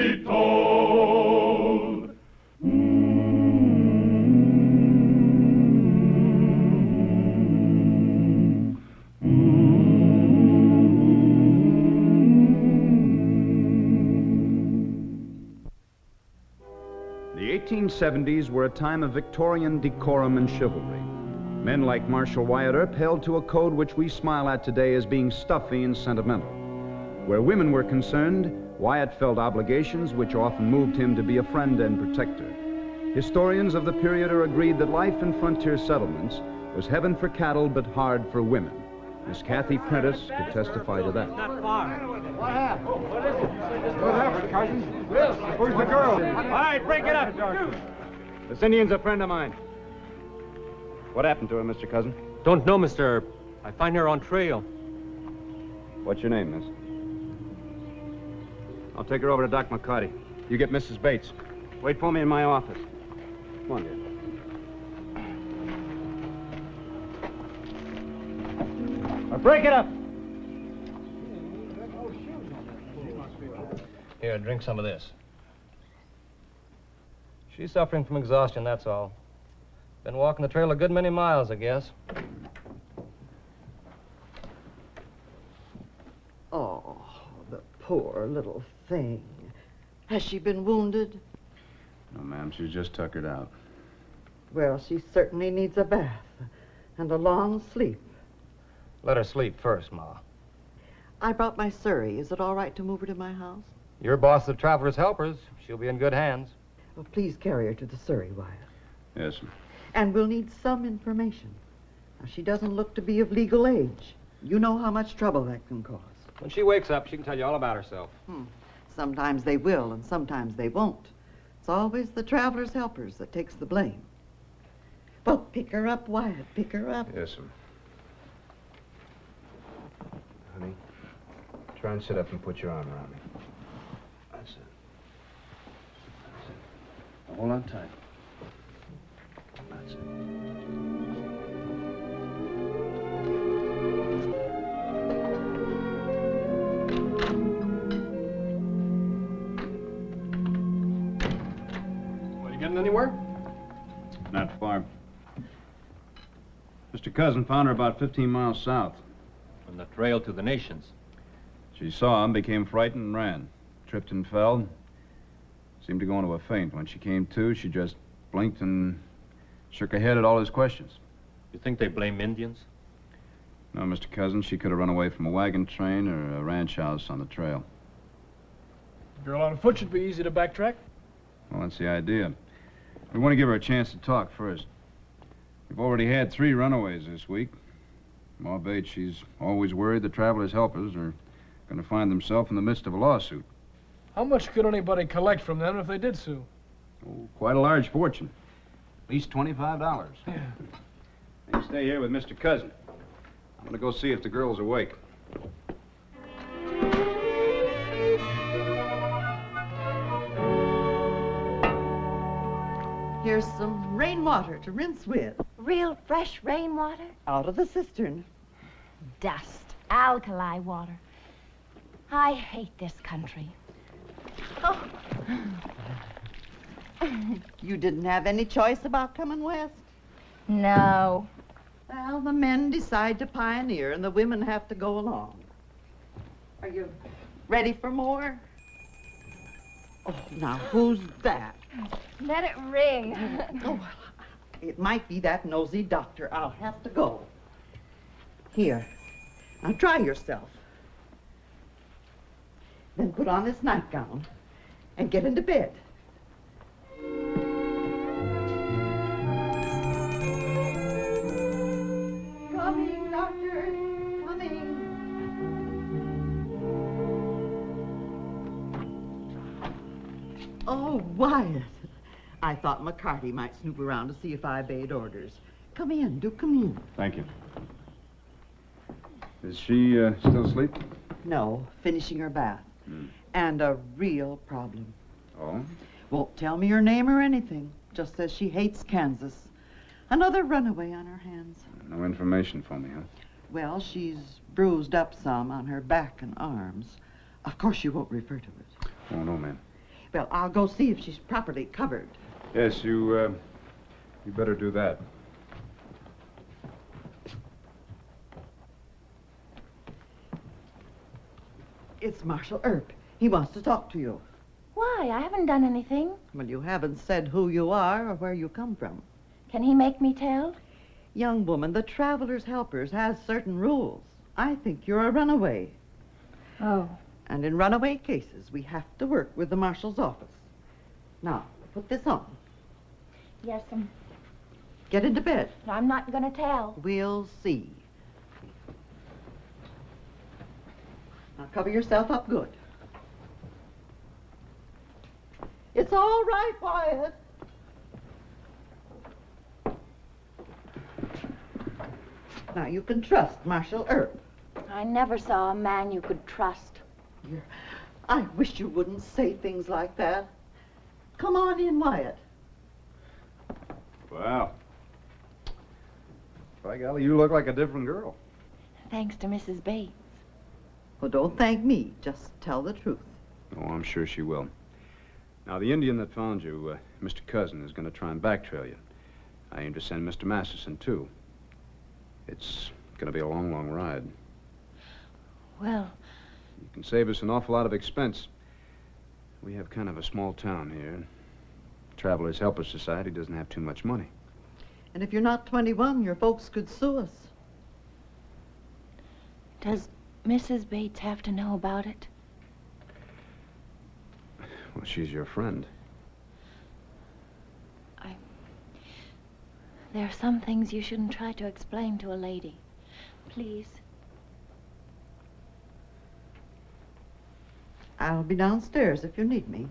be told. The 1870s were a time of Victorian decorum and chivalry. Men like Marshal Wyatt Earp held to a code which we smile at today as being stuffy and sentimental. Where women were concerned, Wyatt felt obligations which often moved him to be a friend and protector. Historians of the period are agreed that life in frontier settlements was heaven for cattle but hard for women. Miss Kathy Prentice could testify to that. Not far. What happened? What is it? What happened, cousin? Where's the girl? All right, break it up. This Indian's a friend of mine. What happened to her, Mr. Cousin? Don't know, Mr. Earp. I find her on trail. What's your name, miss? I'll take her over to Doc McCarty. You get Mrs. Bates. Wait for me in my office. Come on, dear. Break it up. Here, drink some of this. She's suffering from exhaustion, that's all. Been walking the trail a good many miles, I guess. Oh, the poor little thing. Has she been wounded? No, ma'am, she's just tuckered out. Well, she certainly needs a bath and a long sleep. Let her sleep first, Ma. I brought my surrey. Is it all right to move her to my house? You're boss of the Traveler's Helpers. She'll be in good hands. Well, please carry her to the surrey, Wyatt. Yes, ma'am. And we'll need some information. Now, she doesn't look to be of legal age. You know how much trouble that can cause. When she wakes up, she can tell you all about herself. Sometimes they will, and sometimes they won't. It's always the Traveler's Helpers that takes the blame. Well, pick her up, Wyatt. Pick her up. Yes, ma'am. Honey, try and sit up and put your arm around me. That's it. That's it. Now, hold on tight. That's it. Well, you getting anywhere? Not far. Mr. Cousin found her about 15 miles south. From the trail to the nations. She saw him, became frightened, and ran. Tripped and fell. Seemed to go into a faint. When she came to, she just blinked and shook her head at all his questions. You think they blame Indians? No, Mr. Cousin, she could have run away from a wagon train or a ranch house on the trail. A girl on foot should be easy to backtrack. Well, that's the idea. We want to give her a chance to talk first. We've already had 3 runaways this week. Ma Bates, she's always worried the Traveler's Helpers are going to find themselves in the midst of a lawsuit. How much could anybody collect from them if they did sue? Oh, quite a large fortune. At least $25. Yeah. You stay here with Mr. Cousin. I'm going to go see if the girl's awake. Here's some rainwater to rinse with. Real fresh rainwater? Out of the cistern. Dust. Alkali water. I hate this country. Oh. You didn't have any choice about coming west? No. Well, the men decide to pioneer and the women have to go along. Are you ready for more? Oh, now, who's that? Let it ring. Oh, it might be that nosy doctor. I'll have to go. Here, now dry yourself. Then put on this nightgown and get into bed. Coming, doctor, coming. Oh, Wyatt. I thought McCarty might snoop around to see if I obeyed orders. Come in, do come in. Thank you. Is she still asleep? No, finishing her bath. And a real problem. Oh? Won't tell me her name or anything. Just says she hates Kansas. Another runaway on her hands. No information for me, huh? Well, she's bruised up some on her back and arms. Of course, you won't refer to it. Oh, no, ma'am. Well, I'll go see if she's properly covered. Yes, you better do that. It's Marshal Earp. He wants to talk to you. Why? I haven't done anything. Well, you haven't said who you are or where you come from. Can he make me tell? Young woman, the Traveler's Helpers has certain rules. I think you're a runaway. Oh. And in runaway cases, we have to work with the Marshal's office. Now, put this on. Yes, Get into bed. I'm not going to tell. We'll see. Now, cover yourself up good. It's all right, Wyatt. Now, you can trust Marshal Earp. I never saw a man you could trust. I wish you wouldn't say things like that. Come on in, Wyatt. Wow. By golly, you look like a different girl. Thanks to Mrs. Bates. Well, don't thank me. Just tell the truth. Oh, I'm sure she will. Now, the Indian that found you, Mr. Cousin, is going to try and backtrail you. I aim to send Mr. Masterson, too. It's going to be a long, long ride. Well, You can save us an awful lot of expense. We have kind of a small town here. Travelers Helpers Society doesn't have too much money. And if you're not 21, your folks could sue us. does Mrs. Bates have to know about it? Well, she's your friend. There are some things you shouldn't try to explain to a lady. Please. I'll be downstairs if you need me.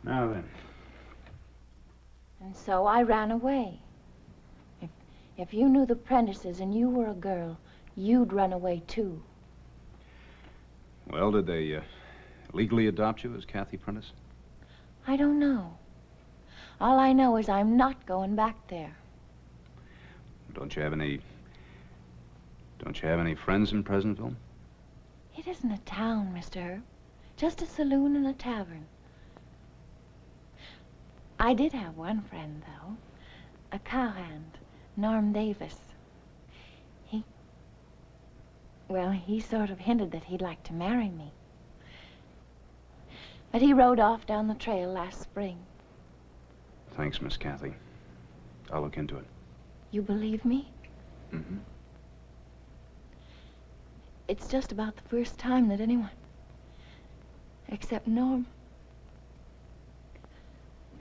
Now then. And so I ran away. If you knew the Prentices and you were a girl, you'd run away too. Well, did they legally adopt you as Kathy Prentice? I don't know. All I know is I'm not going back there. Don't you have any friends in Pleasantville? It isn't a town, Mr. Earp. Just a saloon and a tavern. I did have one friend, though. A cowhand, Norm Davis. He sort of hinted that he'd like to marry me. But he rode off down the trail last spring. Thanks, Miss Kathy. I'll look into it. You believe me? Mm-hmm. It's just about the first time that anyone, except Norm.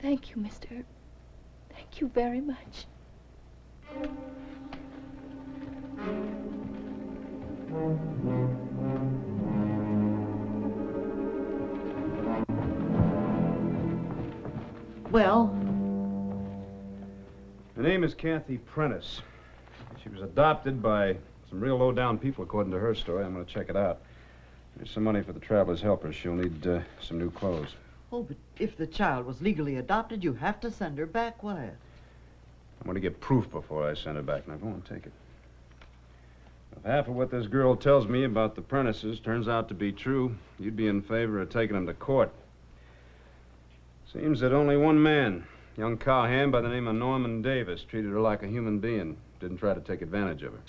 Thank you, Mr. Earp. Thank you very much. Well, Her name is Kathy Prentice. She was adopted by some real low-down people, according to her story. I'm going to check it out. There's some money for the Travelers Helpers. She'll need some new clothes. oh, but if the child was legally adopted, you have to send her back, Wyatt. I'm going to get proof before I send her back. Now, go and take it. If half of what this girl tells me about the Prentices turns out to be true, you'd be in favor of taking them to court. Seems that only one man, young cowhand by the name of Norman Davis, treated her like a human being. Didn't try to take advantage of her.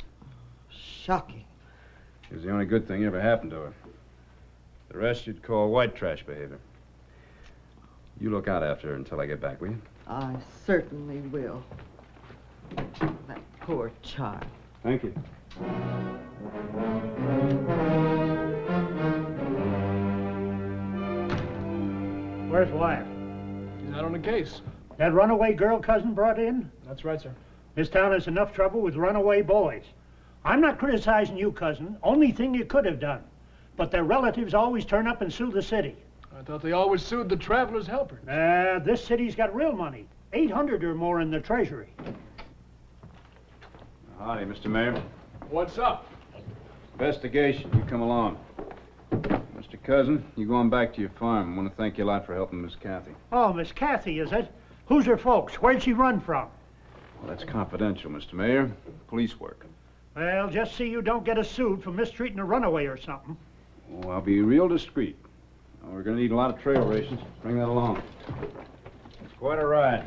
Shocking. It was the only good thing ever happened to her. The rest you'd call white trash behavior. You look out after her until I get back, will you? I certainly will. That poor child. Thank you. Where's Wyatt? He's out on a case. That runaway girl cousin brought in? That's right, sir. This town has enough trouble with runaway boys. I'm not criticizing you, cousin. Only thing you could have done. But their relatives always turn up and sue the city. I thought they always sued the Travelers Helpers. This city's got real money. 800 or more in the treasury. Howdy, Mr. Mayor. What's up? Investigation. You come along. Mr. Cousin, you go on back to your farm. I want to thank you a lot for helping Miss Kathy. Oh, Miss Kathy, is it? Who's her folks? Where'd she run from? Well, that's confidential, Mr. Mayor. Police work. Well, just see you don't get us sued for mistreating a runaway or something. Oh, I'll be real discreet. We're going to need a lot of trail rations. Bring that along. It's quite a ride.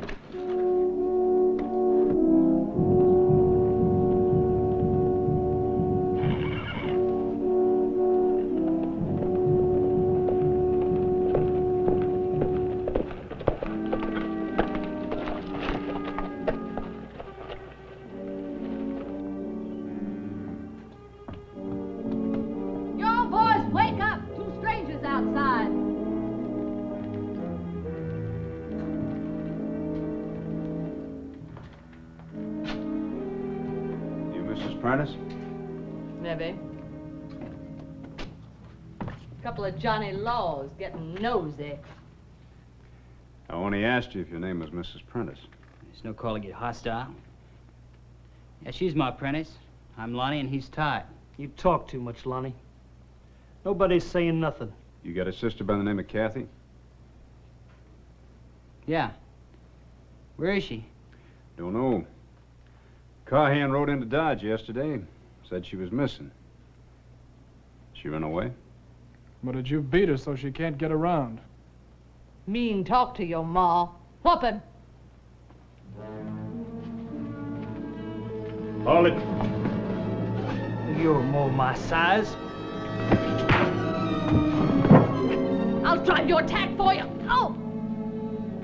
Prentice? Maybe. A couple of Johnny Laws getting nosy. I only asked you if your name was Mrs. Prentice. There's no call to get hostile. Yeah, she's my apprentice. I'm Lonnie and he's Todd. You talk too much, Lonnie. Nobody's saying nothing. You got a sister by the name of Kathy? Yeah. Where is she? Don't know. Cheyenne rode into Dodge yesterday. Said she was missing. She run away? But did you beat her so she can't get around? Mean talk to your ma. Whoop him. Hold it. You're more my size. I'll drive your tack for you. Oh!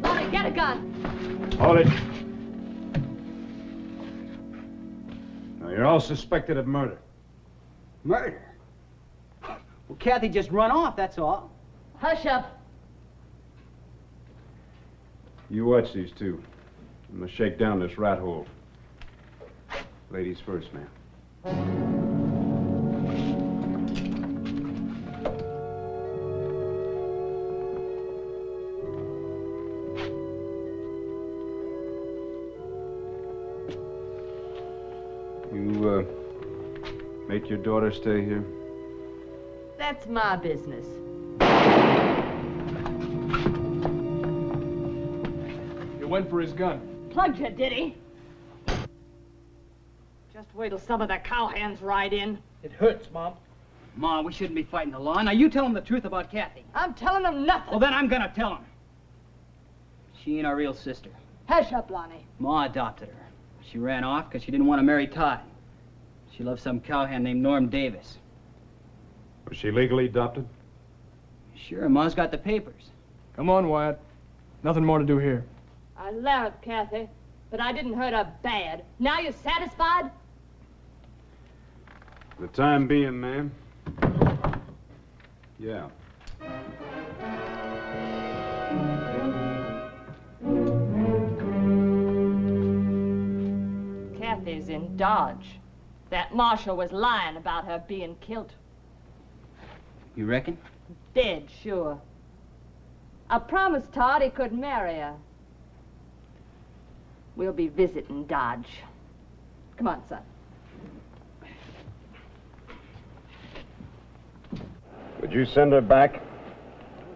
Lonnie, get a gun. Hold it. Now, you're all suspected of murder. Murder? Well, Kathy just run off, that's all. Hush up. You watch these two. I'm gonna shake down this rat hole. Ladies first, ma'am. You, make your daughter stay here? That's my business. You went for his gun. Plugged you, did he? Just wait till some of the cowhands ride in. It hurts, Mom. Ma, we shouldn't be fighting the law. Now, you tell him the truth about Kathy. I'm telling them nothing. Well, then I'm gonna tell him. She ain't our real sister. Hush up, Lonnie. Ma adopted her. She ran off because she didn't want to marry Todd. She loved some cowhand named Norm Davis. Was she legally adopted? Sure, Ma's got the papers. Come on, Wyatt. Nothing more to do here. I allowed Kathy, but I didn't hurt her bad. Now you satisfied? For the time being, ma'am. Yeah. Kathy's in Dodge. That marshal was lying about her being killed. You reckon? Dead, sure. I promised Todd he could marry her. We'll be visiting Dodge. Come on, son. Would you send her back?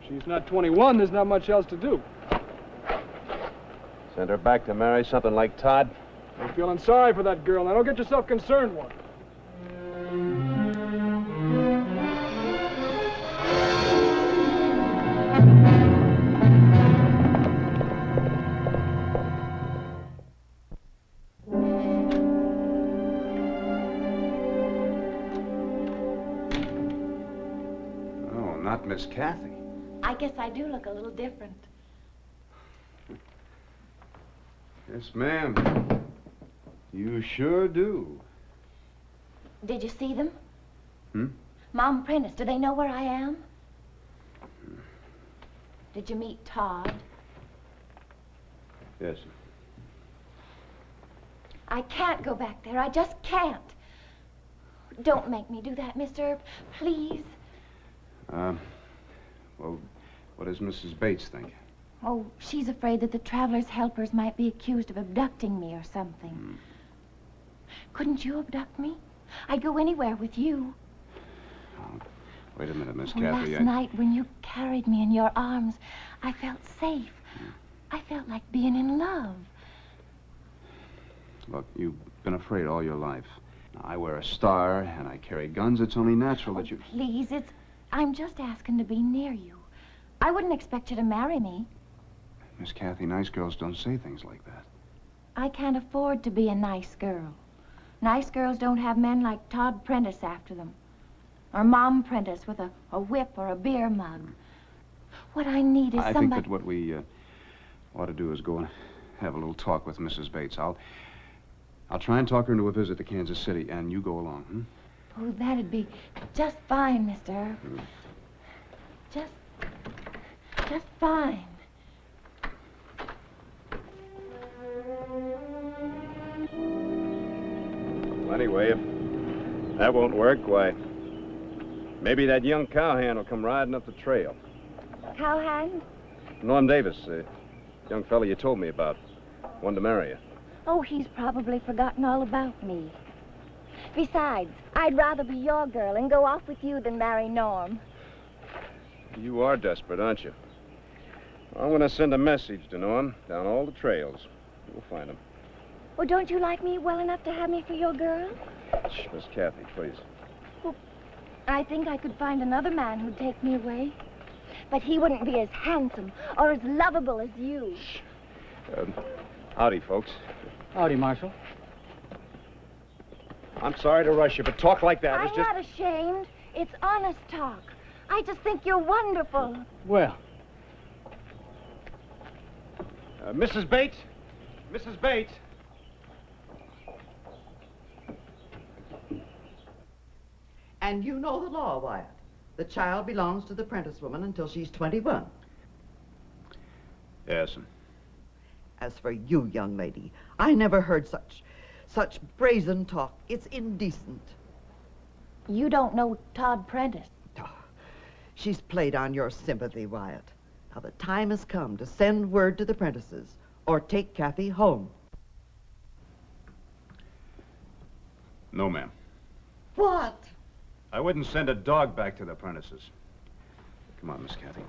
She's not 21, there's not much else to do. Send her back to marry something like Todd? You're feeling sorry for that girl. Now, don't get yourself concerned one. Oh, not Miss Kathy. I guess I do look a little different. Yes, ma'am. You sure do. Did you see them? Hmm? Mom Prentice, do they know where I am? Did you meet Todd? Yes. I can't go back there. I just can't. Don't make me do that, Mr. Earp. Please. Well, what does Mrs. Bates think? Oh, she's afraid that the traveler's helpers might be accused of abducting me or something. Couldn't you abduct me? I'd go anywhere with you. Oh, wait a minute, Miss Oh, Kathy. last night when you carried me in your arms, I felt safe. I felt like being in love. Look, you've been afraid all your life. Now, I wear a star and I carry guns. It's only natural that you... Please, I'm just asking to be near you. I wouldn't expect you to marry me. Miss Kathy, nice girls don't say things like that. I can't afford to be a nice girl. Nice girls don't have men like Todd Prentice after them. Or Mom Prentice with a whip or a beer mug. What I need is I somebody... think that what we ought to do is go and have a little talk with Mrs. Bates. I'll try and talk her into a visit to Kansas City, and you go along, hmm? Oh, that'd be just fine, Mr. Earp. Just fine. Well, anyway, if that won't work, why, maybe that young cowhand will come riding up the trail. Cowhand? Norm Davis, young fella you told me about. Wanted to marry you. Oh, he's probably forgotten all about me. Besides, I'd rather be your girl and go off with you than marry Norm. You are desperate, aren't you? I'm going to send a message to Norm down all the trails. We'll find him. Well, don't you like me well enough to have me for your girl? Shh, Miss Kathy, please. Well, I think I could find another man who'd take me away. But he wouldn't be as handsome or as lovable as you. Howdy, folks. Howdy, Marshal. I'm sorry to rush you, but talk like that is I'm just... not ashamed. It's honest talk. I just think you're wonderful. Well, Mrs. Bates? Mrs. Bates? And you know the law, Wyatt. The child belongs to the Prentice woman until she's 21. Yes. As for you, young lady, I never heard such brazen talk. It's indecent. You don't know Todd Prentice. Oh, she's played on your sympathy, Wyatt. Now the time has come to send word to the Prentices or take Kathy home. No, ma'am. What? I wouldn't send a dog back to the Prentices. Come on, Miss Kathy.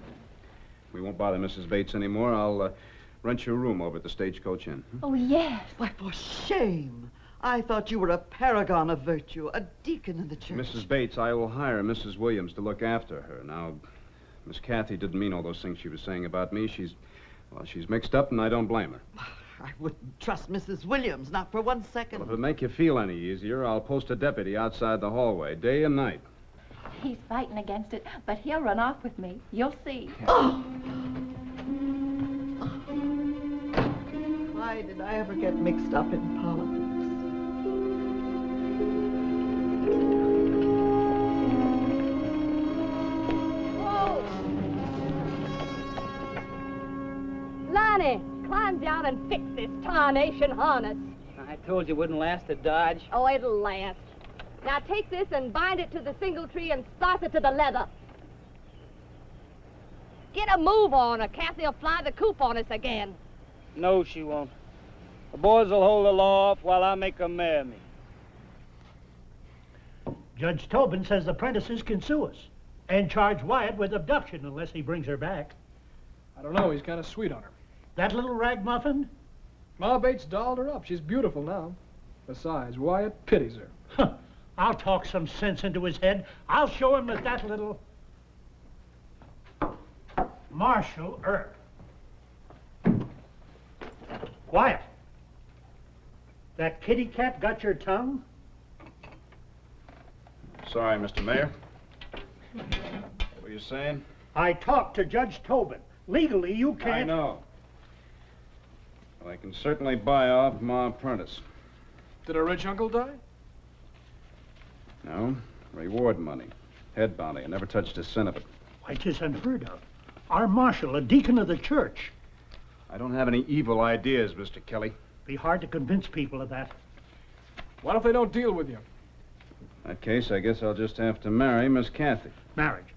We won't bother Mrs. Bates anymore. I'll rent your room over at the Stagecoach Inn. Oh, yes. Why, for shame. I thought you were a paragon of virtue, a deacon in the church. Mrs. Bates, I will hire Mrs. Williams to look after her. Now, Miss Kathy didn't mean all those things she was saying about me. She's mixed up, and I don't blame her. I wouldn't trust Mrs. Williams, not for 1 second. Well, if it'll make you feel any easier, I'll post a deputy outside the hallway, day and night. He's fighting against it, but he'll run off with me. You'll see. Oh! Why did I ever get mixed up in politics? Lonnie, climb down and fix this tarnation harness. I told you it wouldn't last at Dodge. Oh, it'll last. Now take this and bind it to the single tree and splice it to the leather. Get a move on or Kathy will fly the coop on us again. No, she won't. The boys will hold the law off while I make 'em marry me. Judge Tobin says the Prentices can sue us and charge Wyatt with abduction unless he brings her back. I don't know, he's kind of sweet on her. That little ragmuffin? Ma Bates dolled her up. She's beautiful now. Besides, Wyatt pities her. Huh. I'll talk some sense into his head. I'll show him that little... Marshal Earp. Wyatt. That kitty cat got your tongue? Sorry, Mr. Mayor. What were you saying? I talked to Judge Tobin. Legally, you can't... I know. Well, I can certainly buy off Ma Prentice. Did her rich uncle die? No. Reward money. Head bounty. I never touched a cent of it. Why, 'tis unheard of. Our marshal, a deacon of the church. I don't have any evil ideas, Mr. Kelly. Be hard to convince people of that. What if they don't deal with you? In that case, I guess I'll just have to marry Miss Kathy. Marriage.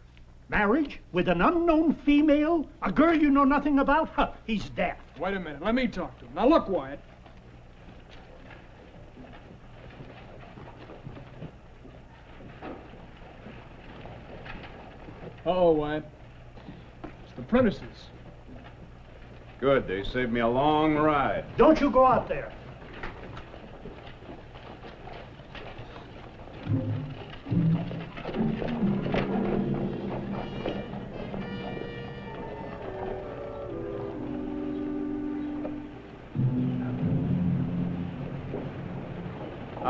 Marriage? With an unknown female? A girl you know nothing about? Huh, he's daft. Wait a minute. Let me talk to him. Now, look, Wyatt. Uh-oh, Wyatt. It's the Prentices. Good. They saved me a long ride. Don't you go out there.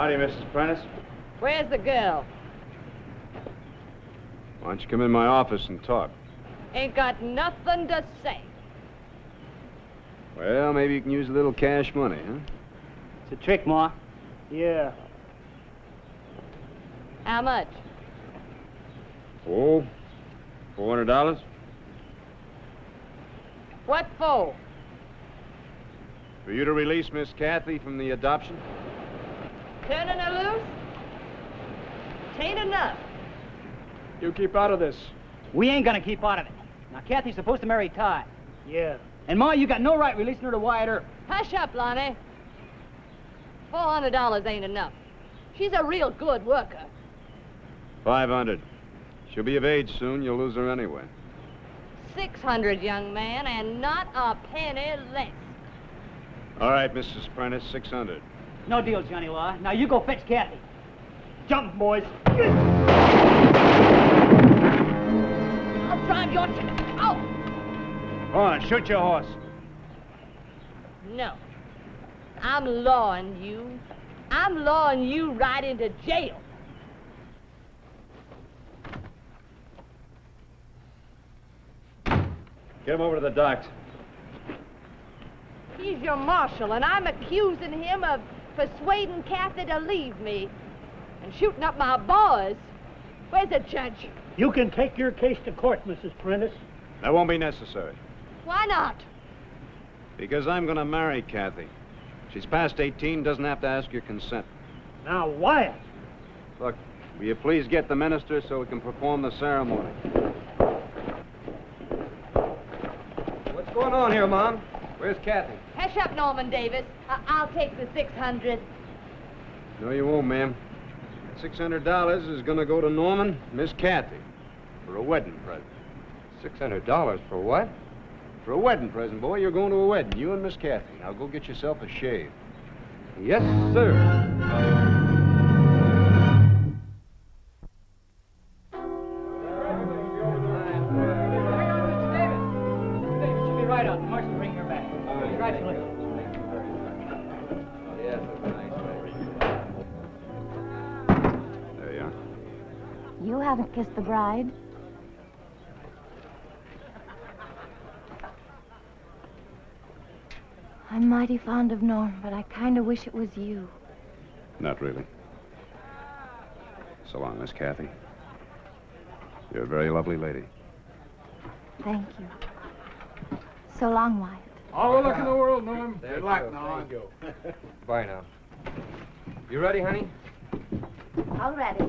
Howdy, Mrs. Prentice. Where's the girl? Why don't you come in my office and talk? Ain't got nothing to say. Well, maybe you can use a little cash money, huh? It's a trick, Ma. Yeah. How much? Oh, $400? What for? For you to release Miss Kathy from the adoption? Turning her loose? Tain't enough. You keep out of this. We ain't gonna keep out of it. Now, Kathy's supposed to marry Todd. Yeah. And, Ma, you got no right releasing her to Wyatt Earp. Hush up, Lonnie. $400 ain't enough. She's a real good worker. 500. She'll be of age soon. You'll lose her anyway. 600, young man, and not a penny less. All right, Mrs. Prentice, 600. No deal, Johnny Law. Now, you go fetch Kathy. Jump, boys. I'll drive your chicken. Oh! Go on, shoot your horse. No. I'm lawing you. I'm lawing you right into jail. Get him over to the docks. He's your marshal, and I'm accusing him of persuading Kathy to leave me and shooting up my boys. Where's the judge? You can take your case to court, Mrs. Prentice. That won't be necessary. Why not? Because I'm going to marry Kathy. She's past 18, doesn't have to ask your consent. Now, Wyatt. Look, will you please get the minister so we can perform the ceremony? What's going on here, Mom? Where's Kathy? Hush up, Norman Davis. I'll take the 600. No, you won't, ma'am. $600 is going to go to Norman, Miss Kathy, for a wedding present. $600 for what? For a wedding present, boy. You're going to a wedding, you and Miss Kathy. Now go get yourself a shave. Yes, sir. She'll be right out. The marshal will bring her back. Congratulations. Yes, that's a nice There you are. You haven't kissed the bride. I'm mighty fond of Norm, but I kind of wish it was you. Not really. So long, Miss Kathy. You're a very lovely lady. Thank you. So long, Wyatt. All the luck in the world, Norm. Good luck, Norm. Bye now. You ready, honey? All ready.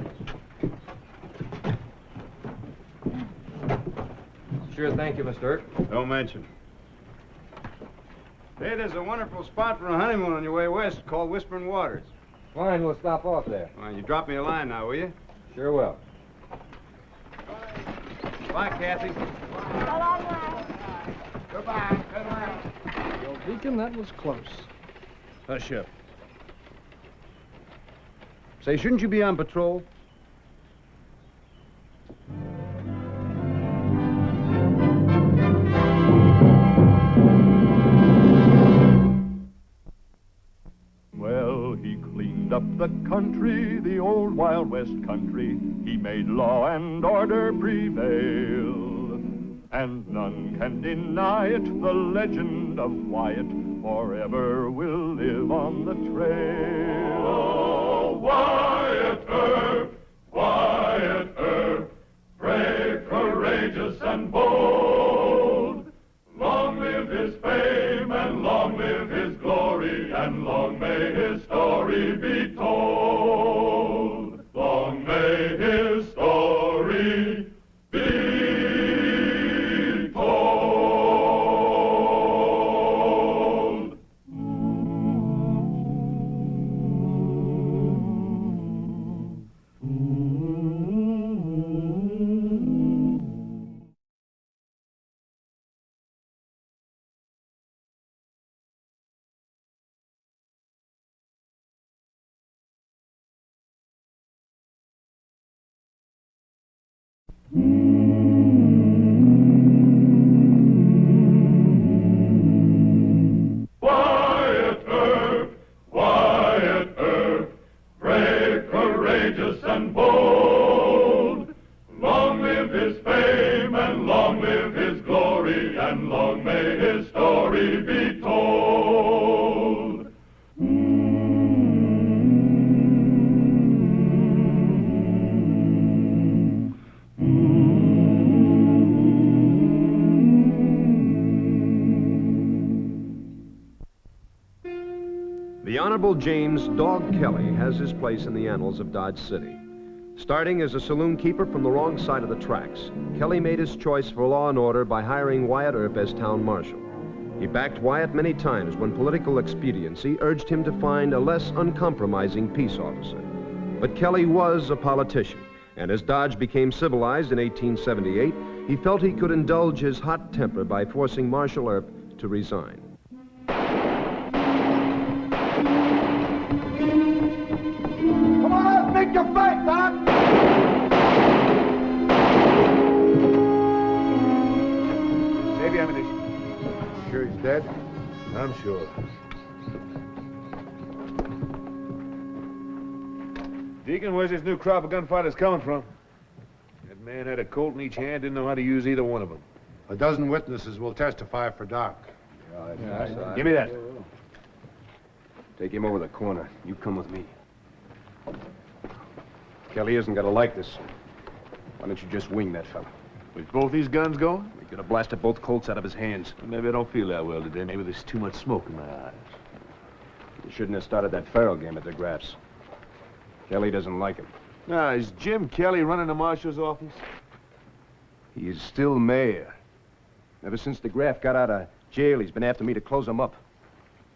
Sure, thank you, Mr. Earp. Don't mention. Hey, there's a wonderful spot for a honeymoon on your way west called Whispering Waters. Fine, we'll stop off there. Well, you drop me a line now, will you? Sure will. Bye, Kathy. So long, Wyatt. Goodbye. Goodbye. Well, Deacon, that was close. Hush up. Say, shouldn't you be on patrol? Well, he cleaned up the country, the old Wild West country. He made law and order prevail. And none can deny it, the legend of Wyatt forever will live on the trail. Oh, Wyatt Earp, brave, courageous, and bold. Long live his fame, and long live his glory, and long may his story be told. Long may his story be told. Wyatt Earp, courageous and bold. Long live his fame, and long live his glory, and long may his story be told. The Honorable James Dog Kelly has his place in the annals of Dodge City. Starting as a saloon keeper from the wrong side of the tracks, Kelly made his choice for law and order by hiring Wyatt Earp as town marshal. He backed Wyatt many times when political expediency urged him to find a less uncompromising peace officer. But Kelly was a politician, and as Dodge became civilized in 1878, he felt he could indulge his hot temper by forcing Marshal Earp to resign. Come on, make your fight, Doc! Save the ammunition. Sure he's dead? I'm sure. Deacon, where's this new crop of gunfighters coming from? That man had a Colt in each hand, didn't know how to use either one of them. A dozen witnesses will testify for Doc. Give me that. Take him over the corner. You come with me. Kelly isn't gonna like this. Why don't you just wing that fella? With both these guns going? We could have blasted both Colts out of his hands. Maybe I don't feel that well today. Maybe there's too much smoke in my eyes. You shouldn't have started that Farrell game at the Graps. Kelly doesn't like him. Now, is Jim Kelly running the marshal's office? He is still mayor. Ever since the Graff got out of jail, he's been after me to close him up.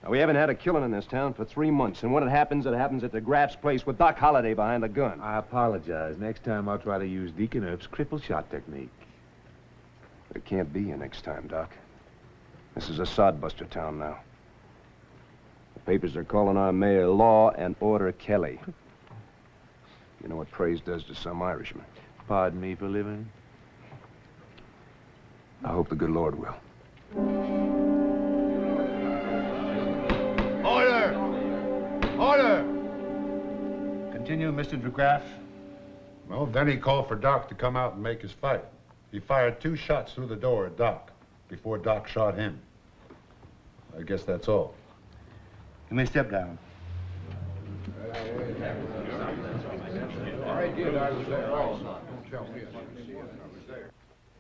Now, we haven't had a killing in this town for 3 months, and when it happens at the Graff's place with Doc Holliday behind the gun. I apologize. Next time I'll try to use Deacon Earp's cripple shot technique. But it can't be your next time, Doc. This is a sodbuster town now. The papers are calling our mayor Law and Order Kelly. You know what praise does to some Irishmen. Pardon me for living. I hope the good Lord will. Order! Order! Continue, Mr. DeGraff. Well, then he called for Doc to come out and make his fight. He fired 2 shots through the door at Doc before Doc shot him. I guess that's all. You may step down.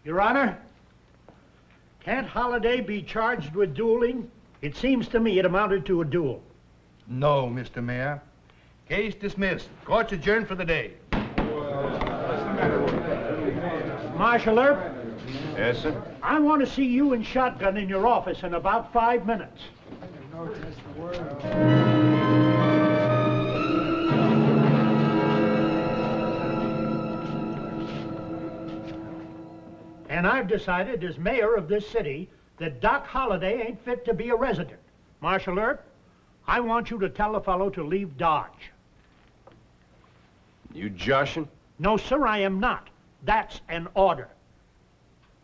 Your Honor, can't Holliday be charged with dueling? It seems to me it amounted to a duel. No, Mr. Mayor. Case dismissed. Court's adjourned for the day. Marshal Earp? Yes, sir? I want to see you and Shotgun in your office in about 5 minutes. And I've decided as mayor of this city that Doc Holliday ain't fit to be a resident. Marshal Earp, I want you to tell the fellow to leave Dodge. You joshing? No, sir, I am not. That's an order.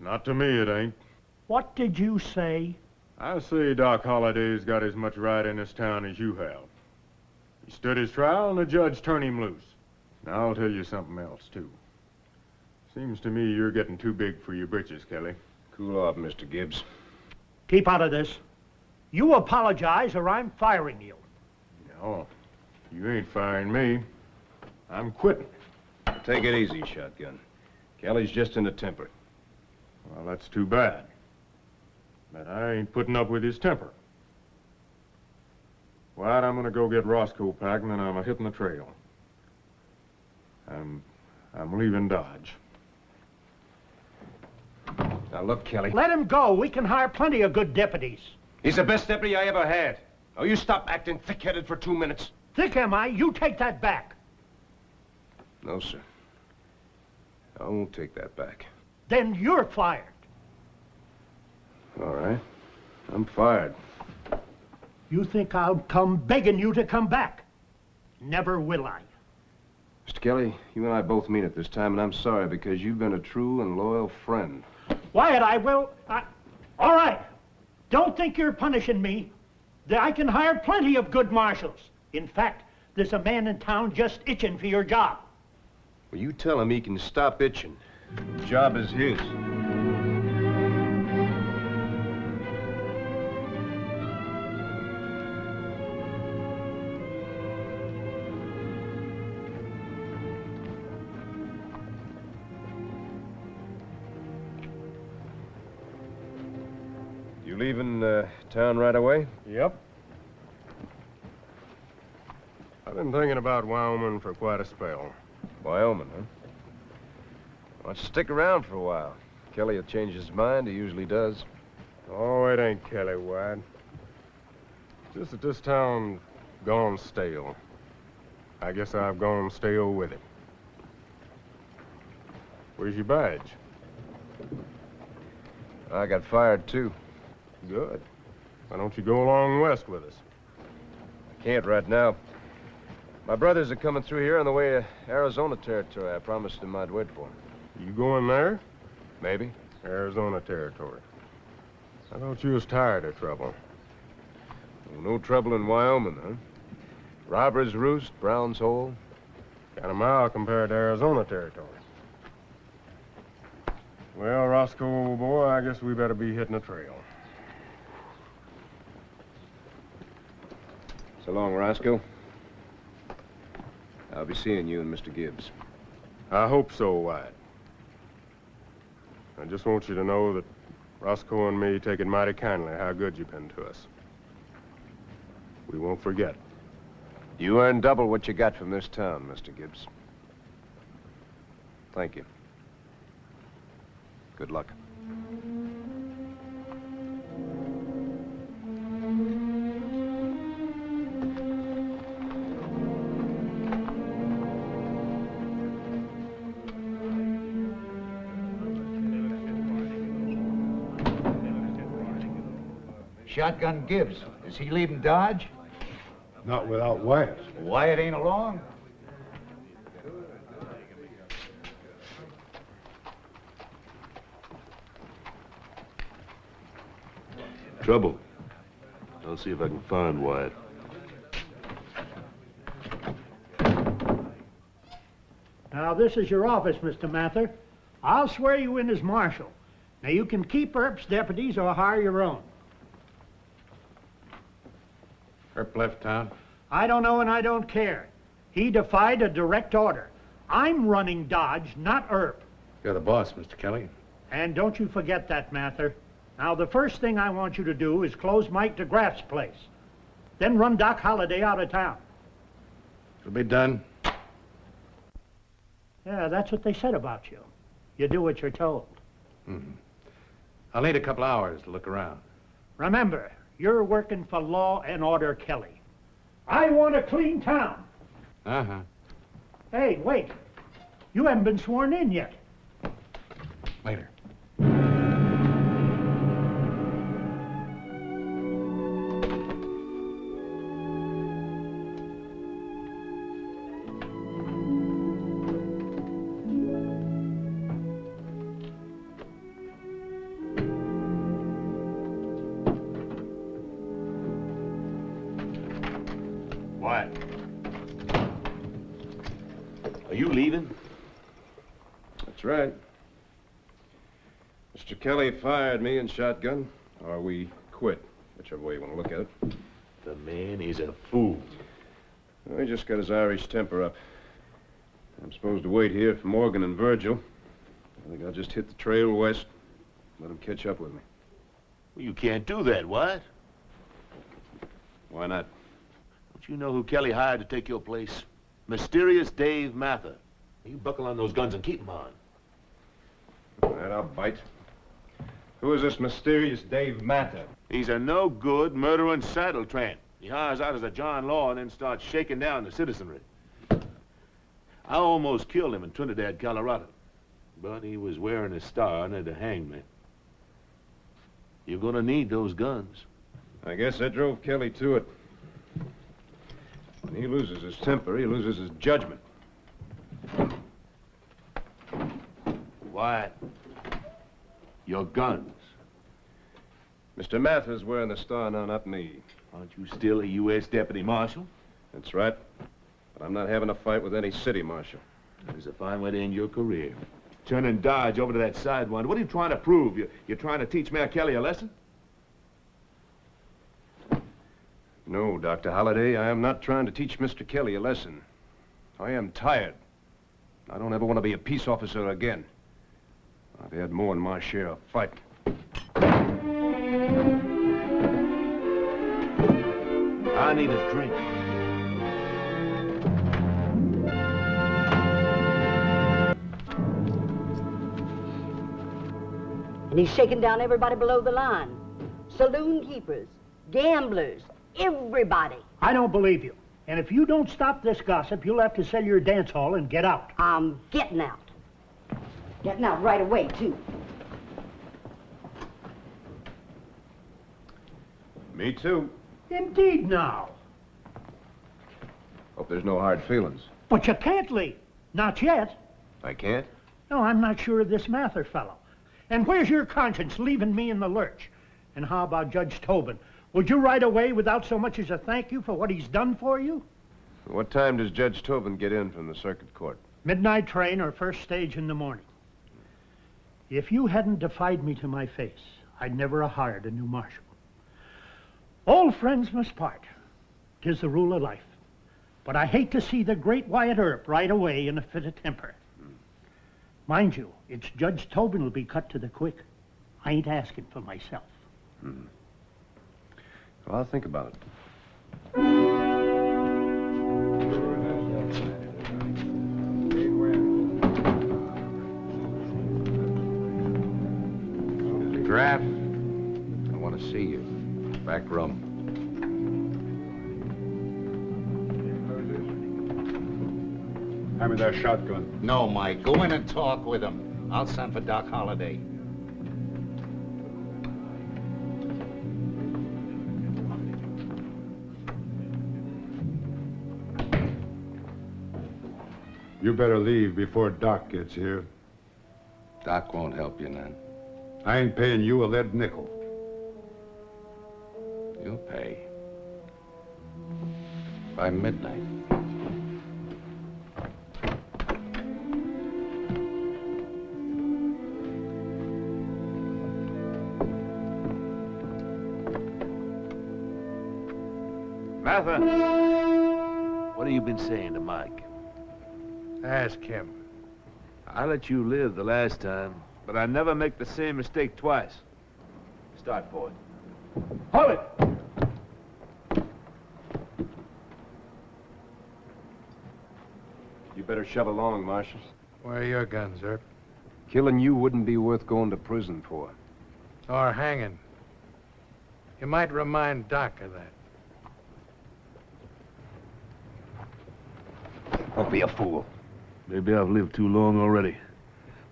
Not to me, it ain't. What did you say? I say Doc Holliday's got as much right in this town as you have. He stood his trial and the judge turned him loose. Now I'll tell you something else, too. Seems to me you're getting too big for your britches, Kelly. Cool off, Mr. Gibbs. Keep out of this. You apologize or I'm firing you. No, you ain't firing me. I'm quitting. Take it easy, Shotgun. Kelly's just in a temper. Well, that's too bad. But I ain't putting up with his temper. Wyatt, I'm gonna go get Roscoe packed, and then I'm hitting the trail. I'm leaving Dodge. Now, look, Kelly. Let him go. We can hire plenty of good deputies. He's the best deputy I ever had. Now, you stop acting thick-headed for 2 minutes. Thick am I? You take that back. No, sir. I won't take that back. Then you're fired. All right. I'm fired. You think I'll come begging you to come back? Never will I. Mr. Kelly, you and I both mean it this time, and I'm sorry because you've been a true and loyal friend. Wyatt, all right. Don't think you're punishing me. I can hire plenty of good marshals. In fact, There's a man in town just itching for your job. Well, you tell him he can stop itching. The job is his. You leaving town right away? Yep. I've been thinking about Wyoming for quite a spell. Wyoming, huh? Why don't you stick around for a while? Kelly will change his mind. He usually does. Oh, it ain't Kelly, White. Just that this town's gone stale. I guess I've gone stale with it. Where's your badge? I got fired, too. Good. Why don't you go along west with us? I can't right now. My brothers are coming through here on the way to Arizona territory. I promised them I'd wait for them. You going there? Maybe. Arizona territory. I thought you was tired of trouble. Well, no trouble in Wyoming, huh? Robber's Roost, Brown's Hole. Got a mile compared to Arizona territory. Well, Roscoe, old boy, I guess we better be hitting the trail. So long, Roscoe. I'll be seeing you and Mr. Gibbs. I hope so, White. I just want you to know that Roscoe and me take it mighty kindly how good you've been to us. We won't forget. You earned double what you got from this town, Mr. Gibbs. Thank you. Good luck. Shotgun Gibbs. Is he leaving Dodge? Not without Wyatt. Wyatt ain't along. Trouble. I'll see if I can find Wyatt. Now, this is your office, Mr. Mather. I'll swear you in as marshal. Now, you can keep Earp's deputies or hire your own. Earp left town? I don't know and I don't care. He defied a direct order. I'm running Dodge, not Earp. You're the boss, Mr. Kelly. And don't you forget that, Mather. Now, the first thing I want you to do is close Mike DeGraff's place. Then run Doc Holliday out of town. It'll be done. Yeah, that's what they said about you. You do what you're told. Mm-hmm. I'll need a couple hours to look around. Remember, you're working for Law and Order Kelly. I want a clean town. Uh-huh. Hey, wait. You haven't been sworn in yet. Later. What? Are you leaving? That's right. Mr. Kelly fired me and Shotgun, or we quit, whichever way you want to look at it. The man is a fool. Well, he just got his Irish temper up. I'm supposed to wait here for Morgan and Virgil. I think I'll just hit the trail west, let them catch up with me. Well, you can't do that, what? Why not? Don't you know who Kelly hired to take your place? Mysterious Dave Mather. You buckle on those guns and keep them on. All right, I'll bite. Who is this mysterious Dave Mather? He's a no-good, murdering saddle tramp. He hires out as a John Law and then starts shaking down the citizenry. I almost killed him in Trinidad, Colorado. But he was wearing a star and had to hang me. You're gonna need those guns. I guess that drove Kelly to it. When he loses his temper, he loses his judgment. Why? Your guns. Mr. Mather's wearing the star, now not me. Aren't you still a U.S. Deputy Marshal? That's right. But I'm not having a fight with any city marshal. It's a fine way to end your career. Turning Dodge over to that sidewinder. What are you trying to prove? You're trying to teach Mayor Kelly a lesson? No, Dr. Holliday, I am not trying to teach Mr. Kelly a lesson. I am tired. I don't ever want to be a peace officer again. I've had more than my share of fighting. I need a drink. And he's shaking down everybody below the line. Saloon keepers, gamblers, everybody. I don't believe you. And if you don't stop this gossip, you'll have to sell your dance hall and get out. I'm getting out. Getting out right away, too. Me too. Indeed now. Hope there's no hard feelings. But you can't leave. Not yet. I can't? No, I'm not sure of this Mather fellow. And where's your conscience leaving me in the lurch? And how about Judge Tobin? Would you ride away without so much as a thank you for what he's done for you? What time does Judge Tobin get in from the circuit court? Midnight train or first stage in the morning. If you hadn't defied me to my face, I'd never have hired a new marshal. Old friends must part. 'Tis the rule of life. But I hate to see the great Wyatt Earp ride away in a fit of temper. Mind you, it's Judge Tobin will be cut to the quick. I ain't asking for myself. Well, I'll think about it. Graff, I want to see you. Back room. Hand me that shotgun. No, Mike. Go in and talk with him. I'll send for Doc Holliday. You better leave before Doc gets here. Doc won't help you none. I ain't paying you a lead nickel. You'll pay. By midnight. Martha, what have you been saying to Mike? Ask him. I let you live the last time, but I never make the same mistake twice. Start for it. Hold it! You better shove along, Marshal. Where are your guns, Earp? Killing you wouldn't be worth going to prison for. Or hanging. You might remind Doc of that. Don't be a fool. Maybe I've lived too long already.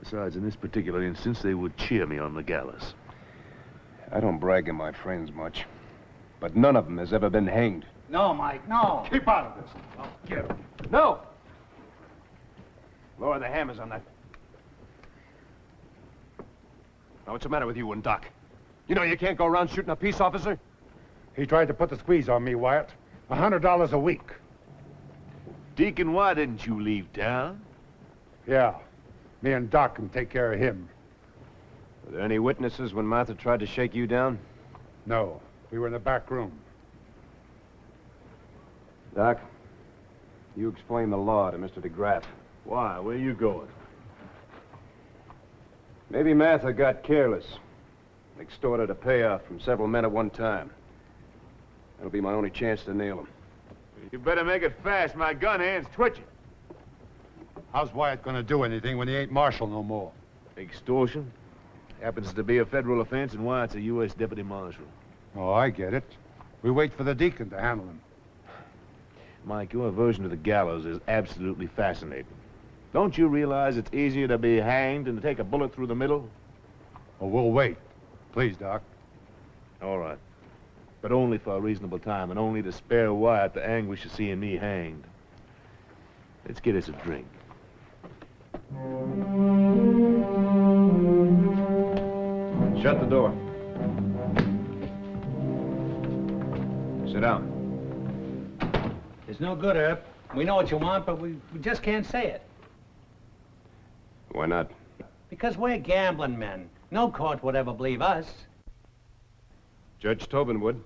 Besides, in this particular instance, they would cheer me on the gallows. I don't brag on my friends much, but none of them has ever been hanged. No, Mike, no. Keep out of this. I'll get him. No! Lower the hammers on that. Now, what's the matter with you and Doc? You know you can't go around shooting a peace officer? He tried to put the squeeze on me, Wyatt. $100 a week. Deacon, why didn't you leave town? Yeah. Me and Doc can take care of him. Were there any witnesses when Martha tried to shake you down? No. We were in the back room. Doc, you explain the law to Mr. DeGraff. Why? Where you going? Maybe Martha got careless. Extorted a payoff from several men at one time. That'll be my only chance to nail him. You better make it fast. My gun hand's twitching. How's Wyatt gonna do anything when he ain't marshal no more? Extortion? Happens to be a federal offense, and Wyatt's a U.S. deputy marshal. Oh, I get it. We wait for the deacon to handle him. Mike, your version of the gallows is absolutely fascinating. Don't you realize it's easier to be hanged than to take a bullet through the middle? Oh, we'll wait. Please, Doc. All right. But only for a reasonable time, and only to spare Wyatt the anguish of seeing me hanged. Let's get us a drink. Shut the door. Sit down. It's no good, Earp. We know what you want, but we just can't say it. Why not? Because we're gambling men. No court would ever believe us. Judge Tobin would.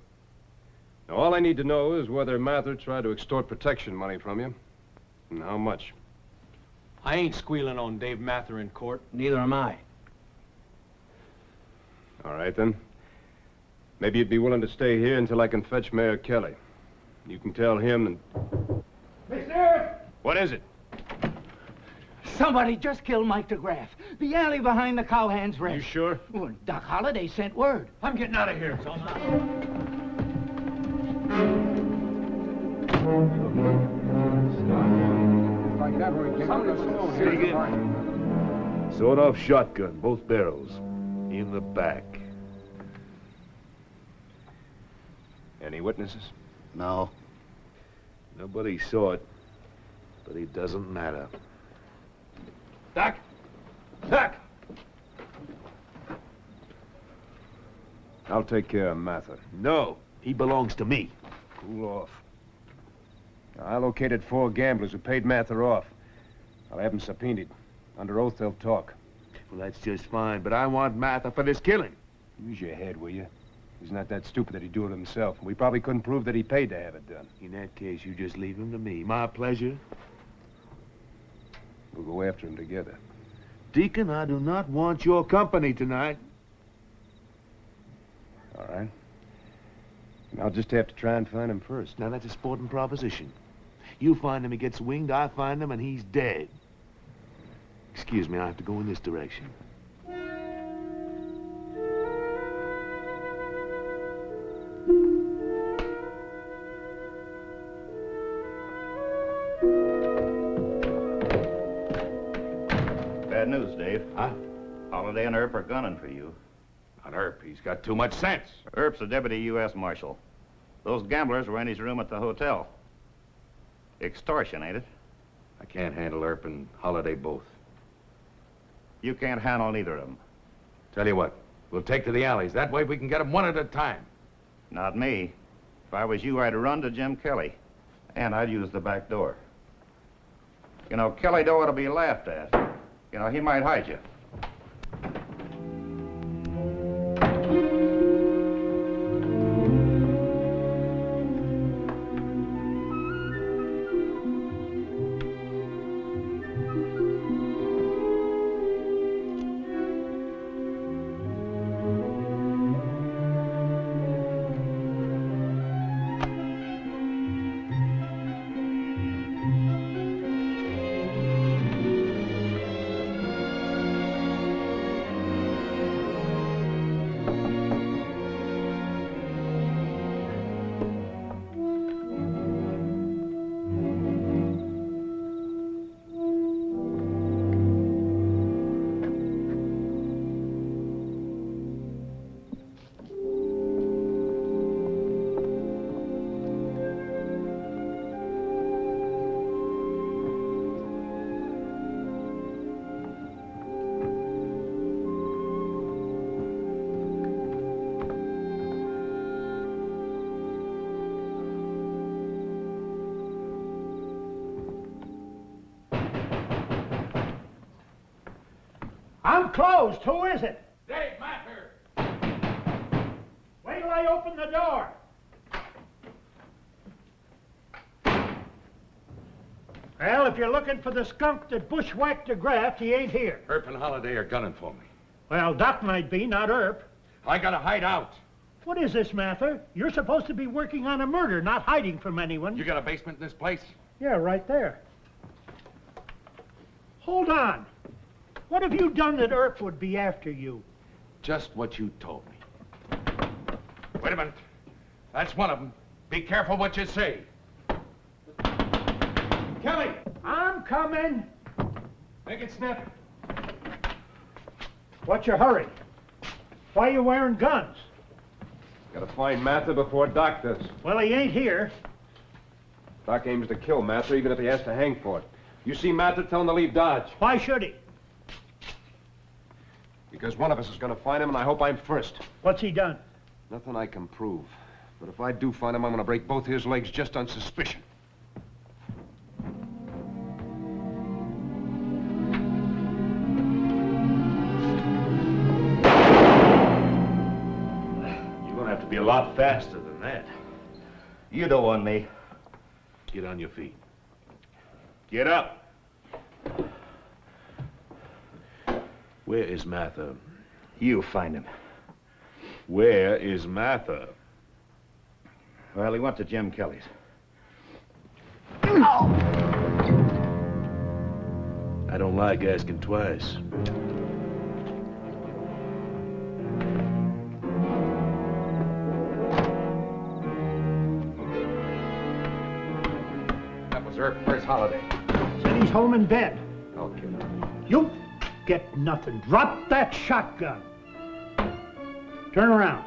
Now, all I need to know is whether Mather tried to extort protection money from you, and how much. I ain't squealing on Dave Mather in court. Neither am I. All right, then. Maybe you'd be willing to stay here until I can fetch Mayor Kelly. You can tell him and... Mister! What is it? Somebody just killed Mike DeGraff. The alley behind the Cowhands Rest. You sure? Well, Doc Holliday sent word. I'm getting out of here. Sawed-off shotgun, both barrels. In the back. Any witnesses? No. Nobody saw it, but it doesn't matter. Doc! Doc! I'll take care of Mather. No, he belongs to me. Cool off. I located 4 gamblers who paid Mather off. I'll have them subpoenaed. Under oath, they'll talk. Well, that's just fine, but I want Mather for this killing. Use your head, will you? He's not that stupid that he'd do it himself. We probably couldn't prove that he paid to have it done. In that case, you just leave him to me. My pleasure. We'll go after him together. Deacon, I do not want your company tonight. All right. And I'll just have to try and find him first. Now, that's a sporting proposition. You find him, he gets winged. I find him, and he's dead. Excuse me, I have to go in this direction. Bad news, Dave. Huh? Holiday and Earp are gunning for you. Not Earp. He's got too much sense. Earp's a deputy U.S. Marshal. Those gamblers were in his room at the hotel. Extortion, ain't it? I can't handle Earp and Holiday both. You can't handle neither of them. Tell you what, we'll take to the alleys. That way we can get them one at a time. Not me. If I was you, I'd run to Jim Kelly. And I'd use the back door. You know, Kelly don't want to be laughed at. You know, he might hide you. I'm closed. Who is it? Dave Mather. Wait till I open the door. Well, if you're looking for the skunk that bushwhacked DeGraff, he ain't here. Earp and Holiday are gunning for me. Well, Doc might be, not Earp. I gotta hide out. What is this, Mather? You're supposed to be working on a murder, not hiding from anyone. You got a basement in this place? Yeah, right there. Hold on. What have you done that Earp would be after you? Just what you told me. Wait a minute. That's one of them. Be careful what you say. Kelly! I'm coming. Make it snappy. What's your hurry? Why are you wearing guns? Gotta find Mather before Doc does. Well, he ain't here. Doc aims to kill Mather, even if he has to hang for it. You see Mather, tell him to leave Dodge. Why should he? Because one of us is gonna find him, and I hope I'm first. What's he done? Nothing I can prove. But if I do find him, I'm gonna break both his legs just on suspicion. be a lot faster than that. You don't want me. Get on your feet. Get up. Where is Mather? You find him. Where is Mather? Well, he went to Jim Kelly's. I don't like asking twice. That was Earp. Where's Holiday? Said he's home in bed. Okay. You get nothing. Drop that shotgun. Turn around.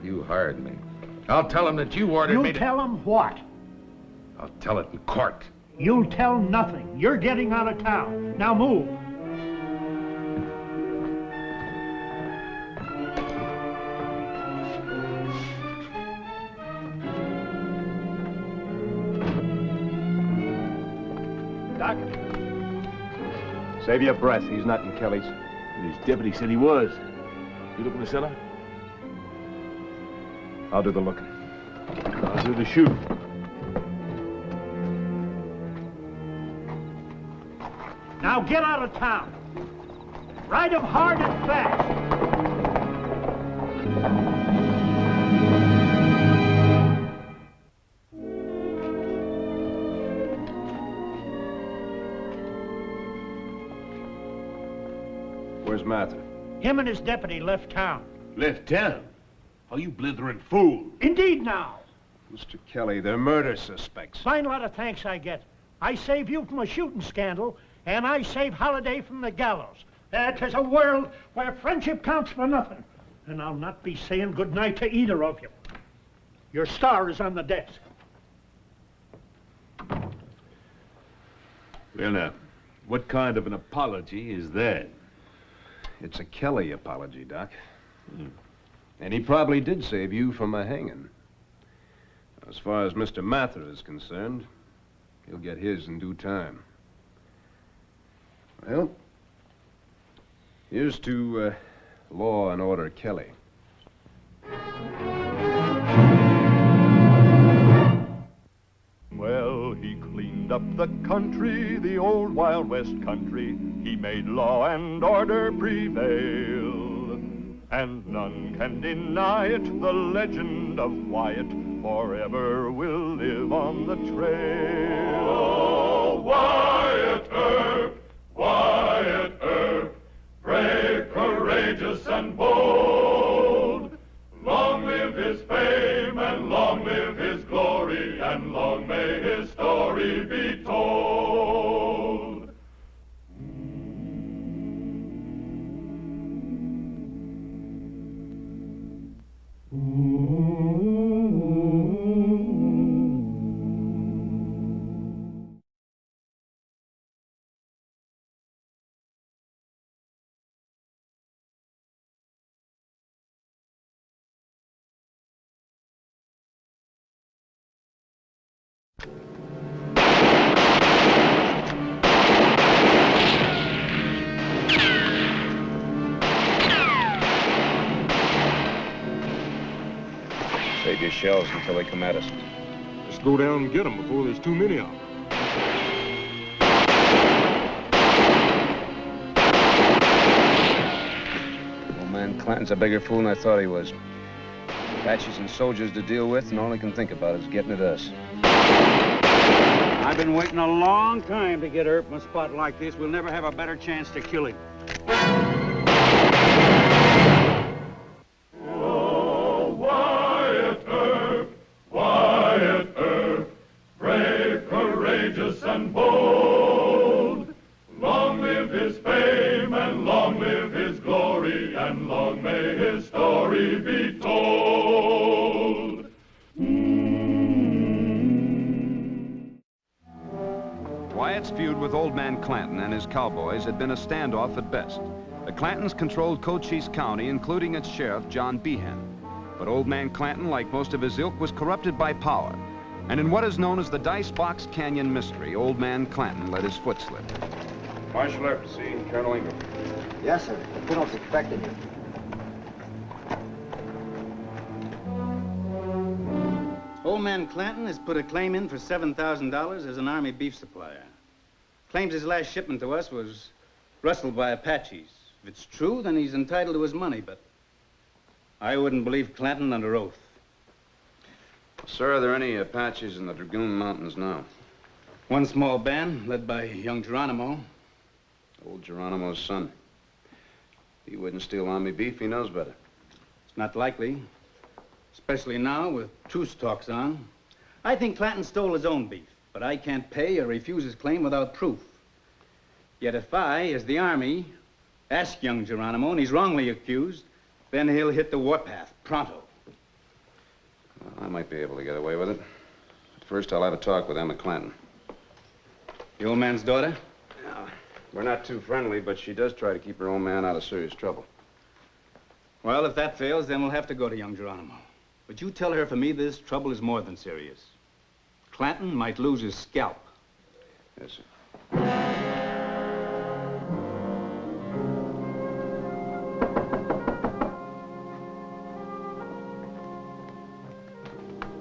You hired me. I'll tell him that you ordered me You to... tell him what? I'll tell it in court. You'll tell nothing. You're getting out of town. Now move. Doc? Save your breath. He's not in Kelly's. His deputy said he was. You look in the cellar? I'll do the looking. I'll do the shooting. Now get out of town. Ride him hard and fast. Where's Mather? Him and his deputy left town. Left town? Oh, you blithering fool. Indeed now. Mr. Kelly, they're murder suspects. Fine lot of thanks I get. I save you from a shooting scandal, and I save Holiday from the gallows. 'Tis a world where friendship counts for nothing. And I'll not be saying good night to either of you. Your star is on the desk. Well, now, what kind of an apology is that? It's a Kelly apology, Doc. And he probably did save you from a hanging. As far as Mr. Mather is concerned, he'll get his in due time. Well, here's to Law and Order Kelly. Well, he cleaned up the country, the old Wild West country. He made law and order prevail. And none can deny it, the legend of Wyatt forever will live on the trail. Oh, Wyatt Earp, brave, courageous, and bold. Long live his fame, and long live his glory, and long may his story be told. Save your shells until they come at us. Let's go down and get them before there's too many of them. Old man Clanton's a bigger fool than I thought he was. Apaches and soldiers to deal with, and all he can think about is getting at us. I've been waiting a long time to get Earp in a spot like this. We'll never have a better chance to kill him. Oh, Wyatt Earp, brave, courageous, and bold. Long live his fame, and long live his glory, and long may his story be told. Wyatt's feud with Old Man Clanton and his cowboys had been a standoff at best. The Clantons controlled Cochise County, including its sheriff, John Behan. But Old Man Clanton, like most of his ilk, was corrupted by power. And in what is known as the Dice Box Canyon mystery, Old Man Clanton let his foot slip. Marshal Earp, see Colonel Ingram. Yes, sir. The colonel's expecting you. man Clanton has put a claim in for $7,000 as an Army beef supplier. Claims his last shipment to us was rustled by Apaches. If it's true, then he's entitled to his money, but I wouldn't believe Clanton under oath. Sir, are there any Apaches in the Dragoon Mountains now? One small band, led by young Geronimo. Old Geronimo's son. He wouldn't steal Army beef, he knows better. It's not likely, especially now with truce talks on. I think Clanton stole his own beef, but I can't pay or refuse his claim without proof. Yet if I, as the Army, ask young Geronimo and he's wrongly accused, then he'll hit the warpath, pronto. Well, I might be able to get away with it. But first, I'll have a talk with Emma Clanton. The old man's daughter? Yeah. We're not too friendly, but she does try to keep her old man out of serious trouble. Well, if that fails, then we'll have to go to young Geronimo. But you tell her for me this trouble is more than serious. Clanton might lose his scalp. Yes, sir.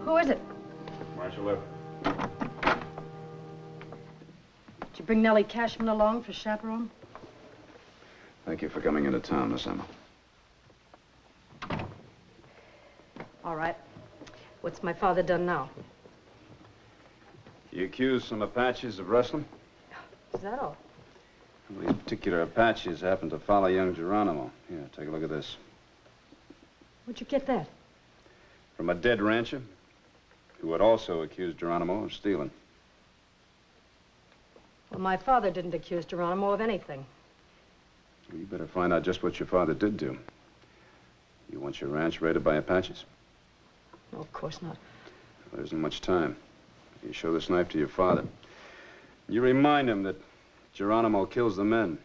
Who is it? Marshal Earp. Did you bring Nellie Cashman along for chaperone? Thank you for coming into town, Miss Emma. All right. What's my father done now? You accused some Apaches of rustling? Is that all? Well, these particular Apaches happen to follow young Geronimo. Here, take a look at this. Where'd you get that? From a dead rancher who had also accused Geronimo of stealing. Well, my father didn't accuse Geronimo of anything. Well, you better find out just what your father did do. You want your ranch raided by Apaches? No, of course not. Well, there isn't much time. You show this knife to your father. You remind him that Geronimo kills the men,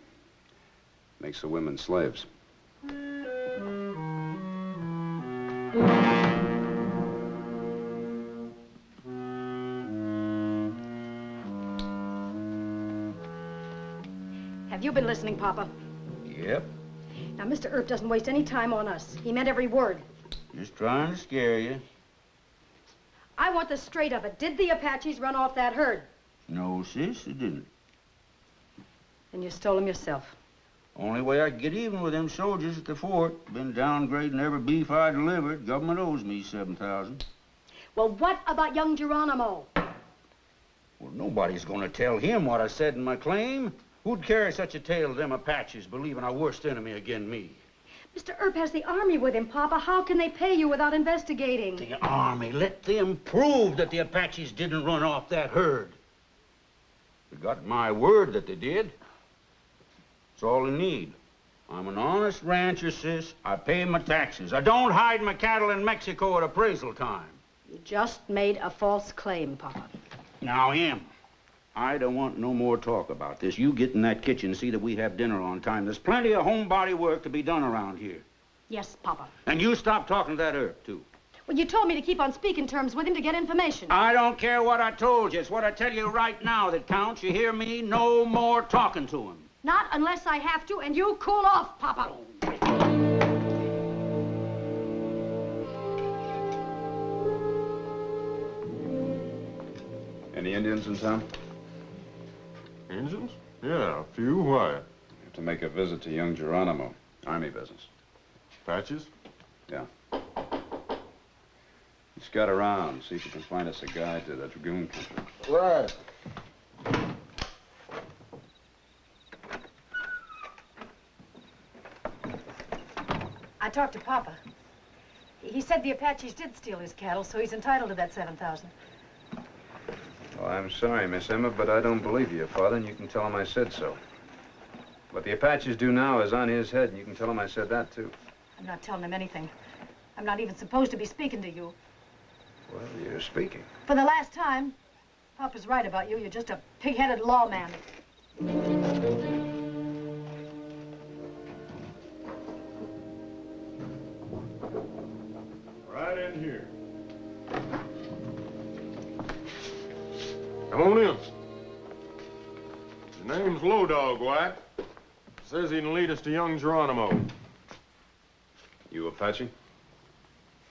makes the women slaves. Have you been listening, Papa? Yep. Now, Mr. Earp doesn't waste any time on us. He meant every word. Just trying to scare you. I want the straight of it. Did the Apaches run off that herd? No, sis, it didn't. And you stole them yourself. Only way I could get even with them soldiers at the fort. Been downgrading every beef I delivered. Government owes me $7,000. Well, what about young Geronimo? Well, nobody's gonna tell him what I said in my claim. Who'd carry such a tale to them Apaches, believing our worst enemy again me? Mr. Earp has the Army with him, Papa. How can they pay you without investigating? The Army, let them prove that the Apaches didn't run off that herd. They got my word that they did. That's all they need. I'm an honest rancher, sis. I pay my taxes. I don't hide my cattle in Mexico at appraisal time. You just made a false claim, Papa. Now, Em, I don't want no more talk about this. You get in that kitchen and see that we have dinner on time. There's plenty of homebody work to be done around here. Yes, Papa. And you stop talking to that Earp, too. Well, you told me to keep on speaking terms with him to get information. I don't care what I told you. It's what I tell you right now that counts. You hear me? No more talking to him. Not unless I have to, and you cool off, Papa. Any Indians in town? Indians? Yeah, a few. Why? You have to make a visit to young Geronimo. Army business. Apaches? Yeah. You scout around, see if you can find us a guide to the Dragoon country. Right. I talked to Papa. He said the Apaches did steal his cattle, so he's entitled to that $7,000. Well, I'm sorry, Miss Emma, but I don't believe you, Father, and you can tell him I said so. What the Apaches do now is on his head, and you can tell him I said that, too. I'm not telling him anything. I'm not even supposed to be speaking to you. Well, you're speaking. For the last time, Papa's right about you. You're just a pig-headed lawman. Right in here. Come on in. Your name's Low Dog, White. Says he can lead us to young Geronimo. You Apache?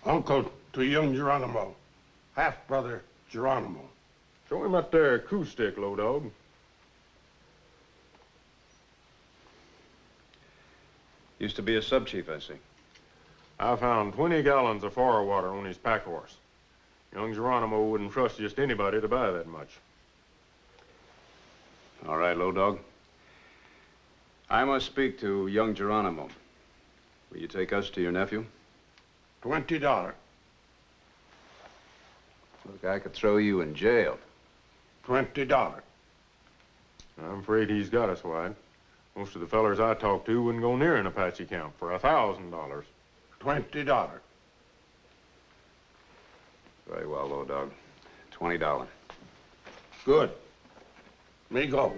Uncle to young Geronimo. half-brother Geronimo. Show him that there coup stick, Low Dog. Used to be a sub-chief, I see. I found 20 gallons of fire water on his pack horse. Young Geronimo wouldn't trust just anybody to buy that much. All right, Low Dog. I must speak to young Geronimo. Will you take us to your nephew? $20. Look, I could throw you in jail. $20. I'm afraid he's got us, White. Most of the fellers I talked to wouldn't go near an Apache camp for $1,000. $20. Very well, Low Dog. $20. Good. Me go.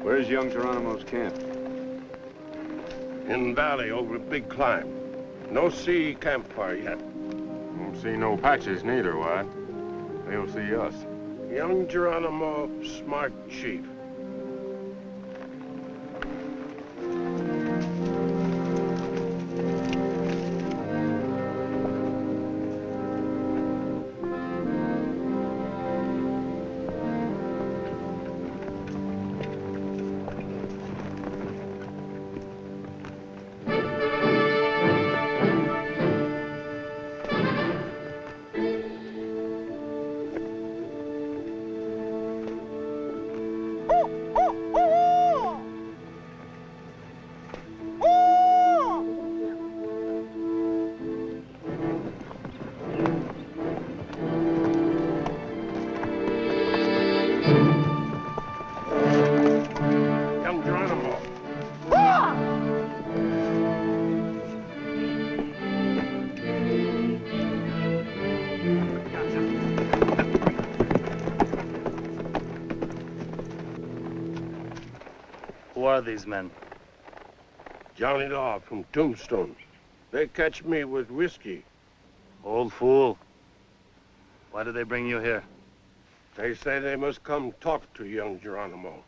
Where's young Geronimo's camp? In valley over a big climb. No see campfire yet. Won't see no Apaches neither, White. They'll see us. Young Geronimo, smart chief. Who are these men? Johnny Law from Tombstone. They catch me with whiskey. Old fool. Why did they bring you here? They say they must come talk to young Geronimo.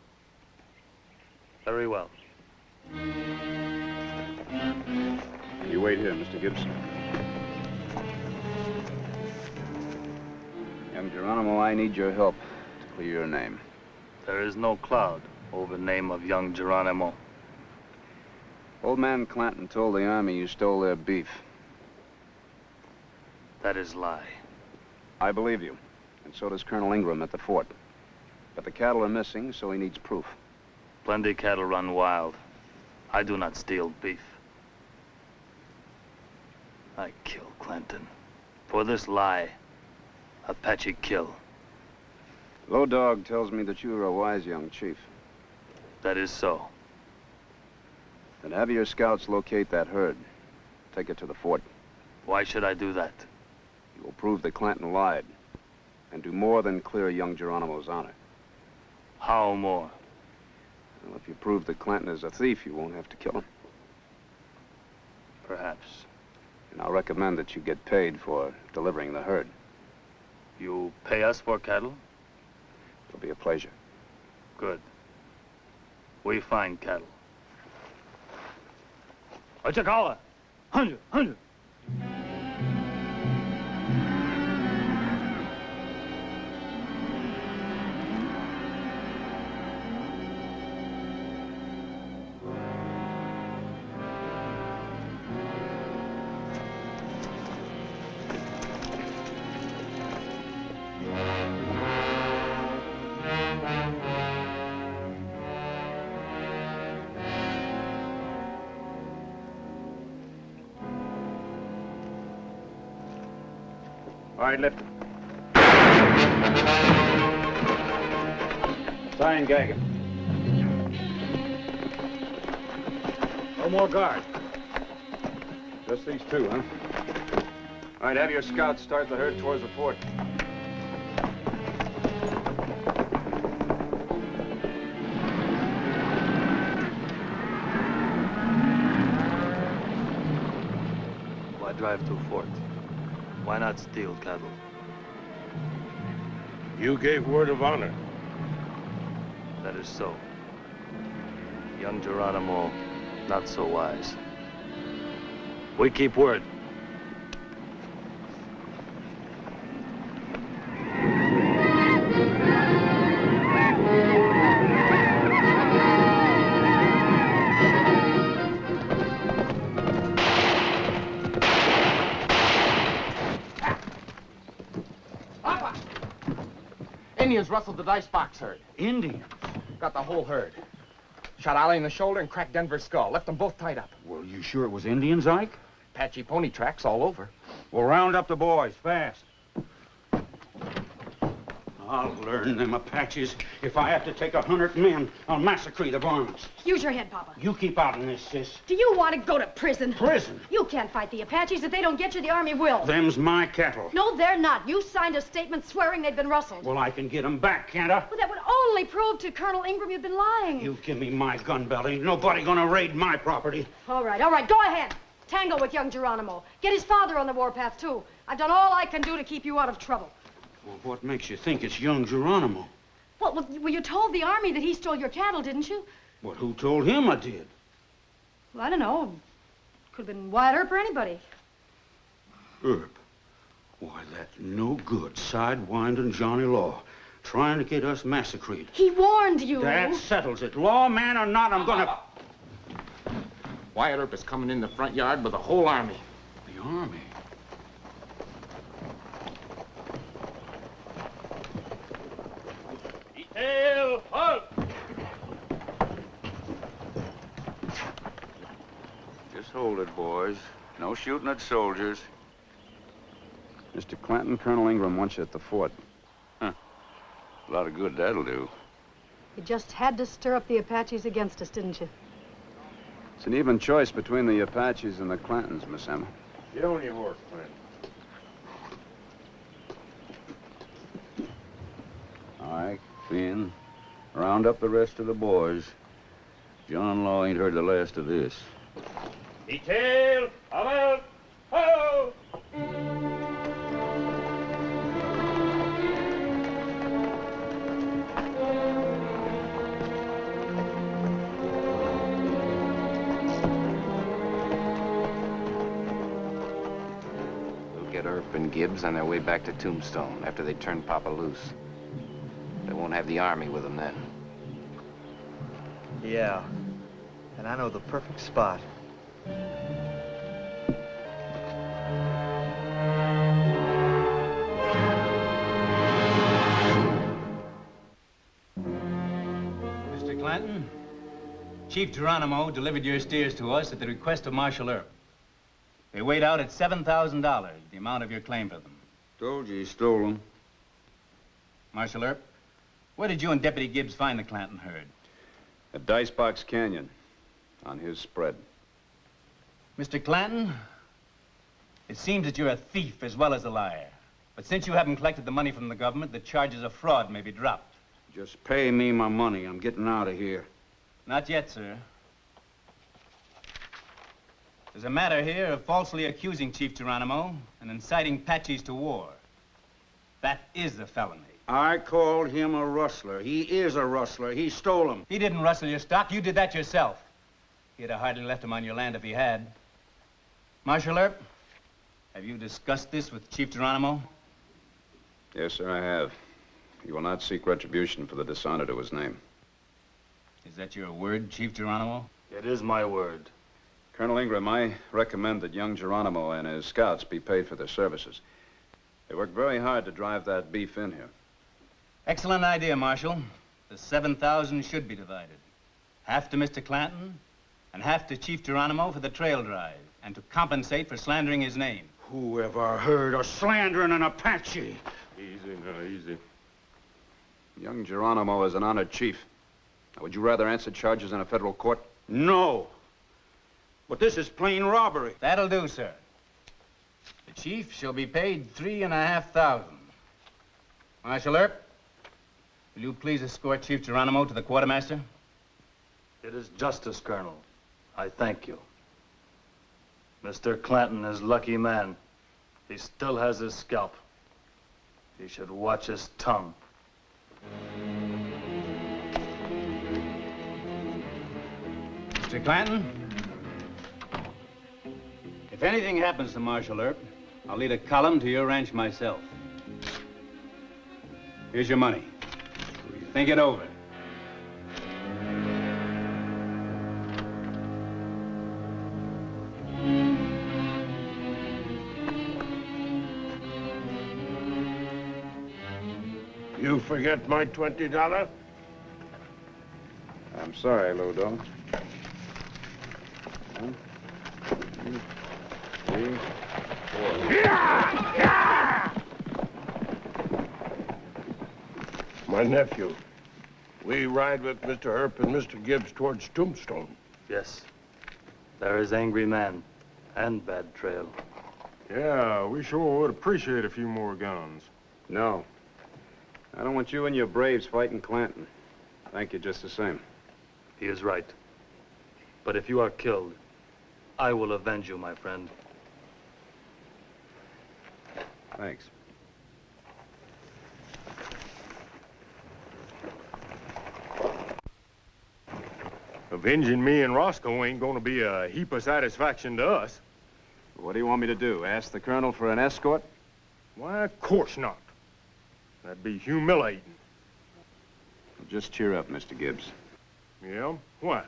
Very well. You wait here, Mr. Gibson. Young Geronimo, I need your help to clear your name. There is no cloud over the name of young Geronimo. Old man Clanton told the Army you stole their beef. That is lie. I believe you, and so does Colonel Ingram at the fort. But the cattle are missing, so he needs proof. Plenty cattle run wild. I do not steal beef. I kill Clanton. For this lie, Apache kill. Low Dog tells me that you are a wise young chief. That is so. Then have your scouts locate that herd. Take it to the fort. Why should I do that? You will prove that Clanton lied, and do more than clear young Geronimo's honor. How more? Well, if you prove that Clanton is a thief, you won't have to kill him. Perhaps. And I'll recommend that you get paid for delivering the herd. You pay us for cattle? It'll be a pleasure. Good. We find cattle. What you call it? 100. All right, lift him. Tie and gag him. No more guard. Just these two, huh? All right, have your scouts start the herd towards the fort. drive to Fort. Why not steal cattle? You gave word of honor. That is so. Young Geronimo, not so wise. We keep word. Indians rustled the dice box herd. Indians? Got the whole herd. Shot Ollie in the shoulder and cracked Denver's skull. Left them both tied up. Well, you sure it was Indians, Ike? Apache pony tracks all over. Well, round up the boys, fast. I'll learn them Apaches. If I have to take 100 men, I'll massacre the varmints. Use your head, Papa. You keep out in this, sis. Do you want to go to prison? Prison? You can't fight the Apaches. If they don't get you, the Army will. Them's my cattle. No, they're not. You signed a statement swearing they'd been rustled. Well, I can get them back, can't I? Well, that would only prove to Colonel Ingram you've been lying. You give me my gun belt. Ain't nobody gonna raid my property. All right, go ahead. Tangle with young Geronimo. Get his father on the warpath, too. I've done all I can do to keep you out of trouble. Well, what makes you think it's young Geronimo? Well, you told the Army that he stole your cattle, didn't you? Well, who told him I did? Well, I don't know. Could have been Wyatt Earp or anybody. Earp? Why, that's no good, sidewinding Johnny Law, trying to get us massacred. He warned you. That settles it. Lawman or not, I'm gonna... Wyatt Earp is coming in the front yard with the whole army. The army? Detail, halt! Just hold it, boys. No shooting at soldiers. Mr. Clanton, Colonel Ingram wants you at the fort. Huh. A lot of good that'll do. You just had to stir up the Apaches against us, didn't you? It's an even choice between the Apaches and the Clantons, Miss Emma. Get on your horse, Clanton. All right, Finn. Round up the rest of the boys. John Law ain't heard the last of this. Detail, about, ho! We'll get Earp and Gibbs on their way back to Tombstone after they turn Papa loose. They won't have the army with them then. Yeah, and I know the perfect spot. Mr. Clanton, Chief Geronimo delivered your steers to us at the request of Marshal Earp. They weighed out at $7,000, the amount of your claim for them. Told you he stole them. Marshal Earp, where did you and Deputy Gibbs find the Clanton herd? At Dicebox Canyon, on his spread. Mr. Clanton, it seems that you're a thief as well as a liar. But since you haven't collected the money from the government, the charges of fraud may be dropped. Just pay me my money. I'm getting out of here. Not yet, sir. There's a matter here of falsely accusing Chief Geronimo and inciting Apaches to war. That is a felony. I called him a rustler. He is a rustler. He stole them. He didn't rustle your stock. You did that yourself. He'd have hardly left him on your land if he had. Marshal Earp, have you discussed this with Chief Geronimo? Yes, sir, I have. He will not seek retribution for the dishonor to his name. Is that your word, Chief Geronimo? It is my word. Colonel Ingram, I recommend that young Geronimo and his scouts be paid for their services. They worked very hard to drive that beef in here. Excellent idea, Marshal. The 7,000 should be divided. Half to Mr. Clanton and half to Chief Geronimo for the trail drive and to compensate for slandering his name. Who ever heard of slandering an Apache? Easy now, easy. Young Geronimo is an honored chief. Now, would you rather answer charges in a federal court? No. But this is plain robbery. That'll do, sir. The chief shall be paid $3,500. Marshal Earp, will you please escort Chief Geronimo to the quartermaster? It is justice, Colonel. I thank you. Mr. Clanton is lucky man. He still has his scalp. He should watch his tongue. Mr. Clanton, if anything happens to Marshal Earp, I'll lead a column to your ranch myself. Here's your money. Think it over. You forget my $20? I'm sorry, Low Dog. 1, 2, 3, 4. My nephew. We ride with Mr. Earp and Mr. Gibbs towards Tombstone. Yes. There is angry man and bad trail. Yeah, we sure would appreciate a few more guns. No. I don't want you and your braves fighting Clanton. Thank you just the same. He is right. But if you are killed, I will avenge you, my friend. Thanks. Avenging me and Roscoe ain't gonna be a heap of satisfaction to us. What do you want me to do? Ask the colonel for an escort? Why, of course not. That'd be humiliating. Well, just cheer up, Mr. Gibbs. Yeah? Why?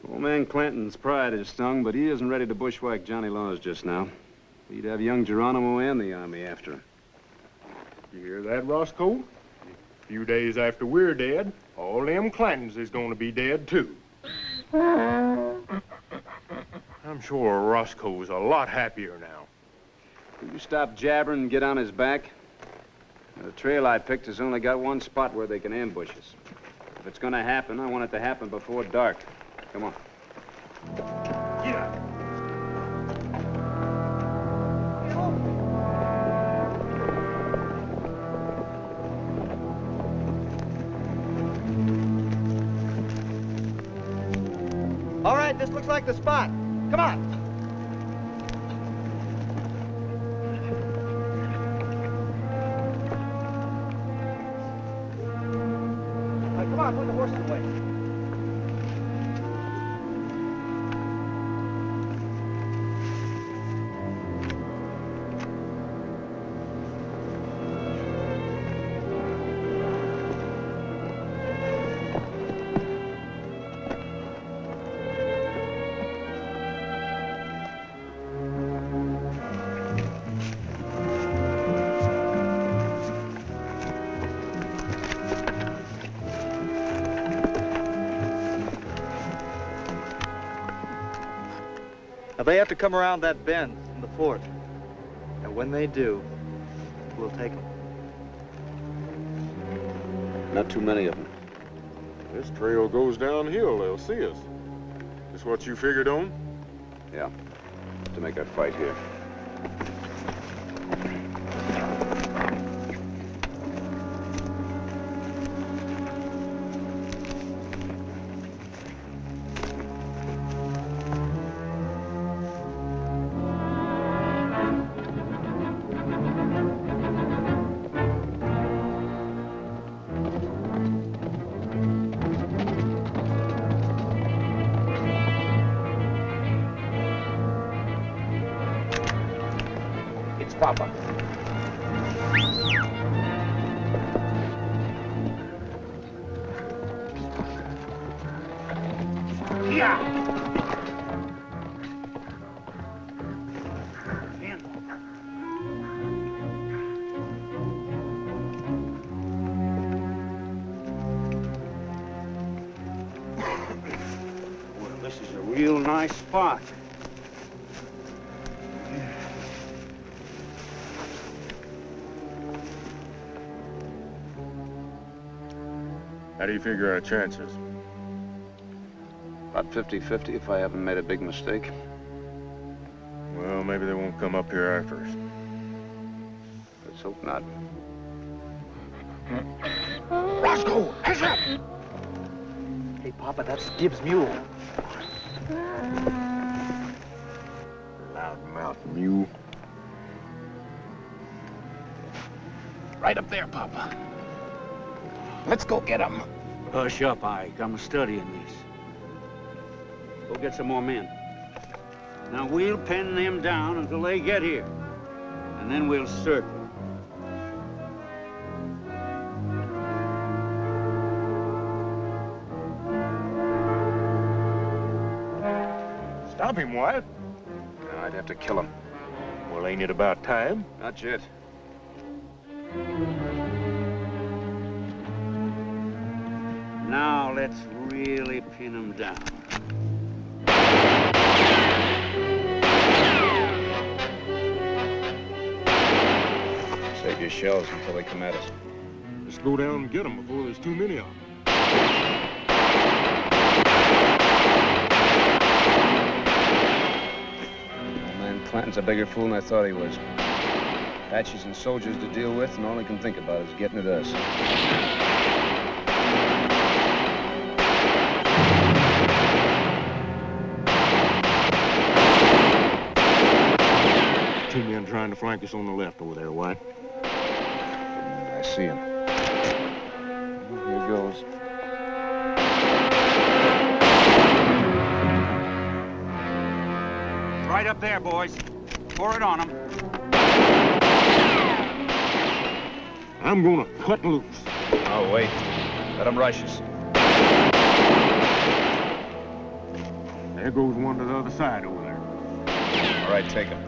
Old man Clanton's pride is stung, but he isn't ready to bushwhack Johnny Laws just now. He'd have young Geronimo and the army after him. You hear that, Roscoe? A few days after we're dead, all them Clantons is gonna be dead, too. I'm sure Roscoe's a lot happier now. Will you stop jabbering and get on his back? The trail I picked has only got one spot where they can ambush us. If it's gonna happen, I want it to happen before dark. Come on. Yeah. All right, this looks like the spot. Come on. Come on, put the horses away. Now, they have to come around that bend in the fort. And when they do, we'll take them. Not too many of them. This trail goes downhill. They'll see us. This what you figured on? Yeah. To make a fight here. Papa. Yeah. Well, this is a real nice spot. How do you figure our chances? About 50-50 if I haven't made a big mistake. Well, maybe they won't come up here after us. Let's hope not. Roscoe, hands up! Hey, Papa, that's Gibbs' mule. Loudmouth mule. Right up there, Papa. Let's go get him. Hush up, Ike. I'm studying this. Go get some more men. Now, we'll pin them down until they get here. And then we'll circle. Stop him, Wyatt. No, I'd have to kill him. Well, ain't it about time? Not yet. Now, let's really pin them down. Save your shells until they come at us. Let's go down and get them before there's too many of them. Old man Clanton's a bigger fool than I thought he was. Apaches and soldiers to deal with, and all he can think about is getting at us. Two men trying to flank us on the left over there, White. I see him. Here goes. Right up there, boys. Pour it on them. I'm gonna cut loose. Oh, wait. Let him rush us. There goes one to the other side over there. All right, take him.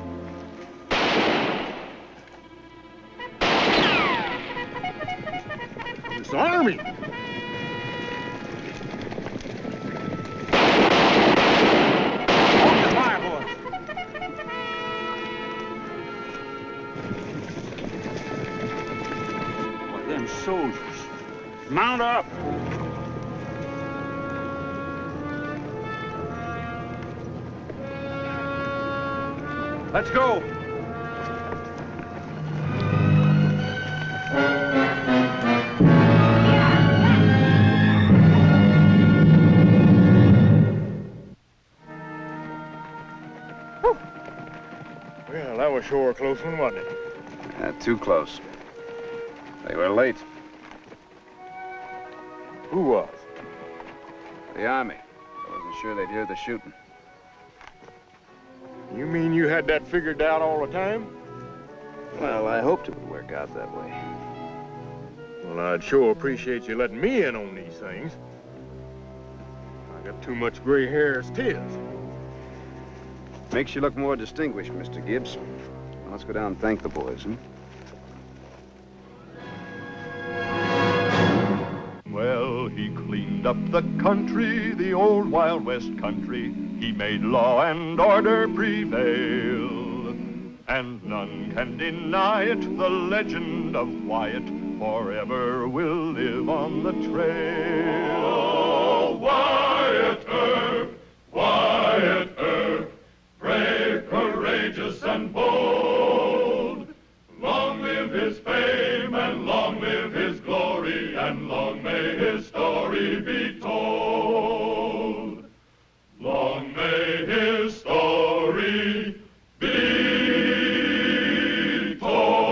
It's the Army. Hold your fire, boys. Boy, them soldiers. Mount up. Let's go. Well, that was sure a close one, wasn't it? Too close. They were late. Who was? The Army. I wasn't sure they'd hear the shooting. You mean you had that figured out all the time? Well, I hoped it would work out that way. Well, I'd sure appreciate you letting me in on these things. I got too much gray hair as 'tis. Makes you look more distinguished, Mr. Gibbs. Now, let's go down and thank the boys, huh? Well, he cleaned up the country, the old Wild West country. He made law and order prevail. And none can deny it, the legend of Wyatt forever will live on the trail. Oh, Wyatt Earp, brave, courageous, and bold. Long live his fame, and long live his glory, and long may his story be told. Long may his story be told.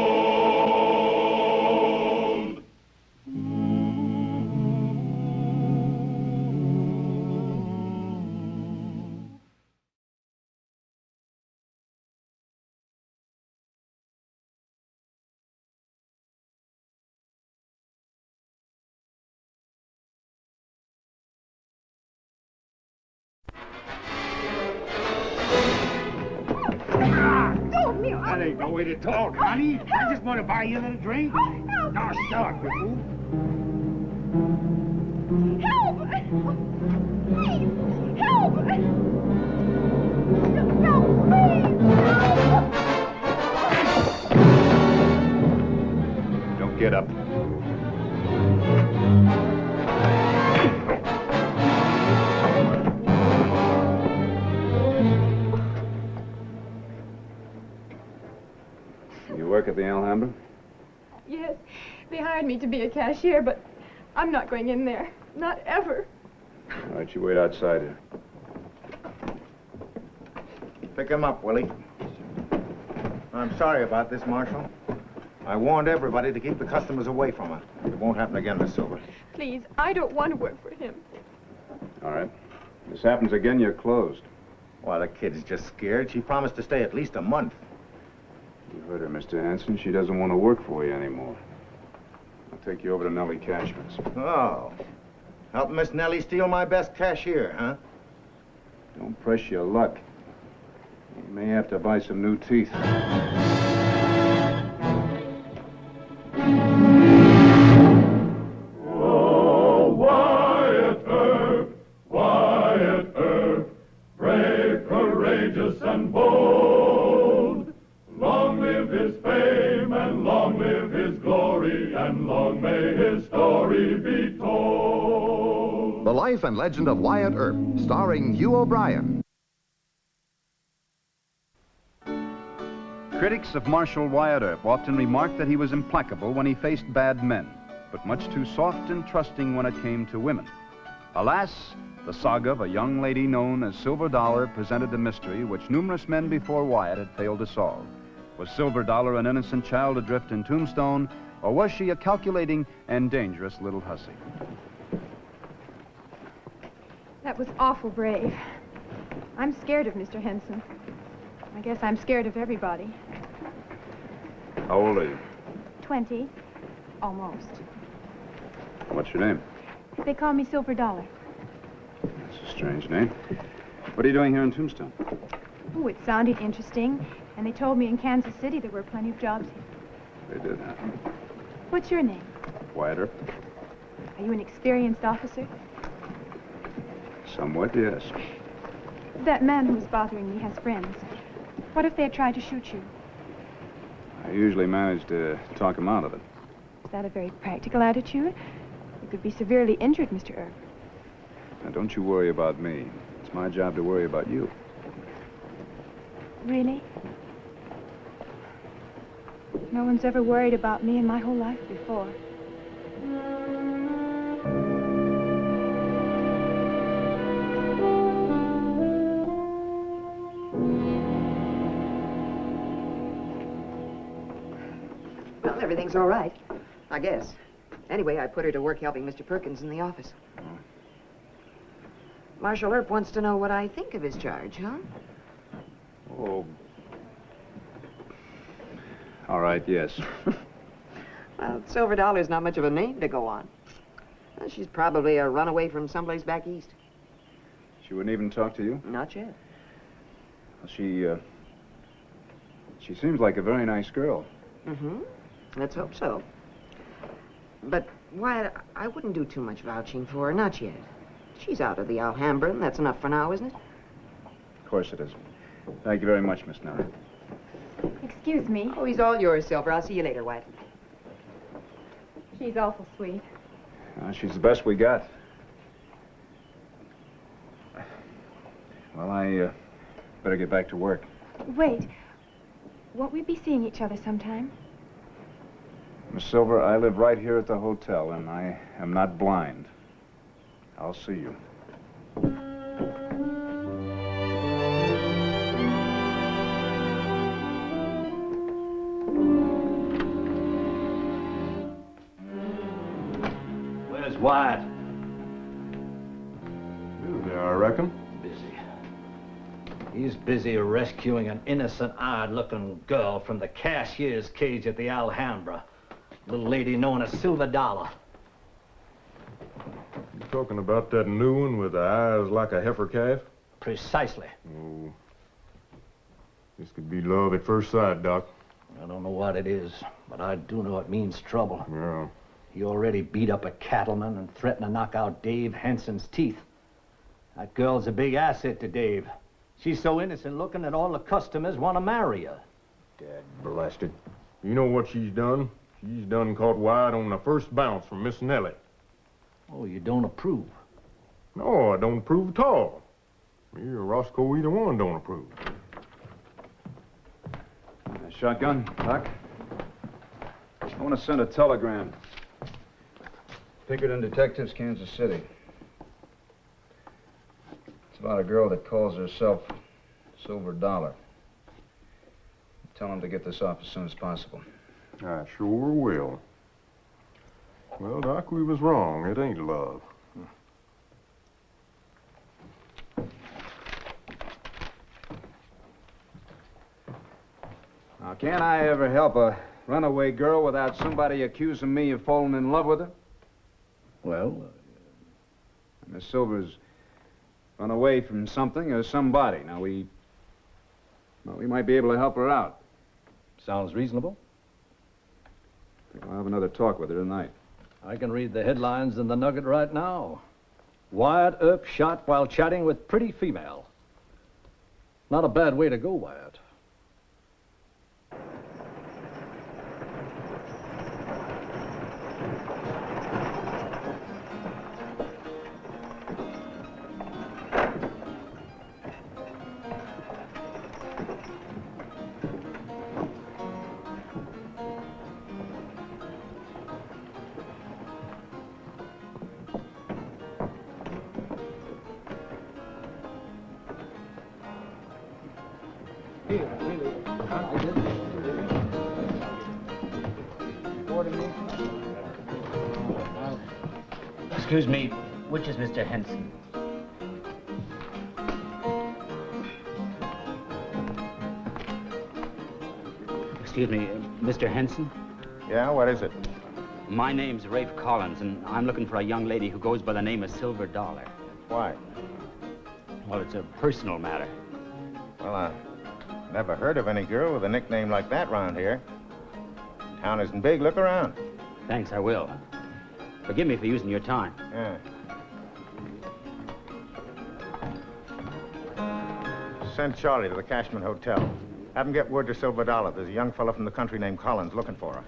That ain't no way to talk, honey. I just want to buy you a little drink. Now start, you fool. Help! Please! Help! Help, please! Don't get up. You work at the Alhambra? Yes, they hired me to be a cashier, but I'm not going in there. Not ever. All right, you wait outside here. Pick him up, Willie. I'm sorry about this, Marshal. I warned everybody to keep the customers away from her. It won't happen again, Miss Silver. Please, I don't want to work for him. All right. If this happens again, you're closed. Well, the kid's just scared. She promised to stay at least a month. You heard her, Mr. Hanson. She doesn't want to work for you anymore. I'll take you over to Nellie Cashman's. Oh. Helping Miss Nellie steal my best cashier, huh? Don't press your luck. You may have to buy some new teeth. Oh, Wyatt Earp, brave, courageous, and bold. Long live his fame, and long live his glory, and long may his story be told. The Life and Legend of Wyatt Earp, starring Hugh O'Brien. Critics of Marshal Wyatt Earp often remarked that he was implacable when he faced bad men, but much too soft and trusting when it came to women. Alas, the saga of a young lady known as Silver Dollar presented a mystery which numerous men before Wyatt had failed to solve. Was Silver Dollar an innocent child adrift in Tombstone, or was she a calculating and dangerous little hussy? That was awful brave. I'm scared of Mr. Henson. I guess I'm scared of everybody. How old are you? 20. Almost. What's your name? They call me Silver Dollar. That's a strange name. What are you doing here in Tombstone? Oh, it sounded interesting. And they told me in Kansas City there were plenty of jobs here. They did, huh? What's your name? Wyatt Earp? Are you an experienced officer? Somewhat, yes. That man who's bothering me has friends. What if they had tried to shoot you? I usually manage to talk him out of it. Is that a very practical attitude? You could be severely injured, Mr. Earp. Now, don't you worry about me. It's my job to worry about you. Really? No one's ever worried about me in my whole life before. Well, everything's all right, I guess. Anyway, I put her to work helping Mr. Perkins in the office. Marshal Earp wants to know what I think of his charge, huh? Oh. All right, yes. Well, Silver Dollar's not much of a name to go on. Well, she's probably a runaway from someplace back east. She wouldn't even talk to you? Not yet. Well, she seems like a very nice girl. Mm-hmm. Let's hope so. But, Wyatt, I wouldn't do too much vouching for her, not yet. She's out of the Alhambra, and that's enough for now, isn't it? Of course it is. Thank you very much, Miss Nellie. Excuse me. Oh, he's all yours, Silver. I'll see you later, Wyatt. She's awful sweet. She's the best we got. Well, I better get back to work. Wait. Won't we be seeing each other sometime? Miss Silver, I live right here at the hotel, and I am not blind. I'll see you. Where's Wyatt? He's there, I reckon. Busy. He's busy rescuing an innocent, odd-looking girl from the cashier's cage at the Alhambra. Little lady known as Silver Dollar. You talking about that new one with the eyes like a heifer calf? Precisely. Oh. This could be love at first sight, Doc. I don't know what it is, but I do know it means trouble. Yeah. He already beat up a cattleman and threatened to knock out Dave Henson's teeth. That girl's a big asset to Dave. She's so innocent looking that all the customers want to marry her. Dad blasted. You know what she's done? She's done caught Wyatt on the first bounce from Miss Nellie. Oh, you don't approve? No, I don't approve at all. Me or Roscoe, either one don't approve. Shotgun, Doc? I want to send a telegram. Pinkerton Detectives, Kansas City. It's about a girl that calls herself Silver Dollar. Tell him to get this off as soon as possible. I sure will. Well, Doc, we was wrong. It ain't love. Now, can't I ever help a runaway girl without somebody accusing me of falling in love with her? Well, Miss Silver's run away from something or somebody. Now, we might be able to help her out. sounds reasonable. I'll have another talk with her tonight. I can read the headlines in the Nugget right now. Wyatt Earp shot while chatting with pretty female. Not a bad way to go, Wyatt. Excuse me, which is Mr. Henson? Excuse me, Mr. Henson? Yeah, what is it? My name's Rafe Collins, and I'm looking for a young lady who goes by the name of Silver Dollar. Why? Well, it's a personal matter. Well, I never heard of any girl with a nickname like that round here. Town isn't big. Look around. Thanks, I will. Forgive me for using your time. Yeah. Send Charlie to the Cashman Hotel. Have him get word to Silver Dollar. There's a young fellow from the country named Collins looking for her.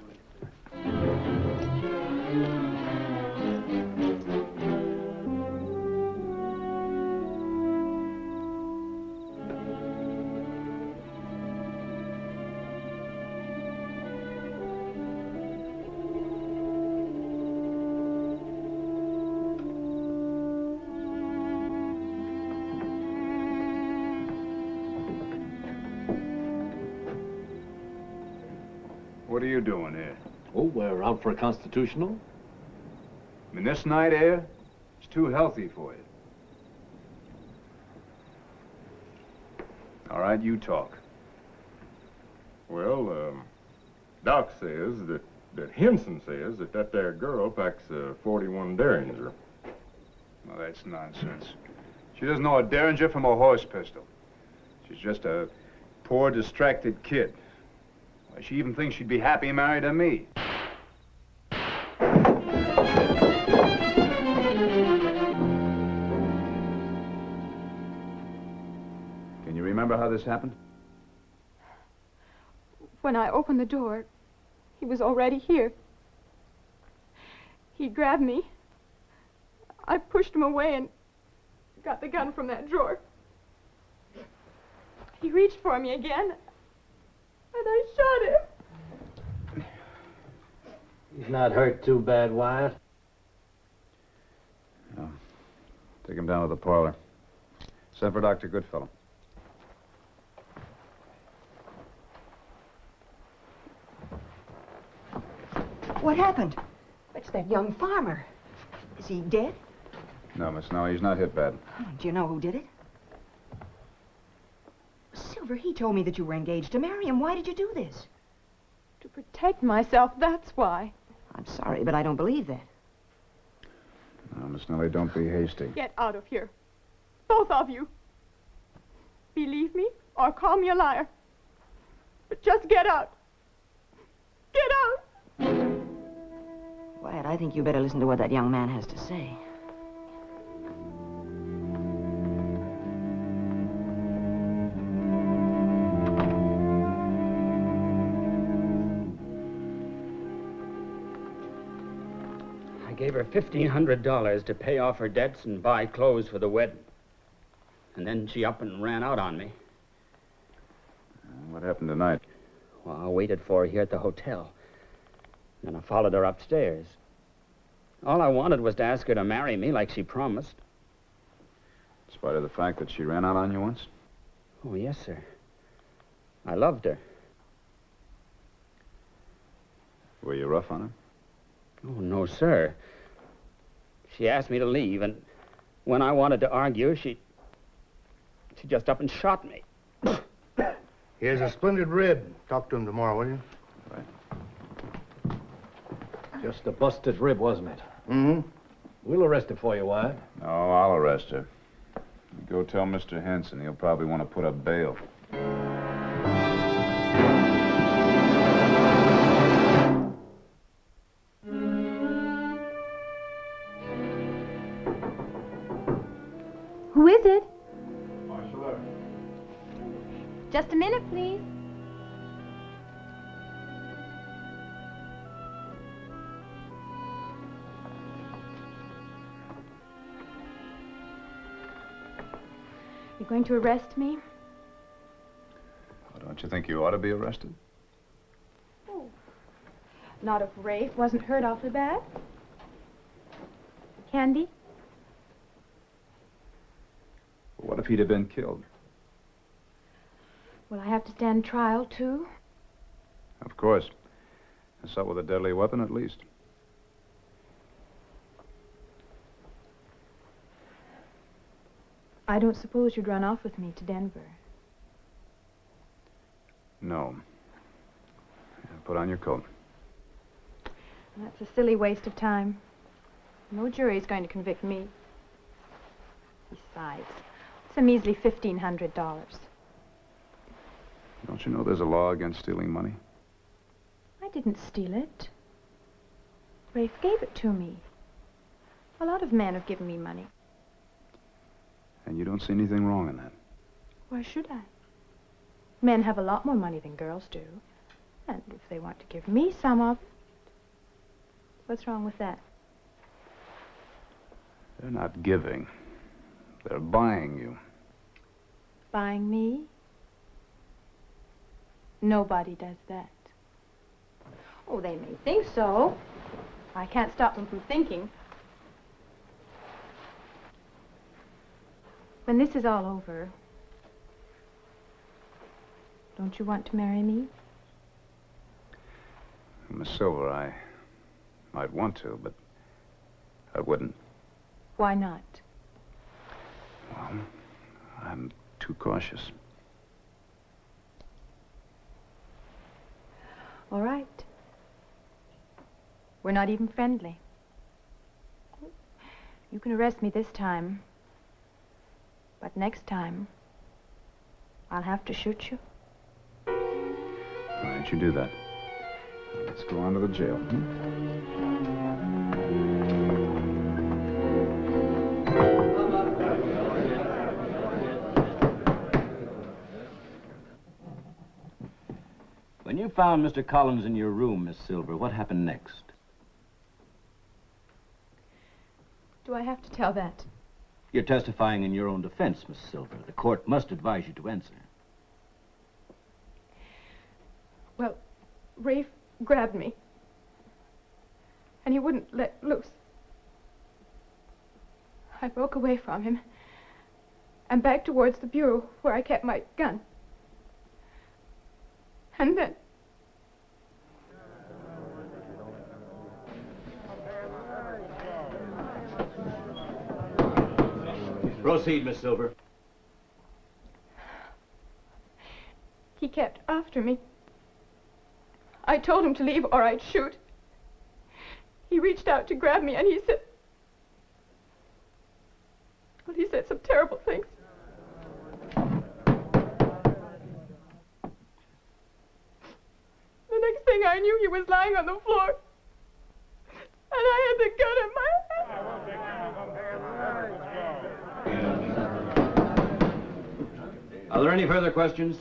What are you doing here? Oh, we're out for a constitutional. I mean, this night air, it's too healthy for you. All right, you talk. Well, Doc says that Henson says that there girl packs a 41 Derringer. Well, that's nonsense. She doesn't know a Derringer from a horse pistol. She's just a poor, distracted kid. Why, she even thinks she'd be happy married to me. Can you remember how this happened? When I opened the door, he was already here. He grabbed me. I pushed him away and got the gun from that drawer. He reached for me again, and I shot him. He's not hurt too bad, Wyatt. No. Take him down to the parlor. Send for Dr. Goodfellow. What happened? It's that young farmer. Is he dead? No, Miss, no, he's not hit bad. Oh, do you know who did it? Silver, he told me that you were engaged to marry him. Why did you do this? To protect myself, that's why. I'm sorry, but I don't believe that. No, Miss Nellie, don't be hasty. Get out of here. Both of you. Believe me or call me a liar. But just get out. Get out! Wyatt, I think you better listen to what that young man has to say. I gave her $1,500 to pay off her debts and buy clothes for the wedding. And then she up and ran out on me. What happened tonight? Well, I waited for her here at the hotel. Then I followed her upstairs. All I wanted was to ask her to marry me like she promised. In spite of the fact that she ran out on you once? Oh, yes, sir. I loved her. Were you rough on her? Oh, no, sir. She asked me to leave, and when I wanted to argue, she just up and shot me. Here's a splendid rib. Talk to him tomorrow, will you? Right. Just a busted rib, wasn't it? Mm-hmm. We'll arrest her for you, Wyatt. No, I'll arrest her. You go tell Mr. Henson. He'll probably want to put up bail. Who is it? Marshal. Just a minute, please. You're going to arrest me? Oh, don't you think you ought to be arrested? Oh. Not if Rafe wasn't hurt awfully bad. Candy? What if he'd have been killed? Will I have to stand trial, too? Of course. Assault with a deadly weapon, at least. I don't suppose you'd run off with me to Denver. No. Put on your coat. That's a silly waste of time. No jury's going to convict me. Besides, it's a measly $1,500. Don't you know there's a law against stealing money? I didn't steal it. Rafe gave it to me. A lot of men have given me money. And you don't see anything wrong in that? Why should I? Men have a lot more money than girls do. And if they want to give me some of it, what's wrong with that? They're not giving. They're buying you. Buying me? Nobody does that. Oh, they may think so. I can't stop them from thinking. When this is all over, don't you want to marry me? Miss Silver, I might want to, but I wouldn't. Why not? Well, I'm too cautious. All right. We're not even friendly. You can arrest me this time. But next time, I'll have to shoot you. Why don't you do that? Let's go on to the jail. When you found Mr. Collins in your room, Miss Silver, what happened next? Do I have to tell that? You're testifying in your own defense, Miss Silver. The court must advise you to answer. Well, Rafe grabbed me. And he wouldn't let loose. I broke away from him and back towards the bureau where I kept my gun. And then... Proceed, Miss Silver. He kept after me. I told him to leave or I'd shoot. He reached out to grab me and he said... Well, he said some terrible things. The next thing I knew, he was lying on the floor. And I had the gun in my Are there any further questions?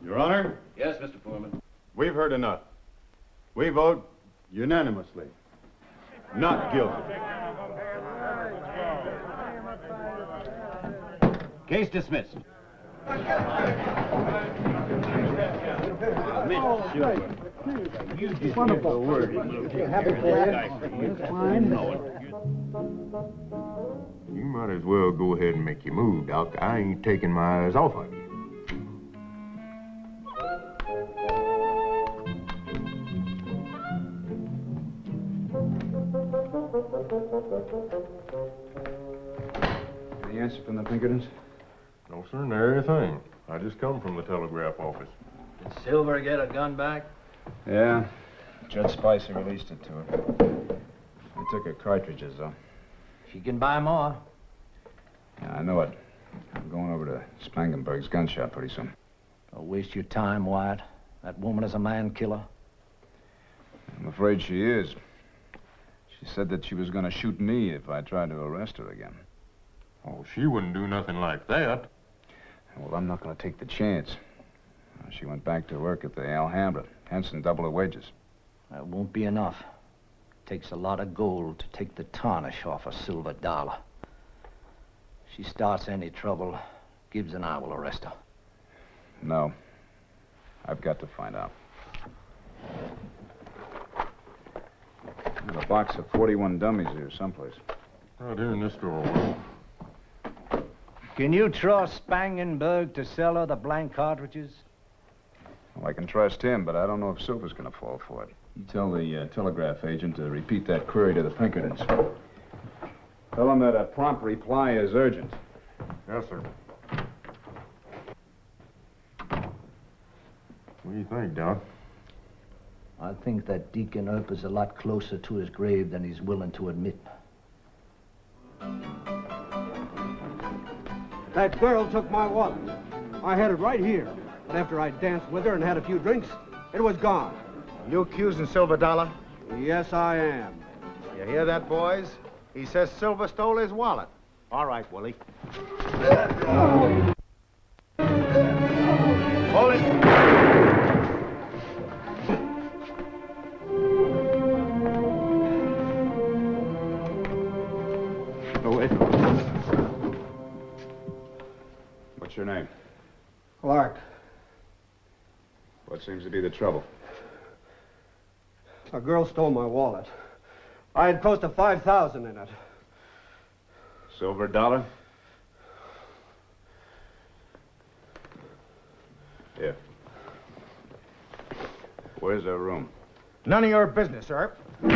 Your Honor, Yes, Mr. Foreman. we've heard enough. We vote unanimously. Not guilty. Case dismissed. Wonderful. Happy for you. Fine. You might as well go ahead and make your move, Doc. I ain't taking my eyes off of you. Any answer from the Pinkertons? No, sir, nary a thing. I just come from the telegraph office. Did Silver get a gun back? Yeah. Judge Spicer released it to her. They took her cartridges, though. She can buy more. Yeah, I know it. I'm going over to Spangenberg's gun shop pretty soon. Don't waste your time, Wyatt. That woman is a man killer. I'm afraid she is. She said that she was going to shoot me if I tried to arrest her again. Oh, she wouldn't do nothing like that. Well, I'm not going to take the chance. She went back to work at the Alhambra. Henson doubled her wages. That won't be enough. Takes a lot of gold to take the tarnish off a silver dollar. She starts any trouble, Gibbs and I will arrest her. No. I've got to find out. There's a box of 41 dummies here someplace. Right here in this drawer, Will. Can you trust Spangenberg to sell her the blank cartridges? Well, I can trust him, but I don't know if Silver's going to fall for it. You tell the telegraph agent to repeat that query to the Pinkertons. Tell him that a prompt reply is urgent. Yes, sir. What do you think, Doc? I think that Deacon Earp is a lot closer to his grave than he's willing to admit. That girl took my wallet. I had it right here. But after I danced with her and had a few drinks, it was gone. You accusing Silver Dollar? Yes, I am. You hear that, boys? He says Silver stole his wallet. All right, Willie. Hold it. Oh, wait. What's your name? Clark. What seems to be the trouble? A girl stole my wallet. I had close to $5,000 in it. Silver dollar? Here. Where's her room? None of your business, Earp. I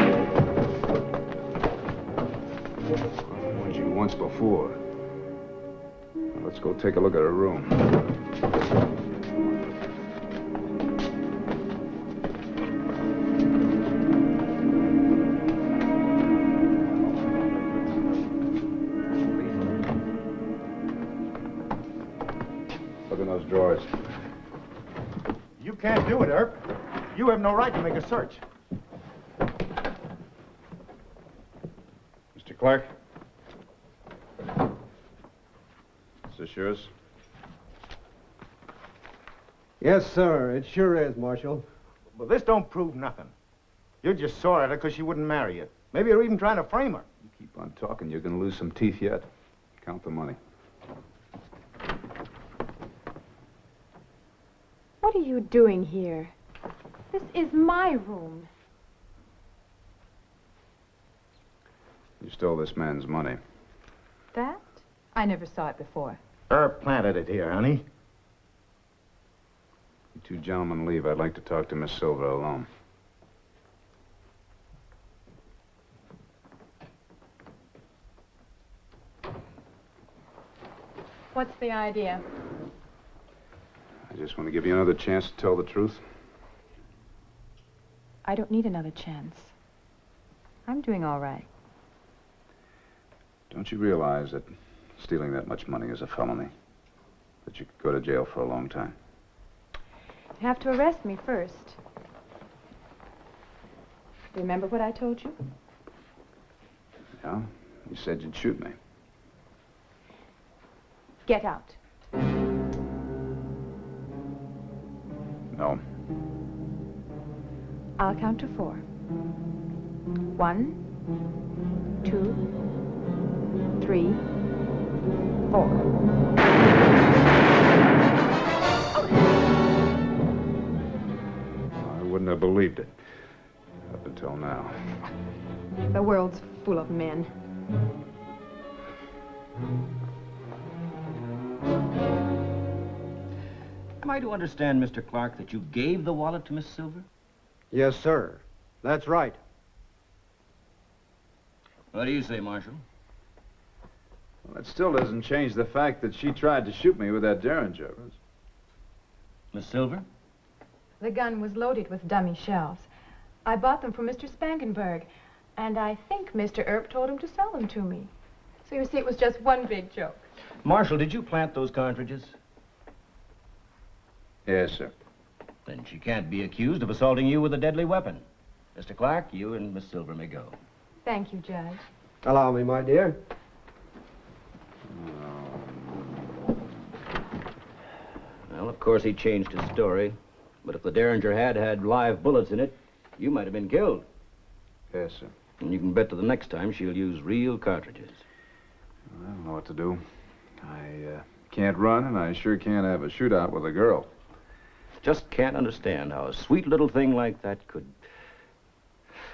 warned you once before. Now let's go take a look at her room. Look in those drawers. You can't do it, Earp. You have no right to make a search. Mr. Clark? Is this yours? Yes, sir. It sure is, Marshal. But this don't prove nothing. You just saw at her because she wouldn't marry you. Maybe you're even trying to frame her. You keep on talking, you're going to lose some teeth yet. Count the money. What are you doing here? This is my room. You stole this man's money. That? I never saw it before. Earp planted it here, honey. You two gentlemen leave. I'd like to talk to Miss Silver alone. What's the idea? I just want to give you another chance to tell the truth. I don't need another chance. I'm doing all right. Don't you realize that stealing that much money is a felony? That you could go to jail for a long time? You have to arrest me first. Remember what I told you? Yeah? You said you'd shoot me. Get out. No. I'll count to 4. 1, 2, 3, 4. I wouldn't have believed it. Up until now. The world's full of men. Am I to understand, Mr. Clark, that you gave the wallet to Miss Silver? Yes, sir. That's right. What do you say, Marshal? Well, it still doesn't change the fact that she tried to shoot me with that Derringer. Miss Silver? The gun was loaded with dummy shells. I bought them from Mr. Spangenberg, and I think Mr. Earp told him to sell them to me. So you see, it was just one big joke. Marshal, did you plant those cartridges? Yes, sir. Then she can't be accused of assaulting you with a deadly weapon. Mr. Clark, you and Miss Silver may go. Thank you, Judge. Allow me, my dear. Well, of course, he changed his story. But if the Derringer had live bullets in it, you might have been killed. Yes, sir. And you can bet to the next time she'll use real cartridges. I don't know what to do. I can't run, and I sure can't have a shootout with a girl. Just can't understand how a sweet little thing like that could...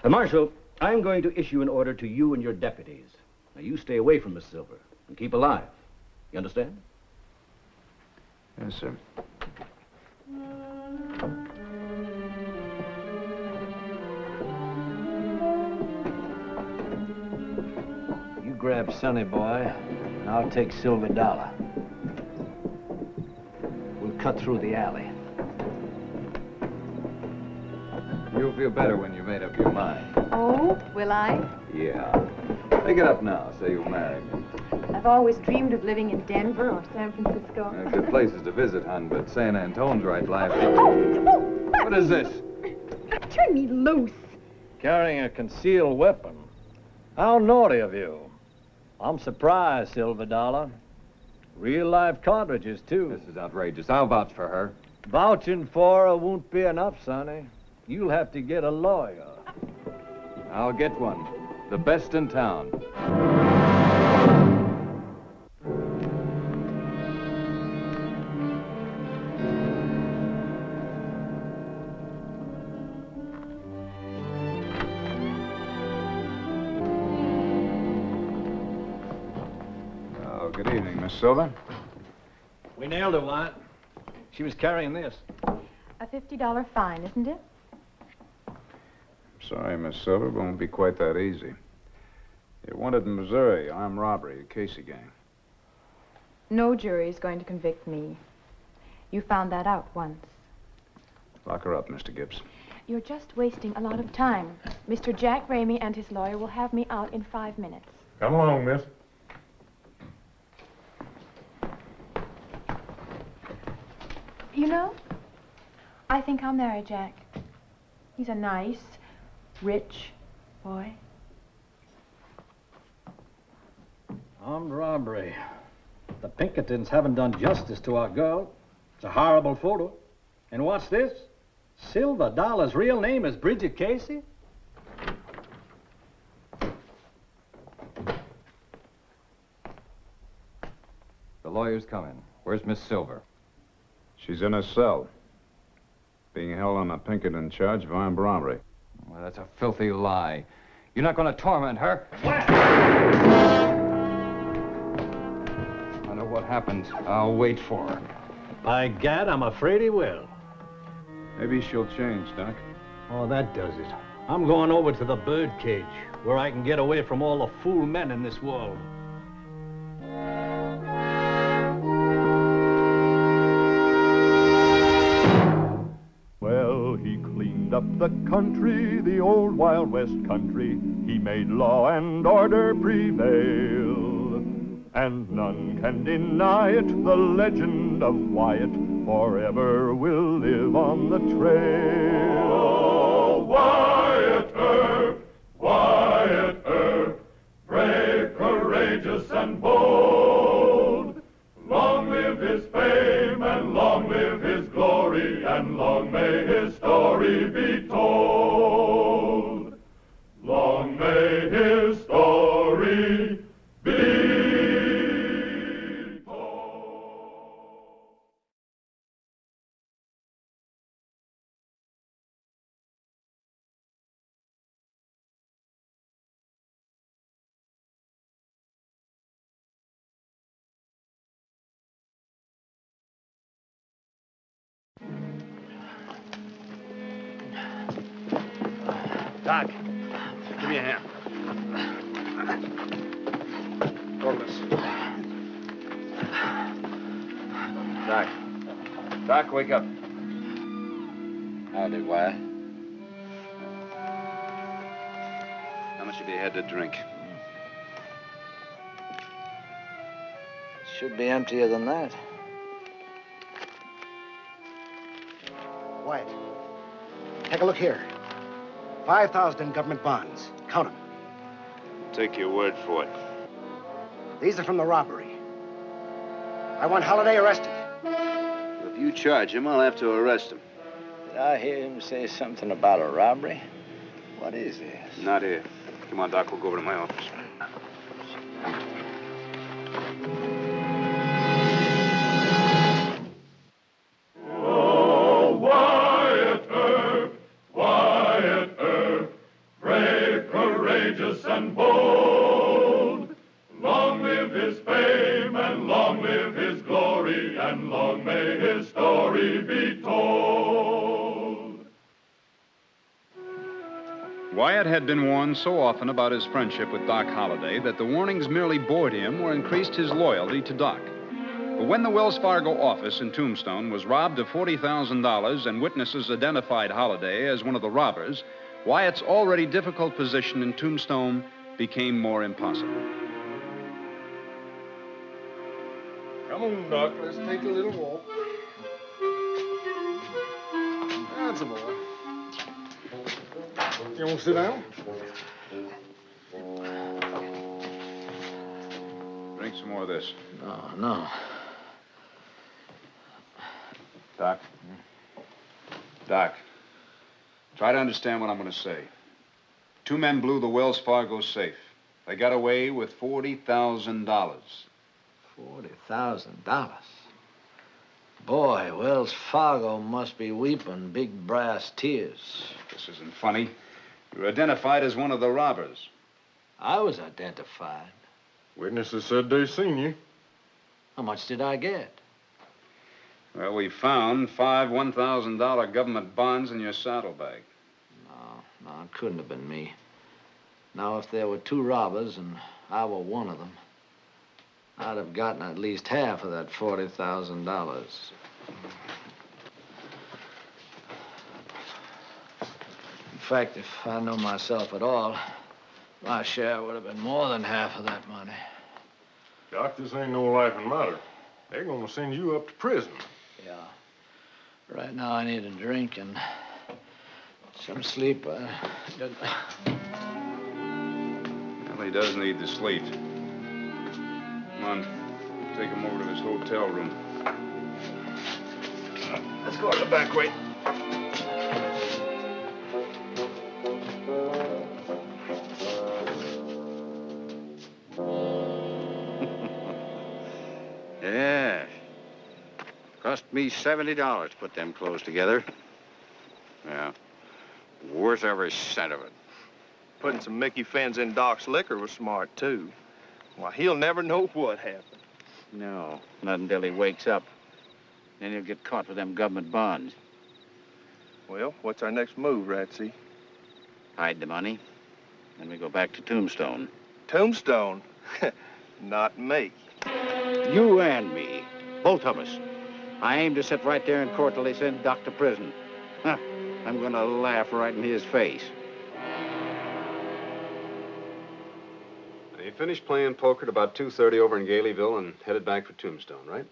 Marshal, I'm going to issue an order to you and your deputies. Now, you stay away from Miss Silver and keep alive. You understand? Yes, sir. You grab Sonny Boy, and I'll take Silver Dollar. We'll cut through the alley. You'll feel better when you've made up your mind. Oh, will I? Yeah. Take it up now. Say you'll marry me. I've always dreamed of living in Denver or San Francisco. Good places to visit, hon, but San Antonio's right lively. What is this? Turn me loose. Carrying a concealed weapon. How naughty of you. I'm surprised, Silver Dollar. Real live cartridges, too. This is outrageous. I'll vouch for her. Vouching for her won't be enough, Sonny. You'll have to get a lawyer. I'll get one. The best in town. Oh, good evening, Miss Silver. We nailed her, Wyatt. She was carrying this. A $50 fine, isn't it? Sorry, Miss Silver, but it won't be quite that easy. You're wanted in Missouri, armed robbery, a Casey gang. No jury is going to convict me. You found that out once. Lock her up, Mr. Gibbs. You're just wasting a lot of time. Mr. Jack Ramey and his lawyer will have me out in 5 minutes. Come along, miss. You know, I think I'll marry Jack. He's a nice, rich boy. Armed robbery. The Pinkertons haven't done justice to our girl. It's a horrible photo. And what's this? Silver Dollar's real name is Bridget Casey? The lawyer's coming. Where's Miss Silver? She's in a cell, being held on a Pinkerton charge of armed robbery. Well, that's a filthy lie. You're not going to torment her. I know what happens. I'll wait for her. By gad, I'm afraid he will. Maybe she'll change, Doc. Oh, that does it. I'm going over to the birdcage, where I can get away from all the fool men in this world. Well, he cleaned up the country, the old Wild West country. He made law and order prevail. And none can deny it, the legend of Wyatt forever will live on the trail. Oh, Wyatt Earp, Wyatt Earp, brave, courageous, and bold. Long live his fame, and long live his glory, and long may his story be told. Long may his story Doc, give me a hand. Hold this. Doc. Doc, wake up. Howdy, Wyatt. How much have you had to drink? Should be emptier than that. Wyatt, take a look here. 5,000 in government bonds. Count them. Take your word for it. These are from the robbery. I want Holiday arrested. If you charge him, I'll have to arrest him. Did I hear him say something about a robbery? What is this? Not here. Come on, Doc, we'll go over to my office. Oh, Wyatt Earp, brave, courageous, and bold. Long live his fame, and long live his glory, and long may his story be told. Wyatt had been warned so often about his friendship with Doc Holliday that the warnings merely bored him or increased his loyalty to Doc. But when the Wells Fargo office in Tombstone was robbed of $40,000 and witnesses identified Holliday as one of the robbers, Wyatt's already difficult position in Tombstone became more impossible. Come on, Doc. Let's take a little walk. That's a boy. You want to sit down? Drink some more of this. No. Doc. Doc, try to understand what I'm going to say. Two men blew the Wells Fargo safe. They got away with $40,000. $40,000. Boy, Wells Fargo must be weeping big brass tears. This isn't funny. You were identified as one of the robbers. I was identified. Witnesses said they seen you. How much did I get? Well, we found 5 $1,000 government bonds in your saddlebag. No, it couldn't have been me. Now, if there were two robbers and I were one of them, I'd have gotten at least half of that $40,000. In fact, if I know myself at all, my share would have been more than half of that money. Doc, this ain't no laughing matter. They're gonna send you up to prison. Yeah. Right now, I need a drink and some sleep. Well, he does need the sleep. Come on, take him over to his hotel room. Let's go out the back way. Yeah. Cost me $70 to put them clothes together. Yeah. Worth every cent of it. Putting some Mickey fins in Doc's liquor was smart, too. Why, he'll never know what happened. No, not until he wakes up. Then he'll get caught with them government bonds. Well, what's our next move, Ratsy? Hide the money. Then we go back to Tombstone. Tombstone? Not me. You and me. Both of us. I aim to sit right there in court till they send Doc to prison. Huh. I'm gonna laugh right in his face. You finished playing poker at about 2:30 over in Galeyville and headed back for Tombstone, right?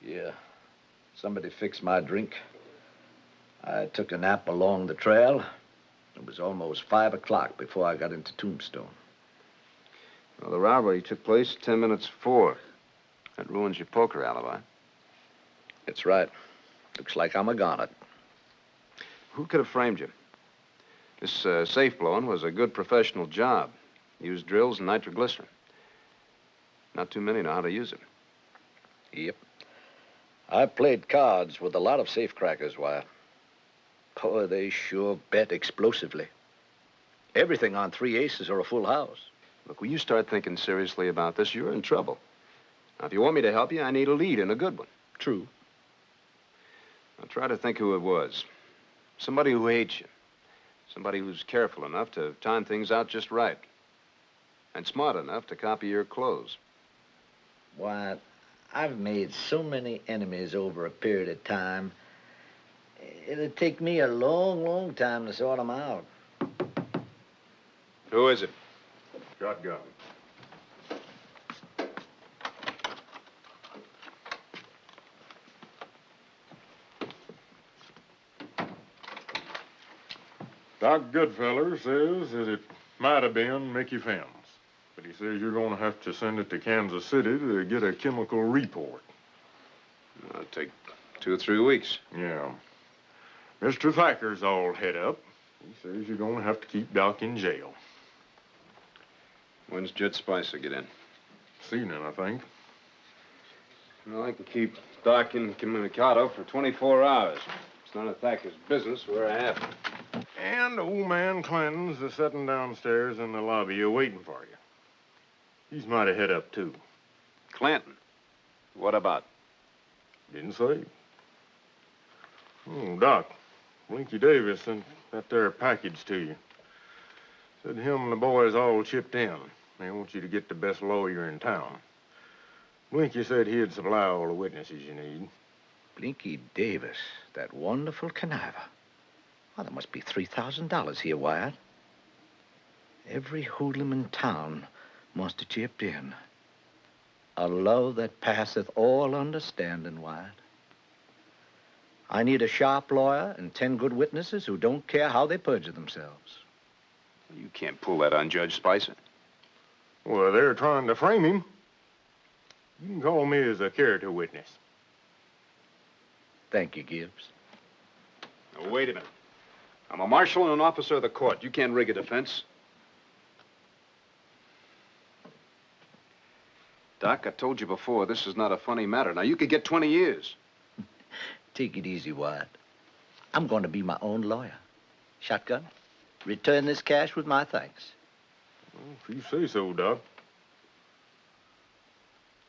Yeah. Somebody fixed my drink. I took a nap along the trail. It was almost 5 o'clock before I got into Tombstone. Well, the robbery took place 10 minutes before. That ruins your poker alibi. That's right. Looks like I'm a goner. Who could have framed you? This safe blowing was a good professional job. Used drills and nitroglycerin. Not too many know how to use it. Yep. I played cards with a lot of safecrackers, Wyatt. Boy, they sure bet explosively. Everything on 3 aces or a full house. Look, when you start thinking seriously about this, you're in trouble. Now, if you want me to help you, I need a lead and a good one. True. Now, try to think who it was. Somebody who hates you. Somebody who's careful enough to time things out just right. And smart enough to copy your clothes. Why, I've made so many enemies over a period of time. It'd take me a long, long time to sort them out. Who is it? Shotgun. Doc Goodfeller says that it might have been Mickey Fenn's, but he says you're going to have to send it to Kansas City to get a chemical report. It'll take 2 or 3 weeks. Yeah. Mr. Thacker's all head up. He says you're going to have to keep Doc in jail. When's Judge Spicer get in? This evening, I think. Well, I can keep Doc incommunicado for 24 hours. It's none of Thacker's business where I have him. And old man Clinton's is sitting downstairs in the lobby waiting for you. He's mighty head up, too. Clinton? What about? Didn't say. Oh, Doc, Blinky Davis sent that there package to you. Said him and the boys all chipped in. They want you to get the best lawyer in town. Blinky said he'd supply all the witnesses you need. Blinky Davis, that wonderful conniver. Well, there must be $3,000 here, Wyatt. Every hoodlum in town must have chipped in. A love that passeth all understanding, Wyatt. I need a sharp lawyer and 10 good witnesses who don't care how they perjure themselves. You can't pull that on Judge Spicer. Well, they're trying to frame him. You can call me as a character witness. Thank you, Gibbs. Now, wait a minute. I'm a marshal and an officer of the court. You can't rig a defense. Doc, I told you before, this is not a funny matter. Now, you could get 20 years. Take it easy, Wyatt. I'm going to be my own lawyer. Shotgun, return this cash with my thanks. Well, if you say so, Doc.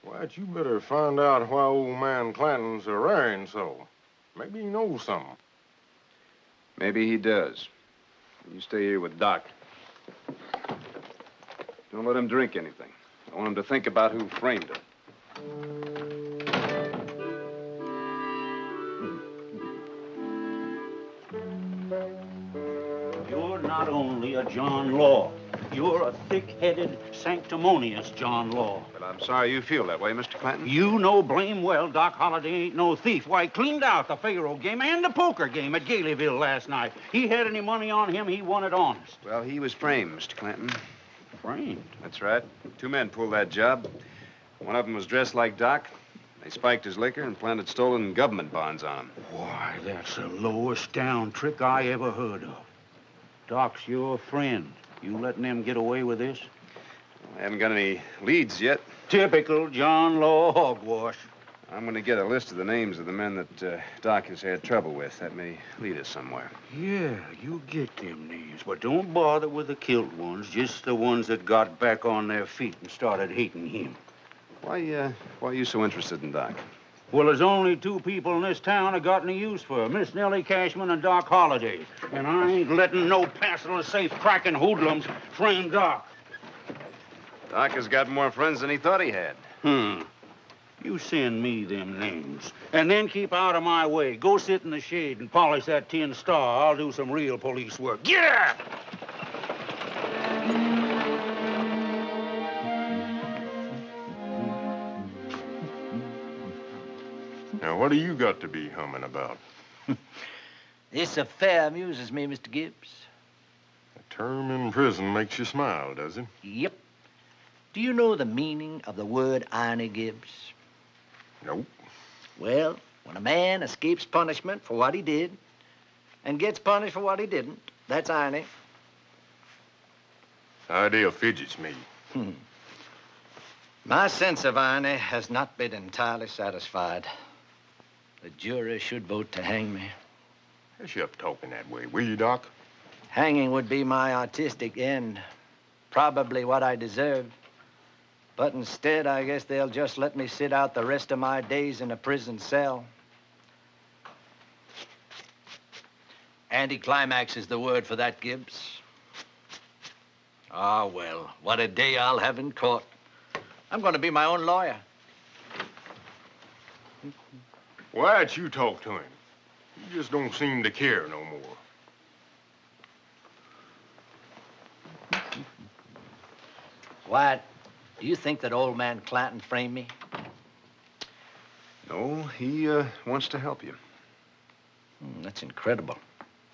Wyatt, you better find out why old man Clanton's a raring so. Maybe he knows something. Maybe he does. You stay here with Doc. Don't let him drink anything. I want him to think about who framed him. You're not only a John Law. You're a thick-headed, sanctimonious John Law. But I'm sorry you feel that way, Mr. Clanton. You know blame well Doc Holliday ain't no thief. Why, he cleaned out the Figaro game and the poker game at Galeyville last night. He had any money on him, he won it honest. Well, he was framed, Mr. Clanton. Framed? That's right. 2 men pulled that job. One of them was dressed like Doc. They spiked his liquor and planted stolen government bonds on him. Why, that's the lowest down trick I ever heard of. Doc's your friend. You letting them get away with this? I haven't got any leads yet. Typical John Law hogwash. I'm going to get a list of the names of the men that Doc has had trouble with. That may lead us somewhere. Yeah, you get them names, but don't bother with the killed ones, just the ones that got back on their feet and started hating him. Why are you so interested in Doc? Well, there's only 2 people in this town I got any use for, Miss Nellie Cashman and Doc Holliday. And I ain't letting no passel of safe-cracking hoodlums frame Doc. Doc has got more friends than he thought he had. You send me them names, and then keep out of my way. Go sit in the shade and polish that tin star. I'll do some real police work. Get out! Now, what do you got to be humming about? This affair amuses me, Mr. Gibbs. A term in prison makes you smile, does it? Yep. Do you know the meaning of the word irony, Gibbs? Nope. Well, when a man escapes punishment for what he did and gets punished for what he didn't, that's irony. The idea fidgets me. My sense of irony has not been entirely satisfied. The jury should vote to hang me. Hush up talking that way, will you, Doc? Hanging would be my artistic end. Probably what I deserve. But instead, I guess they'll just let me sit out the rest of my days in a prison cell. Anticlimax is the word for that, Gibbs. Ah, well, what a day I'll have in court. I'm going to be my own lawyer. Why'd you talk to him? He just don't seem to care no more. Wyatt, do you think that old man Clanton framed me? No, he wants to help you. That's incredible.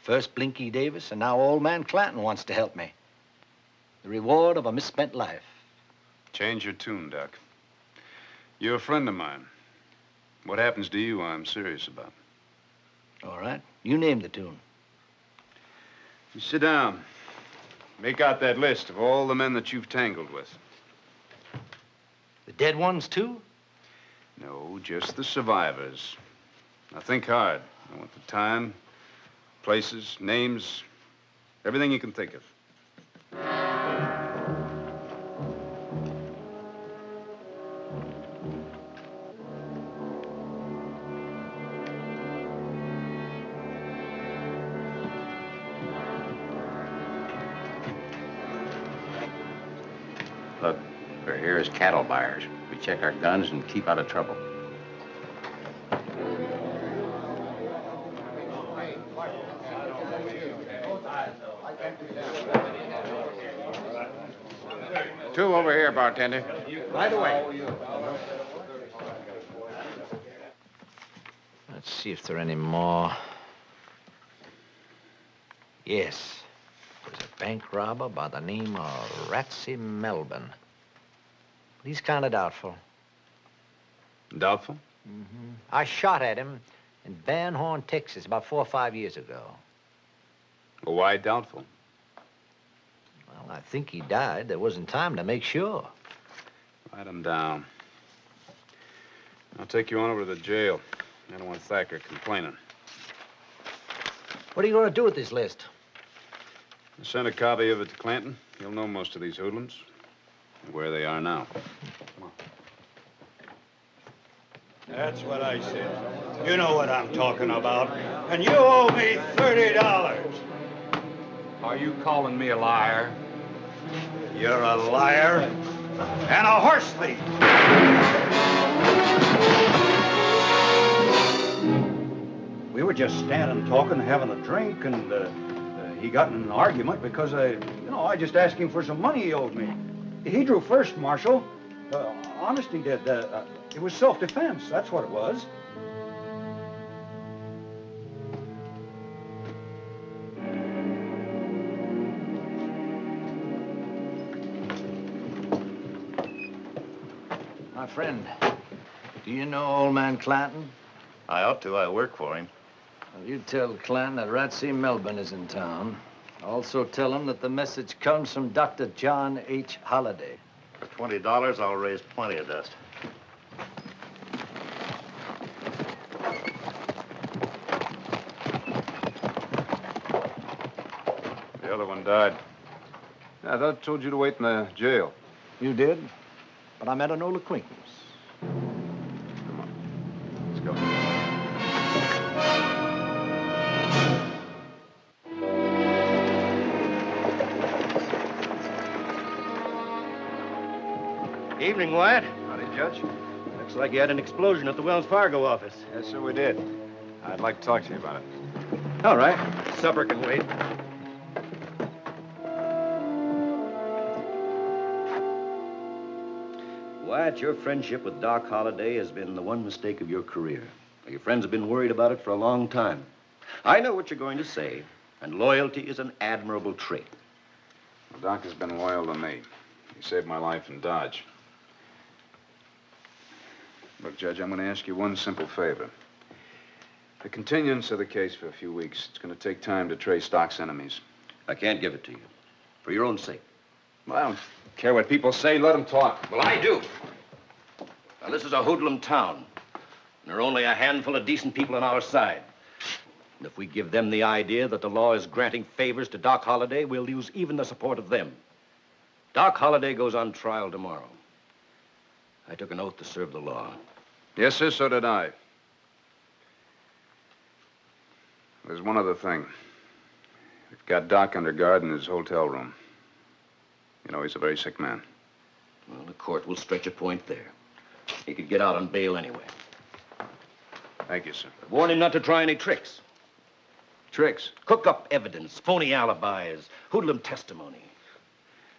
First Blinky Davis, and now old man Clanton wants to help me. The reward of a misspent life. Change your tune, Doc. You're a friend of mine. What happens to you, I'm serious about. All right. You name the tune. You sit down. Make out that list of all the men that you've tangled with. The dead ones, too? No, just the survivors. Now, think hard. I want the time, places, names, everything you can think of. Look, we're here as cattle buyers. We check our guns and keep out of trouble. Two over here, bartender. Right away. Let's see if there are any more. Yes. There's a bank robber by the name of Ratsy Melbourne. But he's kind of doubtful. Doubtful? Mm-hmm. I shot at him in Van Horn, Texas, about 4 or 5 years ago. Well, why doubtful? Well, I think he died. There wasn't time to make sure. Write him down. I'll take you on over to the jail. I don't want Thacker complaining. What are you going to do with this list? I sent a copy of it to Clanton. He'll know most of these hoodlums and where they are now. Come on. That's what I said. You know what I'm talking about. And you owe me $30. Are you calling me a liar? You're a liar and a horse thief. We were just standing talking, having a drink, and he got in an argument because I just asked him for some money he owed me. He drew first, Marshal. Honest, he did. It was self-defense. That's what it was. My friend, do you know old man Clanton? I ought to. I work for him. Well, you tell Clanton that Ratsy Melbourne is in town. Also tell him that the message comes from Dr. John H. Holliday. For $20, I'll raise plenty of dust. The other one died. I thought I told you to wait in the jail. You did? But I met an old acquaintance. Come on. Let's go. Evening, Wyatt. Howdy, Judge. Looks like you had an explosion at the Wells Fargo office. Yes, sir, we did. I'd like to talk to you about it. All right. Supper can wait. Wyatt, your friendship with Doc Holliday has been the one mistake of your career. Your friends have been worried about it for a long time. I know what you're going to say, and loyalty is an admirable trait. Well, Doc has been loyal to me. He saved my life in Dodge. Look, Judge, I'm going to ask you one simple favor. The continuance of the case for a few weeks. It's going to take time to trace Doc's enemies. I can't give it to you. For your own sake. Well, I don't care what people say. Let them talk. Well, I do. Now, this is a hoodlum town. And there are only a handful of decent people on our side. And if we give them the idea that the law is granting favors to Doc Holliday, we'll lose even the support of them. Doc Holliday goes on trial tomorrow. I took an oath to serve the law. Yes, sir, so did I. There's one other thing. Got Doc under guard in his hotel room. You know, he's a very sick man. Well, the court will stretch a point there. He could get out on bail anyway. Thank you, sir. Warn him not to try any tricks. Tricks? Cook up evidence, phony alibis, hoodlum testimony.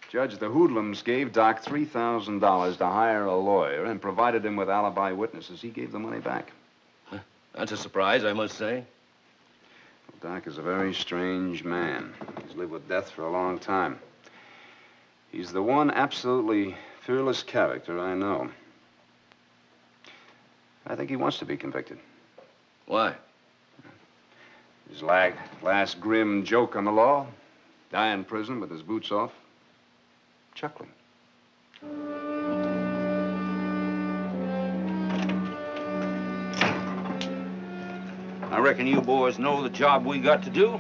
Judge, the hoodlums gave Doc $3,000 to hire a lawyer and provided him with alibi witnesses. He gave the money back. Huh? That's a surprise, I must say. Well, Doc is a very strange man. He's lived with death for a long time. He's the one absolutely fearless character I know. I think he wants to be convicted. Why? His last grim joke on the law. Die in prison with his boots off. Chuckling. I reckon you boys know the job we got to do.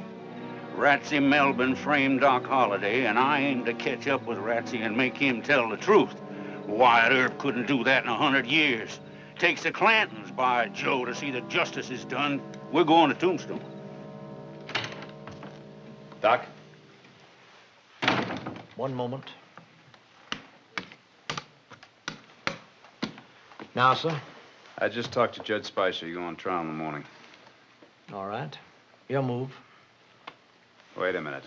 Ratsy Melvin framed Doc Holliday, and I aim to catch up with Ratsy and make him tell the truth. Wyatt Earp couldn't do that in 100 years. Takes the Clantons, by Joe, to see that justice is done. We're going to Tombstone. Doc? One moment. Now, sir? I just talked to Judge Spicer. You go on trial in the morning. All right. Your move. Wait a minute.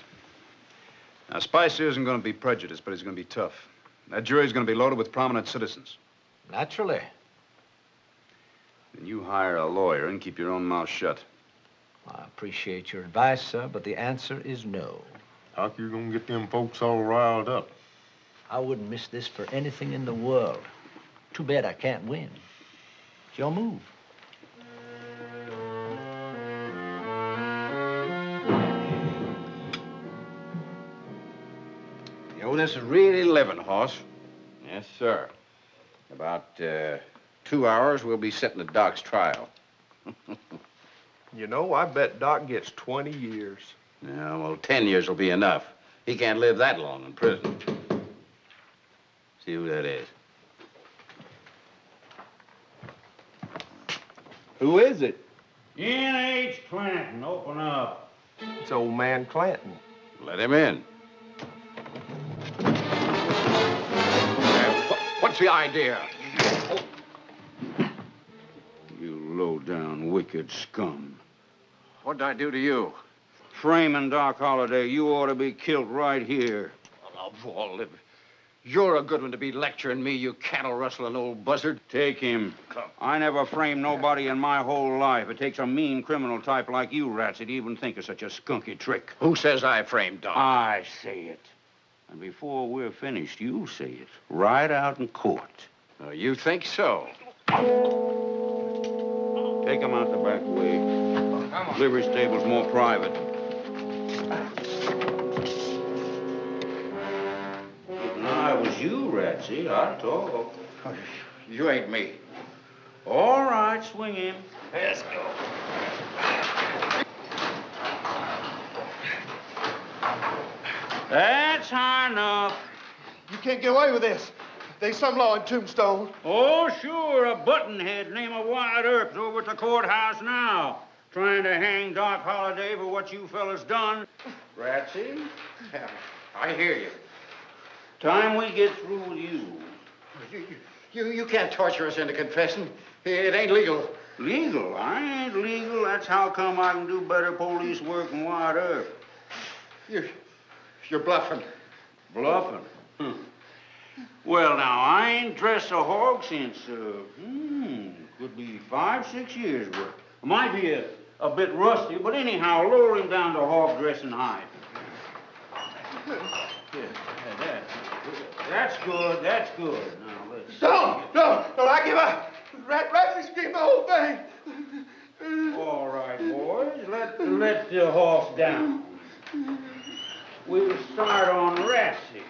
Now, Spicer isn't going to be prejudiced, but he's going to be tough. That jury's going to be loaded with prominent citizens. Naturally. Then you hire a lawyer and keep your own mouth shut. I appreciate your advice, sir, but the answer is no. How you gonna get them folks all riled up? I wouldn't miss this for anything in the world. Too bad I can't win. It's your move. You know, this is really living, Hoss. Yes, sir. About 2 hours, we'll be sitting at Doc's trial. You know, I bet Doc gets 20 years. Yeah, well, 10 years will be enough. He can't live that long in prison. See who that is. Who is it? N.H. Clanton, open up. It's old man Clanton. Let him in. What's the idea? You low-down, wicked scum. What'd I do to you? Framing Doc Holliday, you ought to be killed right here. You're a good one to be lecturing me, you cattle-rustling old buzzard. Take him. Come. I never framed nobody in my whole life. It takes a mean criminal type like you, Ratsy, to even think of such a skunky trick. Who says I framed Doc? I say it. And before we're finished, you say it. Right out in court. You think so? Take him out the back way. Livery stable's more private. If I was you, Ratsy, I'd talk. You ain't me. All right, swing him. Let's go. That's high enough. You can't get away with this. There's some law in Tombstone. Oh, sure, a buttonhead named Wyatt Earp's over at the courthouse now, trying to hang Doc Holliday for what you fellas done. Ratsy? I hear you. Time we get through with you. You can't torture us into confessing. It ain't legal. Legal? I ain't legal. That's how come I can do better police work than Wyatt Earp. You're bluffing. Bluffing? Well, now, I ain't dressed a hog since, could be 5, 6 years' worth. Might be a bit rusty, but anyhow, lower him down to hog dressing hide. That's good, that's good. Now, let's... No, I give up. Ratsy's getting the whole thing. All right, boys, let the horse down. We'll start on Ratsy.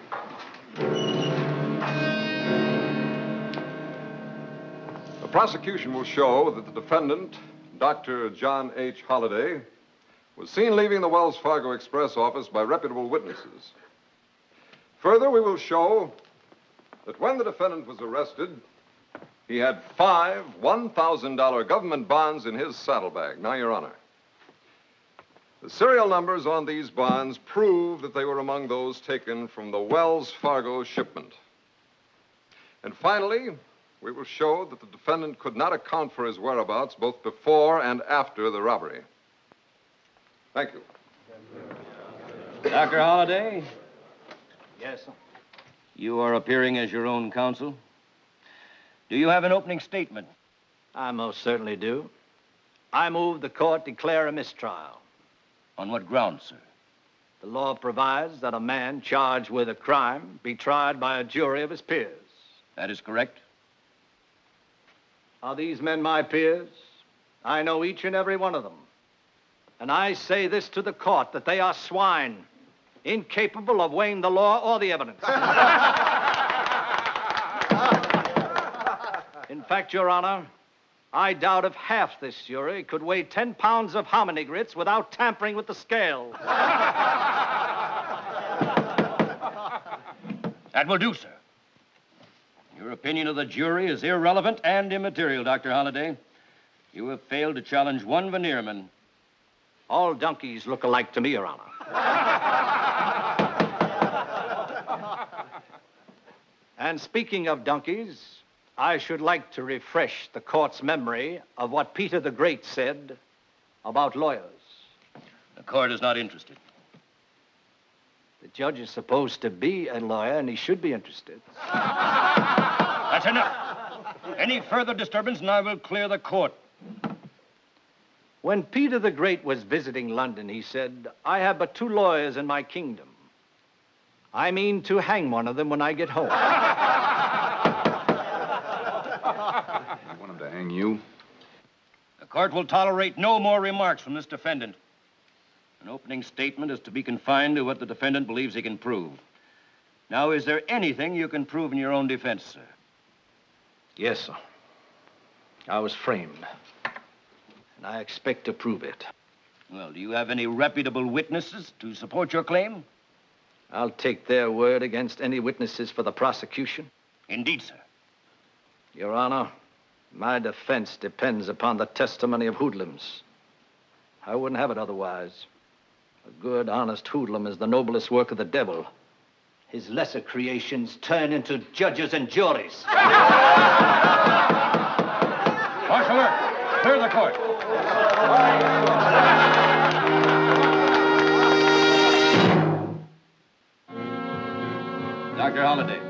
The prosecution will show that the defendant, Dr. John H. Holliday, was seen leaving the Wells Fargo Express office by reputable witnesses. Further, we will show that when the defendant was arrested, he had 5 $1,000 government bonds in his saddlebag. Now, Your Honor, The serial numbers on these bonds prove that they were among those taken from the Wells Fargo shipment. And finally, we will show that the defendant could not account for his whereabouts both before and after the robbery. Thank you. Dr. Holliday, Yes, sir. you are appearing as your own counsel. Do you have an opening statement? I most certainly do. I move the court declare a mistrial. On what grounds, sir? The law provides that a man charged with a crime be tried by a jury of his peers. That is correct. Are these men my peers? I know each and every one of them. And I say this to the court, that they are swine, incapable of weighing the law or the evidence. In fact, Your Honor, I doubt if half this jury could weigh 10 pounds of hominy grits without tampering with the scales. That will do, sir. Your opinion of the jury is irrelevant and immaterial, Dr. Holliday. You have failed to challenge one veneerman. All donkeys look alike to me, Your Honor. And speaking of donkeys, I should like to refresh the court's memory of what Peter the Great said about lawyers. The court is not interested. The judge is supposed to be a lawyer, and he should be interested. That's enough. Any further disturbance, and I will clear the court. When Peter the Great was visiting London, he said, "I have but 2 lawyers in my kingdom. I mean to hang one of them when I get home." You want him to hang you? The court will tolerate no more remarks from this defendant. An opening statement is to be confined to what the defendant believes he can prove. Now, is there anything you can prove in your own defense, sir? Yes, sir. I was framed, and I expect to prove it. Well, do you have any reputable witnesses to support your claim? I'll take their word against any witnesses for the prosecution. Indeed, sir. Your Honor, my defense depends upon the testimony of hoodlums. I wouldn't have it otherwise. A good, honest hoodlum is the noblest work of the devil. His lesser creations turn into judges and juries. Marshal Earp, clear the court. Dr. Holliday,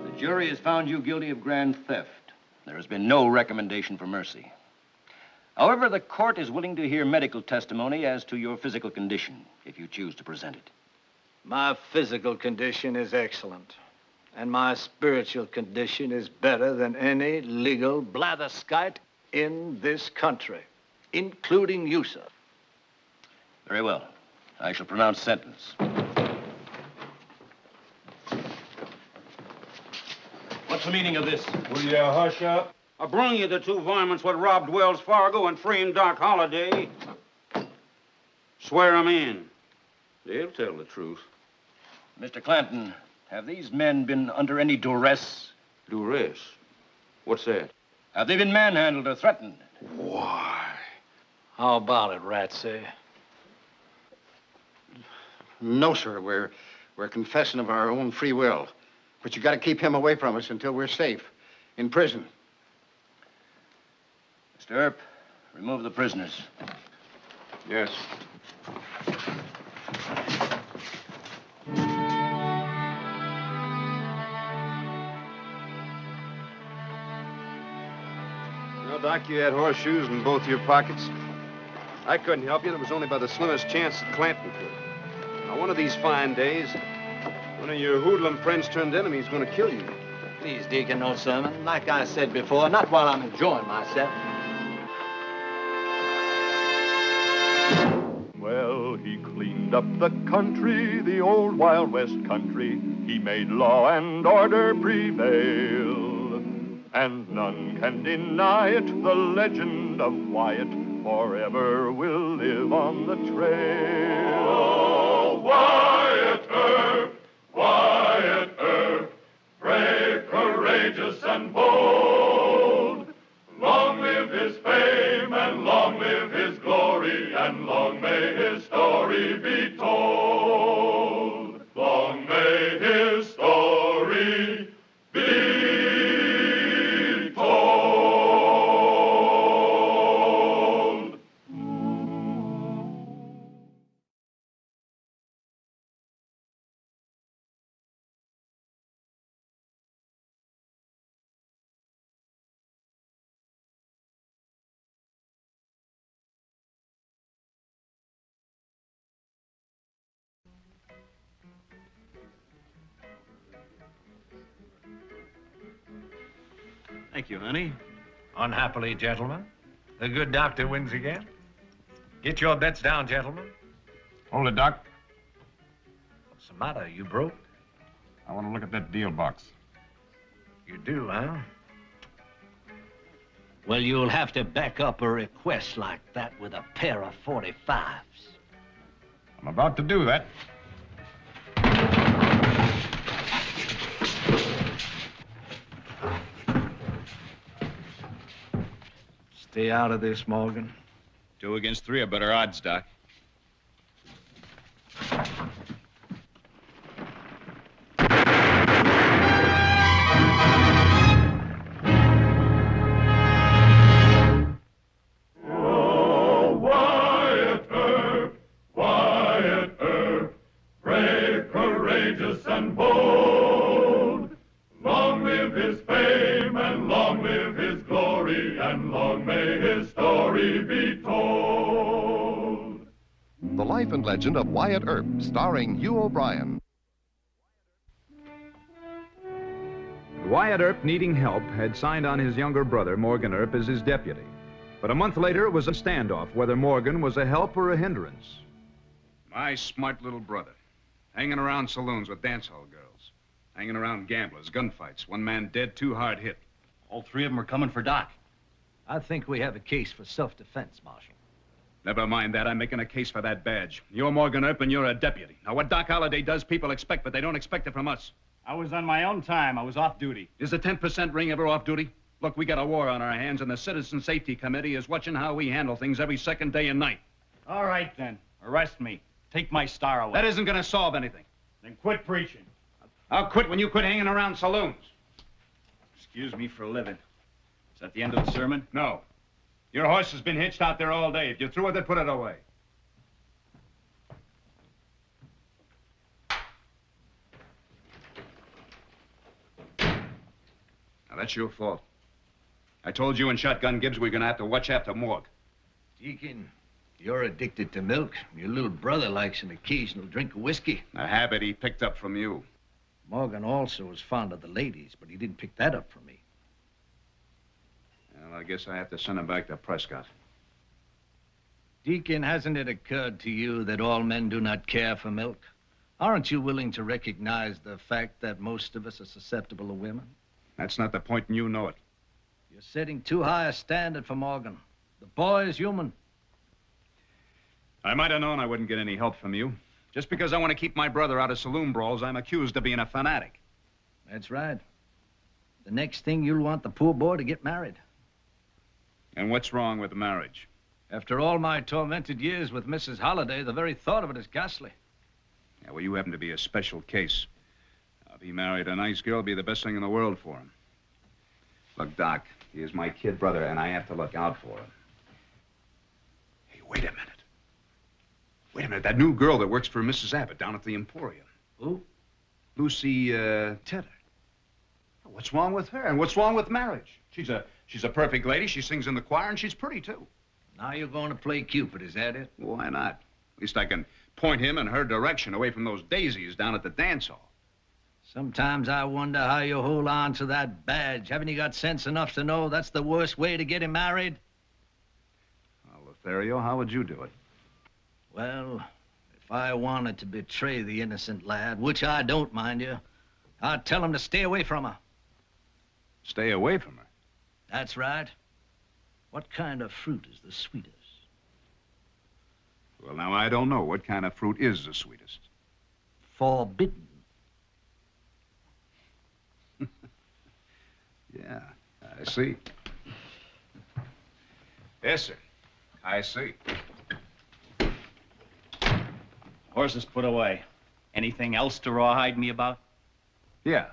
the jury has found you guilty of grand theft. There has been no recommendation for mercy. However, the court is willing to hear medical testimony as to your physical condition, if you choose to present it. My physical condition is excellent, and my spiritual condition is better than any legal blatherskite in this country, including you, sir. Very well. I shall pronounce sentence. What's the meaning of this? Will you hush up? I brung you the 2 varmints what robbed Wells Fargo and framed Doc Holliday. Swear 'em in. They'll tell the truth. Mr. Clanton, have these men been under any duress? Duress? What's that? Have they been manhandled or threatened? Why? How about it, Ratsey? No, sir. We're confessing of our own free will. But you got to keep him away from us until we're safe in prison. Mr. Earp, remove the prisoners. Yes. Well, Doc, you had horseshoes in both your pockets. I couldn't help you, and it was only by the slimmest chance that Clanton could. Now, one of these fine days, one of your hoodlum friends turned enemy is going to kill you. Please, Deacon, no sermon. Like I said before, not while I'm enjoying myself. Well, he cleaned up the country, the old Wild West country. He made law and order prevail. And none can deny it, the legend of Wyatt forever will live on the trail. Oh, Wyatt Earp, brave, courageous, and bold. Long live his fame, and long live his glory, and long may his story be told. Long may his story be told. Thank you, honey. Unhappily, gentlemen, the good doctor wins again. Get your bets down, gentlemen. Hold it, Doc. What's the matter? You broke? I want to look at that deal box. You do, huh? Well, you'll have to back up a request like that with a pair of 45s. I'm about to do that. Stay out of this, Morgan. 2 against 3 are better odds, Doc. Oh, Wyatt Earp, brave, courageous, and bold. Long live his fame, and long live his glory, and long may his story be told. The Life and Legend of Wyatt Earp, starring Hugh O'Brien. Wyatt Earp, needing help, had signed on his younger brother, Morgan Earp, as his deputy. But a month later, it was a standoff whether Morgan was a help or a hindrance. My smart little brother. Hanging around saloons with dance hall girls. Hanging around gamblers, gunfights. One man dead, 2 hard hit. All 3 of them are coming for Doc. I think we have a case for self-defense, Marshal. Never mind that. I'm making a case for that badge. You're Morgan Earp and you're a deputy. Now, what Doc Holliday does, people expect, but they don't expect it from us. I was on my own time. I was off duty. Is the 10% ring ever off duty? Look, we got a war on our hands, and the Citizen Safety Committee is watching how we handle things every second day and night. All right, then. Arrest me. Take my star away. That isn't going to solve anything. Then quit preaching. I'll quit when you quit hanging around saloons. Excuse me for a living. Is that the end of the sermon? No. Your horse has been hitched out there all day. If you're through with it, put it away. Now, that's your fault. I told you and Shotgun Gibbs we're going to have to watch after Morg. Deacon, you're addicted to milk. Your little brother likes an occasional drink of whiskey. A habit he picked up from you. Morgan also was fond of the ladies, but he didn't pick that up from me. Well, I guess I have to send him back to Prescott. Deacon, hasn't it occurred to you that all men do not care for milk? Aren't you willing to recognize the fact that most of us are susceptible to women? That's not the point, and you know it. You're setting too high a standard for Morgan. The boy is human. I might have known I wouldn't get any help from you. Just because I want to keep my brother out of saloon brawls, I'm accused of being a fanatic. That's right. The next thing, you'll want the poor boy to get married. And what's wrong with marriage? After all my tormented years with Mrs. Holliday, the very thought of it is ghastly. Yeah, well, you happen to be a special case. If he married a nice girl, it'd be the best thing in the world for him. Look, Doc, he is my kid brother, and I have to look out for him. Hey, wait a minute. Wait a minute, that new girl that works for Mrs. Abbott down at the Emporium. Who? Lucy, Tedder. What's wrong with her, and what's wrong with marriage? She's a perfect lady. She sings in the choir, and she's pretty, too. Now you're going to play Cupid, is that it? Why not? At least I can point him in her direction away from those daisies down at the dance hall. Sometimes I wonder how you hold on to that badge. Haven't you got sense enough to know that's the worst way to get him married? Well, Lothario, how would you do it? Well, if I wanted to betray the innocent lad, which I don't, mind you, I'd tell him to stay away from her. Stay away from her? That's right. What kind of fruit is the sweetest? Well, now, I don't know. What kind of fruit is the sweetest? Forbidden. Yeah, I see. Yes, sir. I see. Horse is put away. Anything else to rawhide me about? Yeah.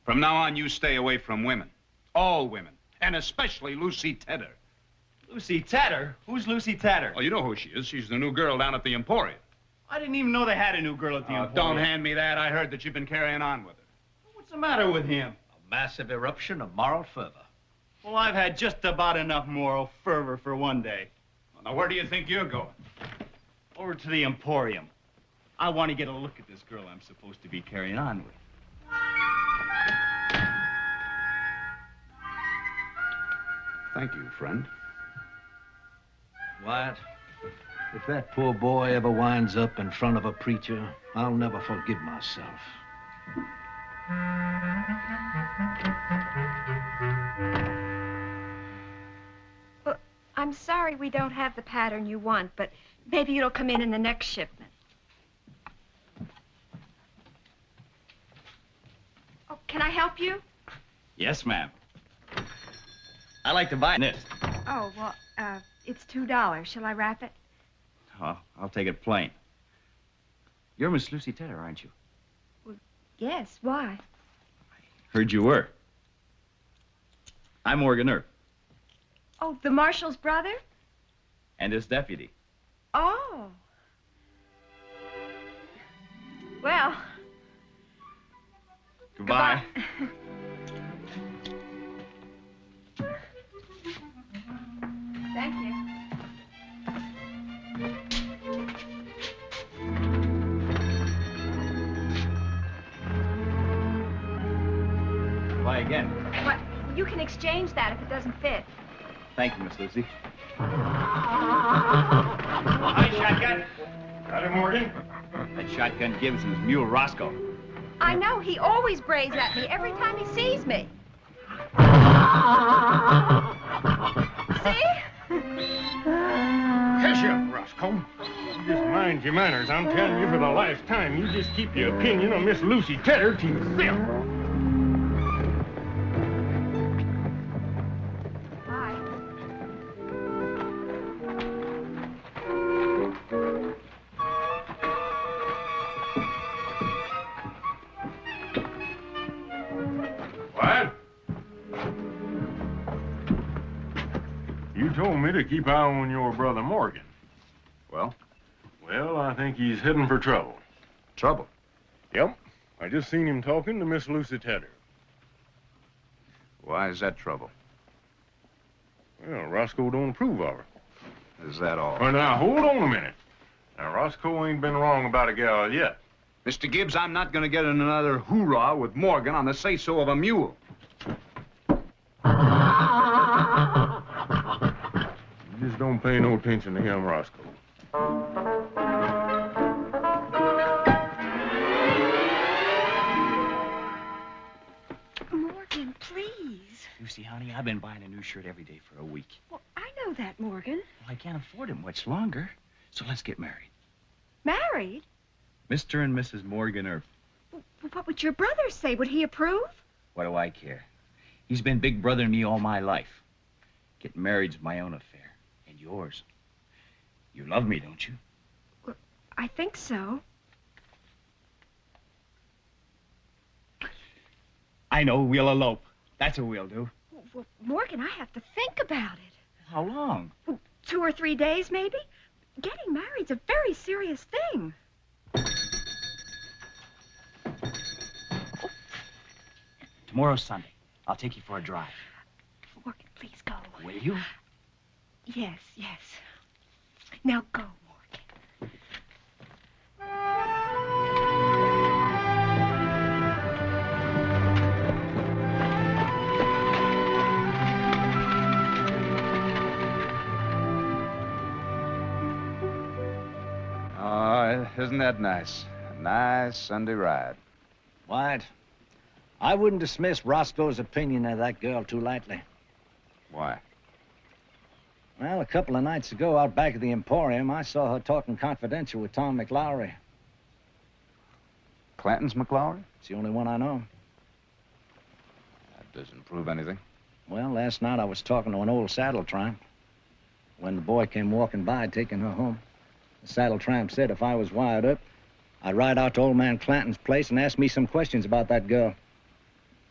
From now on, you stay away from women. All women. And especially Lucy Tedder. Lucy Tedder? Who's Lucy Tedder? Oh, you know who she is. She's the new girl down at the Emporium. I didn't even know they had a new girl at the Emporium. Don't hand me that. I heard that you've been carrying on with her. What's the matter with him? A massive eruption of moral fervor. Well, I've had just about enough moral fervor for one day. Well, now, where do you think you're going? Over to the Emporium. I want to get a look at this girl I'm supposed to be carrying on with. Thank you, friend. Wyatt, if that poor boy ever winds up in front of a preacher, I'll never forgive myself. Well, I'm sorry we don't have the pattern you want, but maybe it'll come in the next shipment. Oh, can I help you? Yes, ma'am. I'd like to buy this. Oh, well, it's $2. Shall I wrap it? Oh, I'll take it plain. You're Miss Lucy Tedder, aren't you? Well, yes. Why? Heard you were. I'm Morgan Earp. Oh, the marshal's brother? And his deputy. Oh. Well. Goodbye. Thank you. Goodbye again. What? You can exchange that if it doesn't fit. Thank you, Miss Lucy. Hi, Shotgun. Got it, Morgan? That Shotgun Gibson's mule Roscoe. I know. He always brays at me every time he sees me. See? Hush up, Roscoe. You just mind your manners. I'm telling you for the last time, you just keep your opinion on Miss Lucy Tedder to yourself. Bye. What? You told me to keep an eye on your brother Morgan. Well? Well, I think he's heading for trouble. Trouble? Yep. I just seen him talking to Miss Lucy Tedder. Why is that trouble? Well, Roscoe don't approve of her. Is that all? Well, now, hold on a minute. Now, Roscoe ain't been wrong about a gal yet. Mr. Gibbs, I'm not going to get in another hoorah with Morgan on the say-so of a mule. You just don't pay no attention to him, Roscoe. Morgan, please. Lucy, honey, I've been buying a new shirt every day for a week. Well, I know that, Morgan. Well, I can't afford it much longer, so let's get married. Married? Mr. and Mrs. Morgan Earp. Well, what would your brother say? Would he approve? What do I care? He's been big brother to me all my life. Getting married's my own affair, and yours. You love me, don't you? Well, I think so. I know, we'll elope. That's what we'll do. Well, Morgan, I have to think about it. How long? Well, 2 or 3 days, maybe. Getting married's a very serious thing. Tomorrow's Sunday. I'll take you for a drive. Morgan, please go. Will you? Yes, yes. Now go, Morgan. Oh, isn't that nice? A nice Sunday ride. Wyatt, I wouldn't dismiss Roscoe's opinion of that girl too lightly. Why? Well, a couple of nights ago, out back at the Emporium, I saw her talking confidential with Tom McLowry. Clanton's McLowry? It's the only one I know. That doesn't prove anything. Well, last night I was talking to an old saddle tramp. When the boy came walking by, taking her home, the saddle tramp said if I was wired up, I'd ride out to old man Clanton's place and ask me some questions about that girl.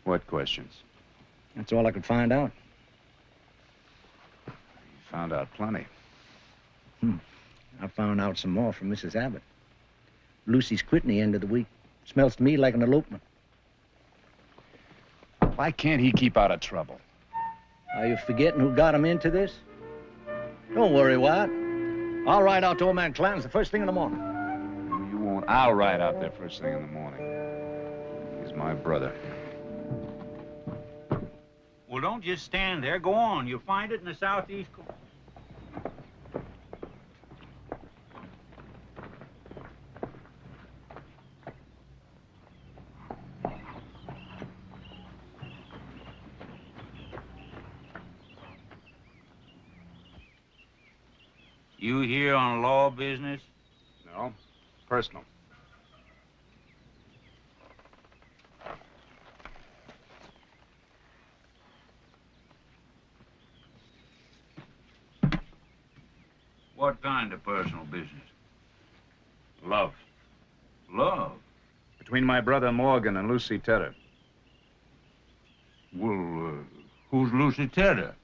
What questions? That's all I could find out. You found out plenty. I found out some more from Mrs. Abbott. Lucy's quitting the end of the week. Smells to me like an elopement. Why can't he keep out of trouble? Are you forgetting who got him into this? Don't worry, Wyatt. I'll ride out to old man Clanton's the first thing in the morning. You won't. I'll ride out there first thing in the morning. He's my brother. Well, don't just stand there. Go on. You'll find it in the southeast corner. You here on law business? No, personal. What kind of personal business? Love. Love? Between my brother Morgan and Lucy Tedder. Well, who's Lucy Tedder?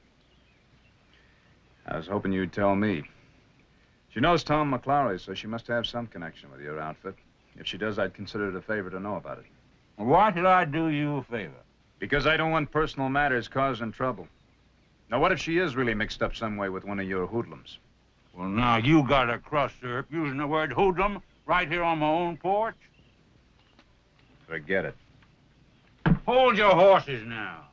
I was hoping you'd tell me. She knows Tom McClary, so she must have some connection with your outfit. If she does, I'd consider it a favor to know about it. Why should I do you a favor? Because I don't want personal matters causing trouble. Now, what if she is really mixed up some way with one of your hoodlums? Well, now, you got a crust syrup using the word hoodlum right here on my own porch? Forget it. Hold your horses now.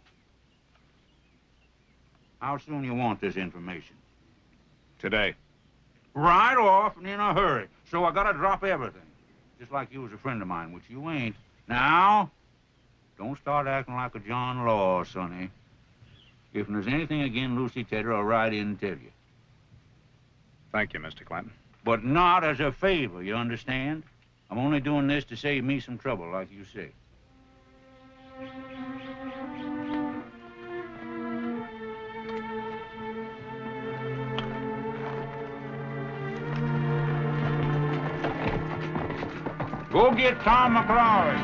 How soon you want this information? Today. Right off and in a hurry. So I gotta drop everything. Just like you was a friend of mine, which you ain't. Now, don't start acting like a John Law, sonny. If there's anything against Lucy Tedder, I'll ride in and tell you. Thank you, Mr. Clanton. But not as a favor, you understand? I'm only doing this to save me some trouble, like you say. Go get Tom McClary.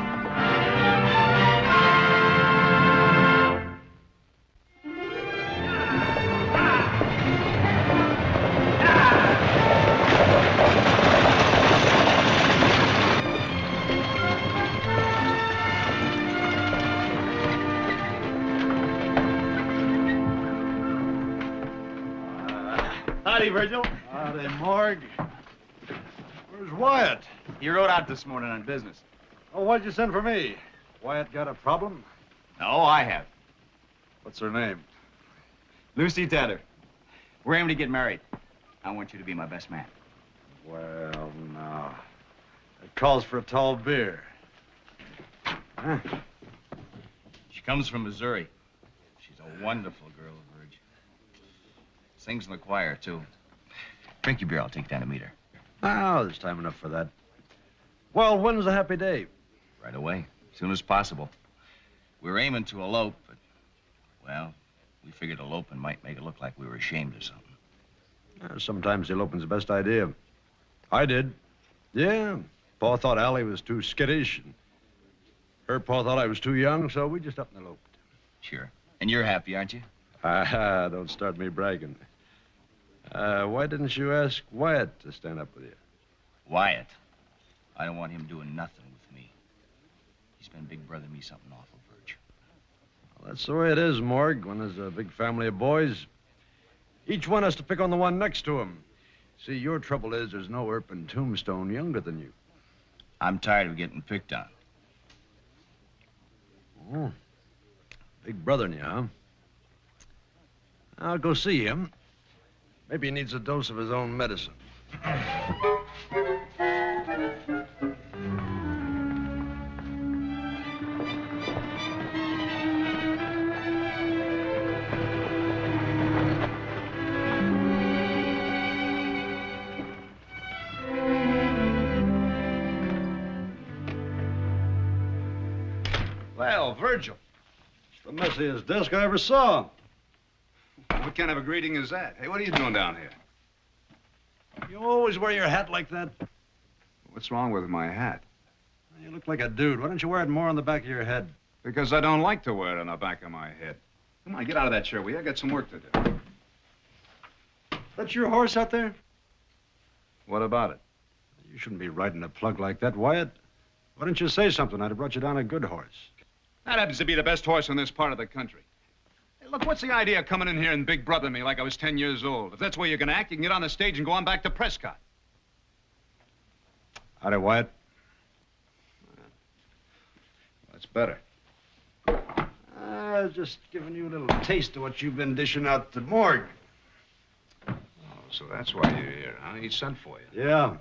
Howdy, Virgil. Howdy, Morg. Where's Wyatt? He rode out this morning on business. Oh, why'd you send for me? Wyatt got a problem? No, I have. What's her name? Lucy Tedder. We're aiming to get married. I want you to be my best man. Well, now. It calls for a tall beer. Huh? She comes from Missouri. She's a wonderful girl, Virg. Sings in the choir, too. Drink your beer. I'll take down to meet her. Oh, there's time enough for that. Well, when's a happy day? Right away. As soon as possible. We were aiming to elope, but, well, we figured eloping might make it look like we were ashamed of something. Sometimes eloping's the best idea. I did. Yeah. Pa thought Allie was too skittish, and her pa thought I was too young, so we just up and eloped. Sure. And you're happy, aren't you? Don't start me bragging. Why didn't you ask Wyatt to stand up with you? Wyatt? I don't want him doing nothing with me. He's been big brother me something awful, Virg. Well, that's the way it is, Morg, when there's a big family of boys. Each one has to pick on the one next to him. See, your trouble is there's no Earp and Tombstone younger than you. I'm tired of getting picked on. Oh, big brother in you, huh? I'll go see him. Maybe he needs a dose of his own medicine. Well, Virgil, it's the messiest desk I ever saw. What kind of a greeting is that? Hey, what are you doing down here? You always wear your hat like that? What's wrong with my hat? You look like a dude. Why don't you wear it more on the back of your head? Because I don't like to wear it on the back of my head. Come on, get out of that chair, will you? I got some work to do. That's your horse out there? What about it? You shouldn't be riding a plug like that, Wyatt. Why didn't you say something? I'd have brought you down a good horse. That happens to be the best horse in this part of the country. Hey, look, what's the idea of coming in here and big brother me like I was 10 years old? If that's the way you're going to act, you can get on the stage and go on back to Prescott. Howdy, Wyatt. That's better. I was just giving you a little taste of what you've been dishing out to Morg. Oh, so that's why you're here, huh? He sent for you. Yeah.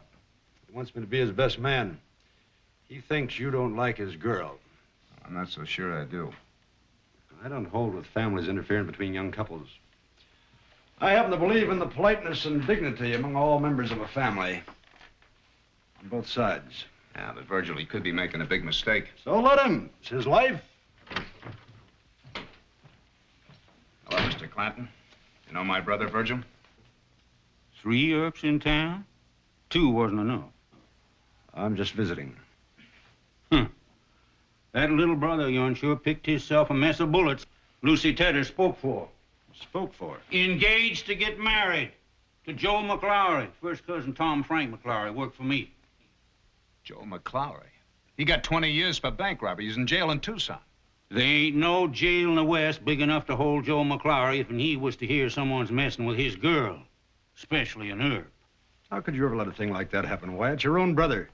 He wants me to be his best man. He thinks you don't like his girl. I'm not so sure I do. I don't hold with families interfering between young couples. I happen to believe in the politeness and dignity among all members of a family. On both sides. Yeah, but Virgil, he could be making a big mistake. So let him. It's his life. Hello, Mr. Clanton. You know my brother, Virgil? 3 Earps in town? 2 wasn't enough. I'm just visiting. That little brother of yours sure picked himself a mess of bullets. Lucy Tedder spoke for. Spoke for? Engaged to get married to Joe McLaury. First cousin Tom Frank McLaury worked for me. Joe McLaury? He got 20 years for bank robbery. He's in jail in Tucson. There ain't no jail in the West big enough to hold Joe McLaury if he was to hear someone's messing with his girl, especially an Earp. How could you ever let a thing like that happen, Wyatt? Your own brother.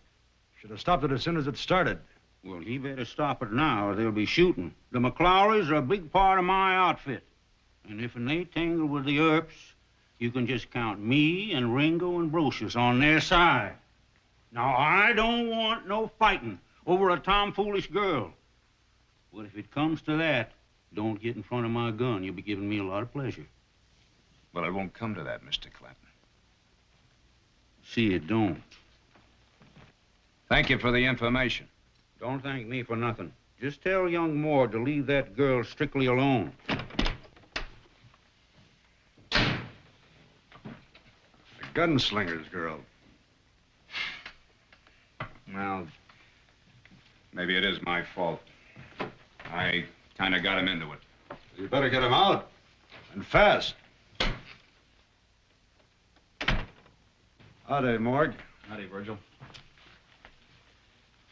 Should have stopped it as soon as it started. Well, he better stop it now or they'll be shooting. The McLaurys are a big part of my outfit. And if they tangle with the Earps, you can just count me and Ringo and Brocious on their side. Now, I don't want no fighting over a tomfoolish girl. But if it comes to that, don't get in front of my gun. You'll be giving me a lot of pleasure. Well, it won't come to that, Mr. Clanton. See, it don't. Thank you for the information. Don't thank me for nothing. Just tell young Moore to leave that girl strictly alone. The gunslinger's girl. Well, maybe it is my fault. I kind of got him into it. You better get him out. And fast. Howdy, Morg. Howdy, Virgil.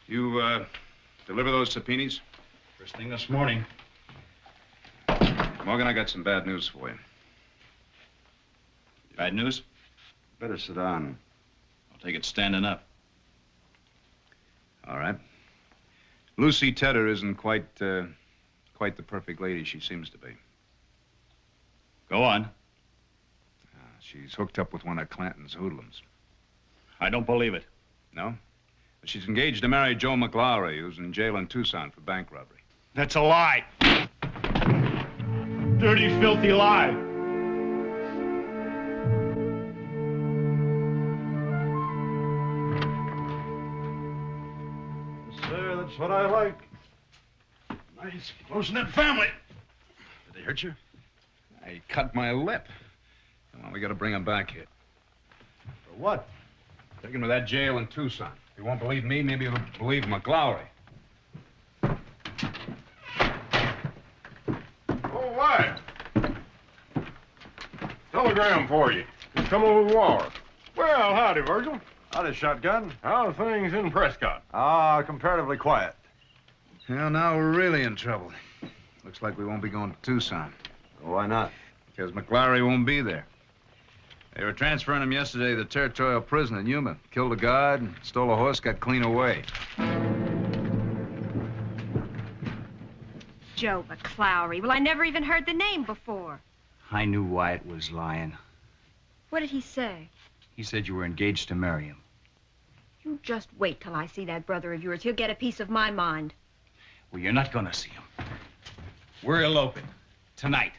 You, deliver those subpoenas? First thing this morning. Morgan, I got some bad news for you. Bad news? Better sit down. I'll take it standing up. All right. Lucy Tedder isn't quite the perfect lady she seems to be. Go on. She's hooked up with one of Clanton's hoodlums. I don't believe it. No? She's engaged to marry Joe McLaury, who's in jail in Tucson for bank robbery. That's a lie. Dirty, filthy lie. Sir, that's what I like. Nice, close-knit family. Did they hurt you? He cut my lip. Come on, we gotta bring him back here. For what? Take him to that jail in Tucson. If you won't believe me, maybe you'll believe McLaury. Oh, why? Telegram for you. Just come over the wire. Well, howdy, Virgil. Howdy, Shotgun. How are things in Prescott? Comparatively quiet. Well, now we're really in trouble. Looks like we won't be going to Tucson. Why not? Because McLaury won't be there. They were transferring him yesterday to the territorial prison in Yuma. Killed a guard, and stole a horse, got clean away. Joe McLaury. Well, I never even heard the name before. I knew Wyatt was lying. What did he say? He said you were engaged to marry him. You just wait till I see that brother of yours. He'll get a piece of my mind. Well, you're not gonna see him. We're eloping. Tonight.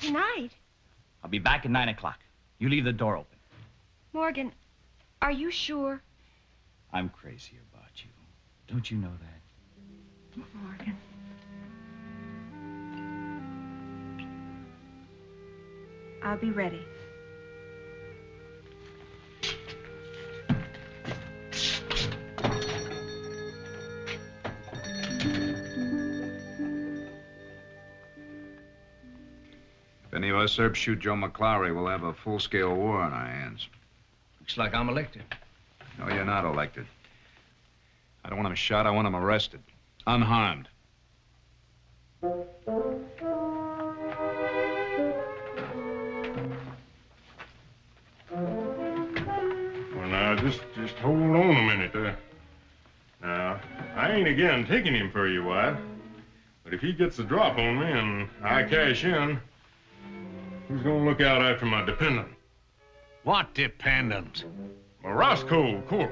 Tonight? I'll be back at 9 o'clock. You leave the door open. Morgan, are you sure? I'm crazy about you. Don't you know that? Morgan. I'll be ready. us Earps shoot Joe McClowry, we'll have a full-scale war on our hands. Looks like I'm elected. No, you're not elected. I don't want him shot. I want him arrested. Unharmed. Well, now, just hold on a minute there. Now, I ain't again taking him for you, Wyatt. But if he gets the drop on me and I cash in, who's gonna look out after my dependent? What dependent? Well, Roscoe, of course.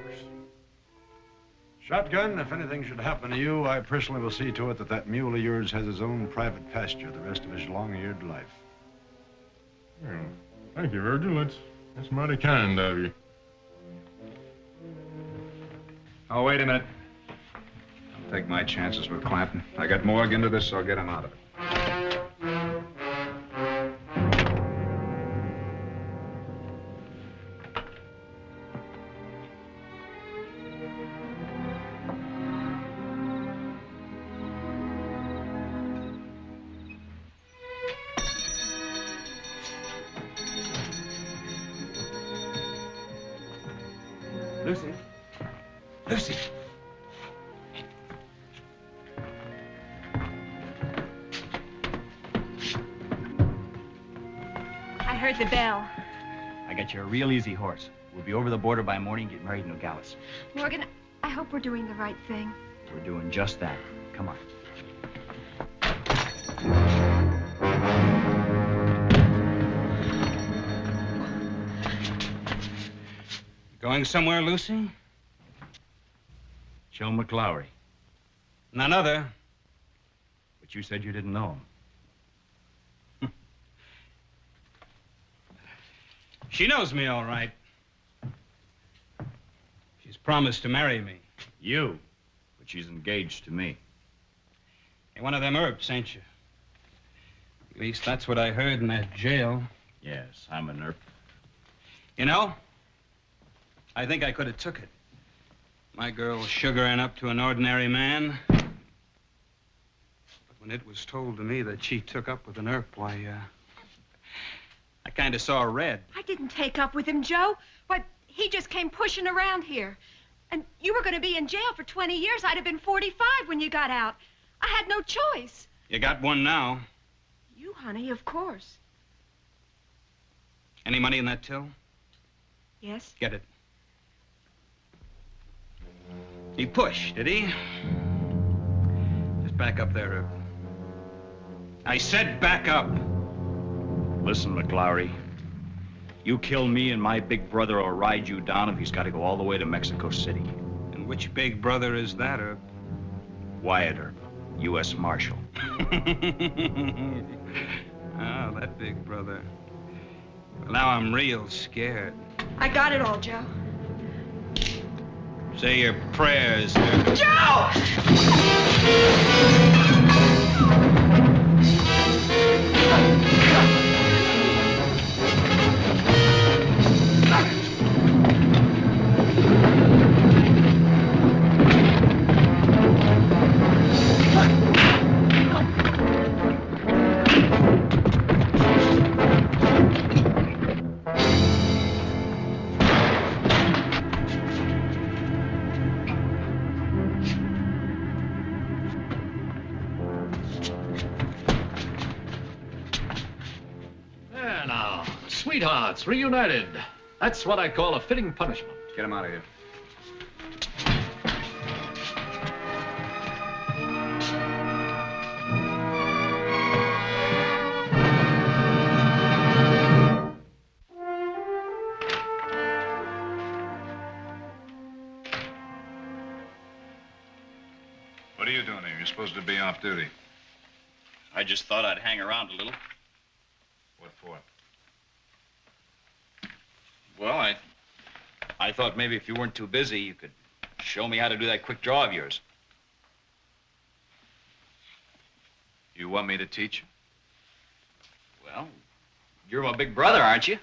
Shotgun, if anything should happen to you, I personally will see to it that that mule of yours has his own private pasture the rest of his long-eared life. Well, thank you, Virgil. That's mighty kind of you. Oh, wait a minute. I'll take my chances with Clanton. I got Morg into this, so I'll get him out of it. Lucy. Lucy. I heard the bell. I got you a real easy horse. We'll be over the border by morning and get married in Nogales. Morgan, I hope we're doing the right thing. We're doing just that. Come on. Going somewhere, Lucy? Joe McClowry. None other. But you said you didn't know him. She knows me all right. She's promised to marry me. You. But she's engaged to me. You're one of them Earps, ain't you? At least that's what I heard in that jail. Yes, I'm an Earp. You know, I think I could have took it. My girl sugaring up to an ordinary man. But when it was told to me that she took up with an Earp, why, I kind of saw red. I didn't take up with him, Joe. Why, he just came pushing around here. And you were going to be in jail for 20 years. I'd have been 45 when you got out. I had no choice. You got one now. You, honey, of course. Any money in that till? Yes. Get it. He pushed, did he? Just back up there, Earp. I said back up. Listen, McClowry. You kill me and my big brother will ride you down if he's got to go all the way to Mexico City. And which big brother is that, Earp? Wyatt Earp, U.S. Marshal. Oh, that big brother. Well, now I'm real scared. I got it all, Joe. Say your prayers, Earp. Joe! There now, sweethearts reunited. That's what I call a fitting punishment. Get him out of here. What are you doing here? You're supposed to be off duty. I just thought I'd hang around a little. What for? Well, I thought maybe if you weren't too busy, you could show me how to do that quick draw of yours. You want me to teach you? Well, you're my big brother, aren't you?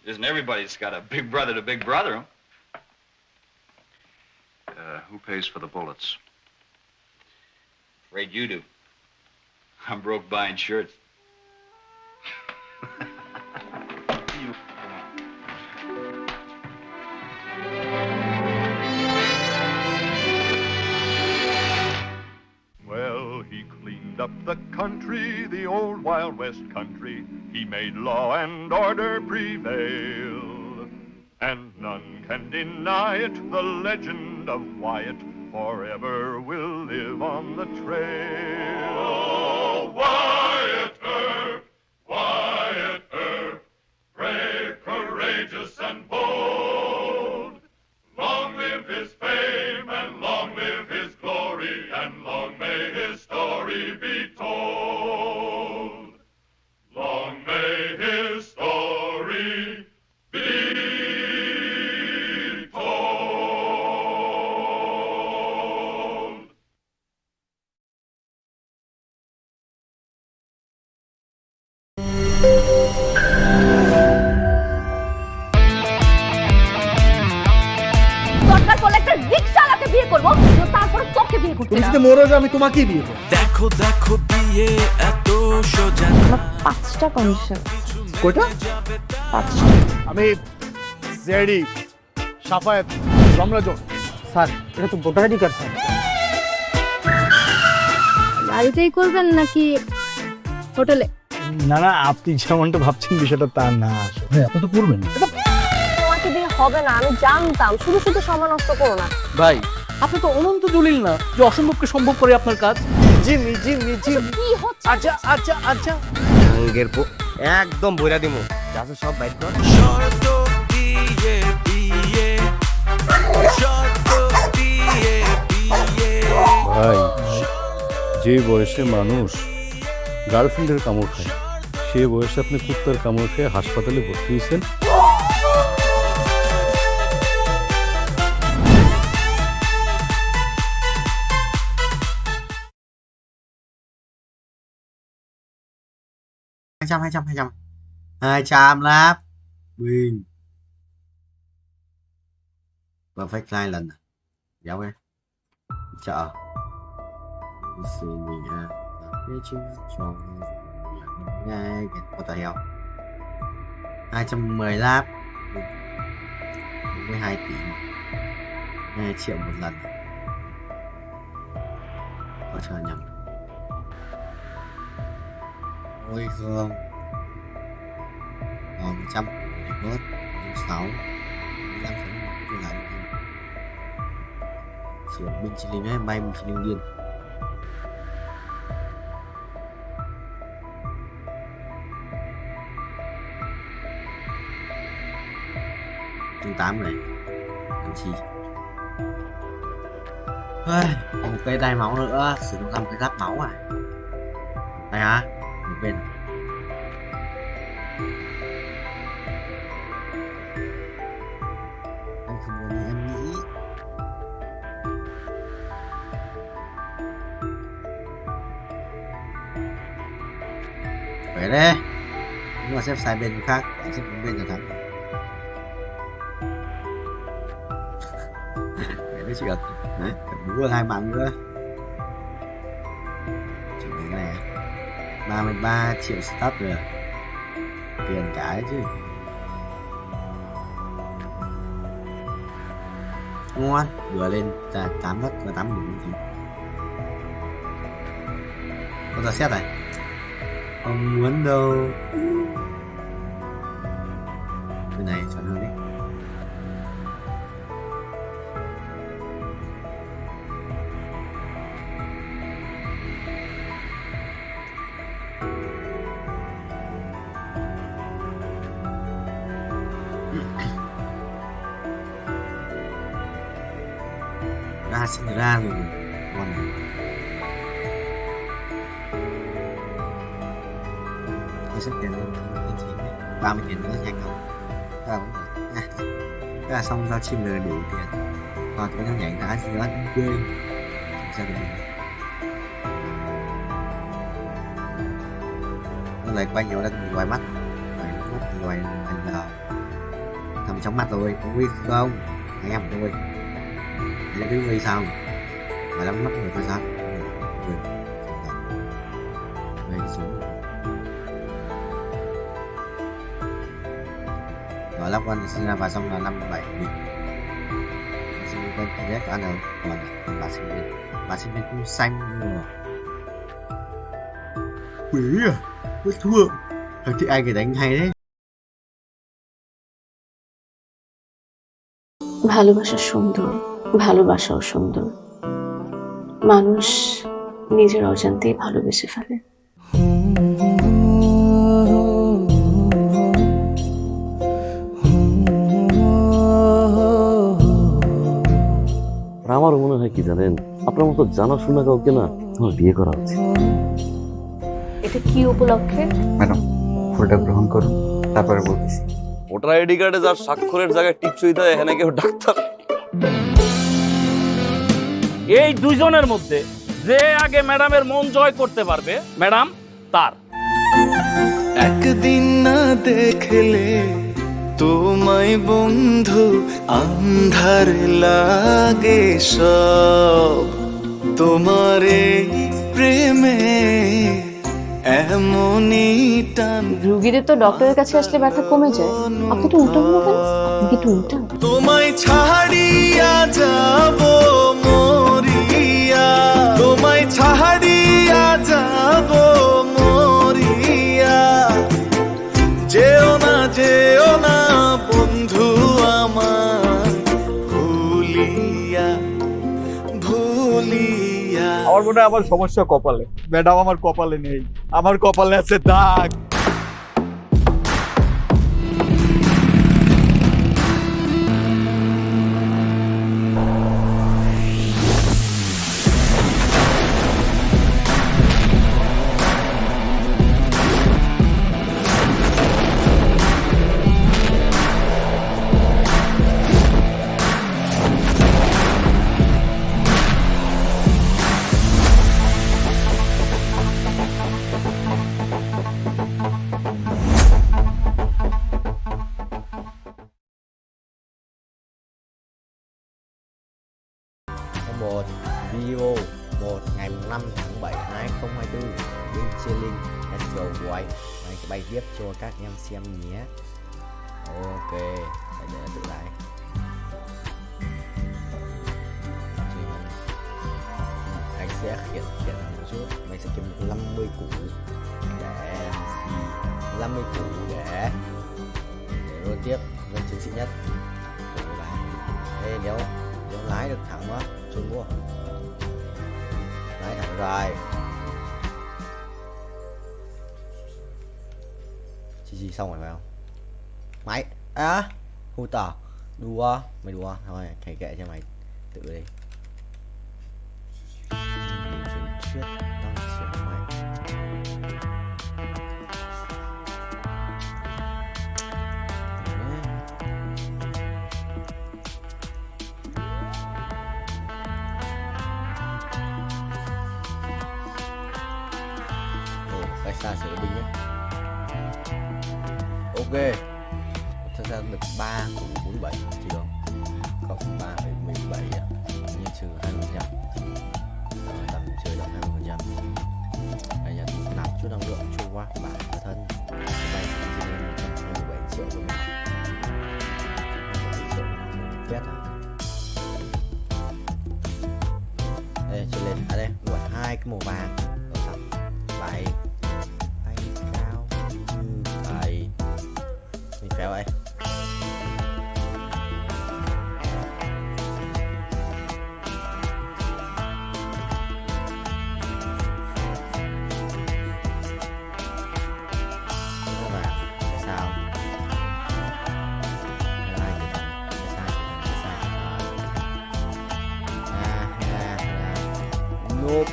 Isn't everybody that's got a big brother to big brother him? Who pays for the bullets? Afraid you do. I'm broke buying shirts. Well, he cleaned up the country, the old Wild West country. He made law and order prevail. And none can deny it, the legend of Wyatt forever will live on the trail. Oh, Wyatt Earp, Wyatt Earp, brave, courageous, and bold. Long live his fame, and long live his glory, and long may his story be told. Long may his story be told. দরকার পড়লে একটা রিকশাওয়ালাকে বিয়ে করবো, তারপরে তোকে বিয়ে করতে তুমি যদি মরো যাও আমি তোমাকেই বিয়ে করবো। দেখো দেখো বিয়ে এত সোজা। আমার 5টা কন্ডিশন। কয়টা? 5টা। আমি জেডি সাফায়েত রমরাজন। স্যার এটা তো ভোটার আইডি কার্ড স্যার। বাড়িতেই করবেন নাকি হোটেলে? না না, আপনি যেমনটা ভাবছেন বিষয়টা তা না। ভাই আপনি তো করবেন। তোমাকে দিয়ে হবে না, আমি জানতাম। শুধু শুধু সময় নষ্ট করো না। ভাই আপনি তো অনন্ত দলিল না যে অসম্ভবকে সম্ভব করে আপনার কাজ। জিমি জিমি জিমি কি হচ্ছে? আচ্ছা আচ্ছা আচ্ছা আঙ্গের একদম বইরা দিমু। যাচ্ছে সব বাইর কর। শর্ত দিয়ে বিয়ে, শর্ত দিয়ে বিয়ে। ভাই যে বয়সে মানুষ গার্লফ্রেন্ডের কামড় খায়, সে বয়সে আপনি কুত্তার কামড় খেয়ে হাসপাতালে ভর্তি হয়েছেন। Hai trăm láp Nguyên Perfect sai lần Giáo em Chợ Sự gì ha Phía chứ cho Ngay Có tờ heo 210 láp 42 tỷ 2 triệu một lần. Có chờ nhầm. Ôi không. Còn 100 để bớt 6 15 cái lại chuyển binh chỉ linh ấy bay một chỉ linh điên. Chương 8 này làm chi? Một cây đai máu nữa, sử dụng ra một cái giáp máu à? Đây hả? Một bên. Anh không muốn như em nghĩ. Phải đấy. Nhưng mà xếp sai bên khác, xếp đúng bên là thắng. Đấy chị gật. Đấy, đúng rồi 2 mạng nữa. Chỉ cái này 33 triệu start rồi. Tiền cả ấy chứ. Ngon, vừa lên ra 8 mất và 8 đủ gì. Có ra xét này. Không muốn đâu. Cái này chọn hơn đấy. Ra xin ra rồi. Ngon này. Tôi xếp tiền lên 30 tiền nữa nhanh không? Ra vẫn được. Thế là xong giao chim rồi đủ tiền. Còn tôi đang nhảy ra gì đó quê. Sao được. Nó lại quay nhiều lên ngoài mắt. Ngoài thành là thầm trong mắt rồi, có nguy không? Anh em tôi. Để biết nguy sao? Mà lắm mắt người ta sao? Về xuống. 15 con thì sinh ra và xong là năm 7.000. Sinh viên anh biết ăn đâu còn bà sinh viên cũng xanh nhưng mà quỷ à, vết thương. Thì anh thì đánh hay đấy. ভালোবাসা সুন্দর, ভালোবাসাও সুন্দর। মানুষ নিজের অজান্তেই ভালোবেসে ফেলে। আমার মনে হয় কি জানেন, আপনার মতো জানাশোনা কাউকে না আমার বিয়ে করা উচিত। এটা কি উপলক্ষে? ম্যাডাম, ফুলটা গ্রহণ করুন, তারপরে বলতেছি। ভোটার আইডি কার্ডে যার স্বাক্ষরের জায়গায় টিপসই দেয়, এখানে কেউ ডাক্তার। এই দুইজনের মধ্যে যে আগে ম্যাডামের মন জয় করতে পারবে, ম্যাডাম তার। একদিন না দেখলে তোমায় বন্ধু আন্ধার লাগে সব, তোমার এই প্রেমে এমনই টান। রোগীদের তো ডক্টরের কাছে আসলে ব্যথা কমে যায়, আপনি তো উল্টো হলো কেন? আপনি কি একটু উল্টা? তোমায় ছাড়িয়া যাব মরিয়া, তোমায় ছাড়িয়া যাব মরিয়া, যেও না বন্ধু আমার ভুলিয়া ভুলিয়া। আমার মনে হয় আমার সমস্যা কপালে। ম্যাডাম আমার কপালে নেই, আমার কপালে আছে দাগ। Một video 1 ngày 5 tháng 7 2024 bên Cheyenne Metro White. Này cái bài viết cho các em xem nhé. Ok, hãy để tự lại. Anh sẽ khiển một chút. Mình sẽ kiếm được 50 củ để 50 củ để luôn tiếp lên chiến sĩ nhất. Ê, nếu lái được thẳng quá, trốn mua. Lái thẳng rồi. Chi xong rồi phải không? Mày à, hù tỏ. Đùa, mày đùa. Thôi, thầy kệ cho mày tự đi. Truyền thuyết tăng trưởng mày. Xa sửa binh nhé. Ok, thật ra được 3 cùng 47 chỉ không? Cộng 3 với 17 nhân trừ 20%. Tầm chơi được 20%. Đây là nạp chút năng lượng trôi qua bản thân. Đây là 127 triệu rồi. 127 triệu pet à? Đây chơi lên ở đây đuổi 2 cái màu vàng ở tầm 7. Kéo vậy. Sao? Nộp.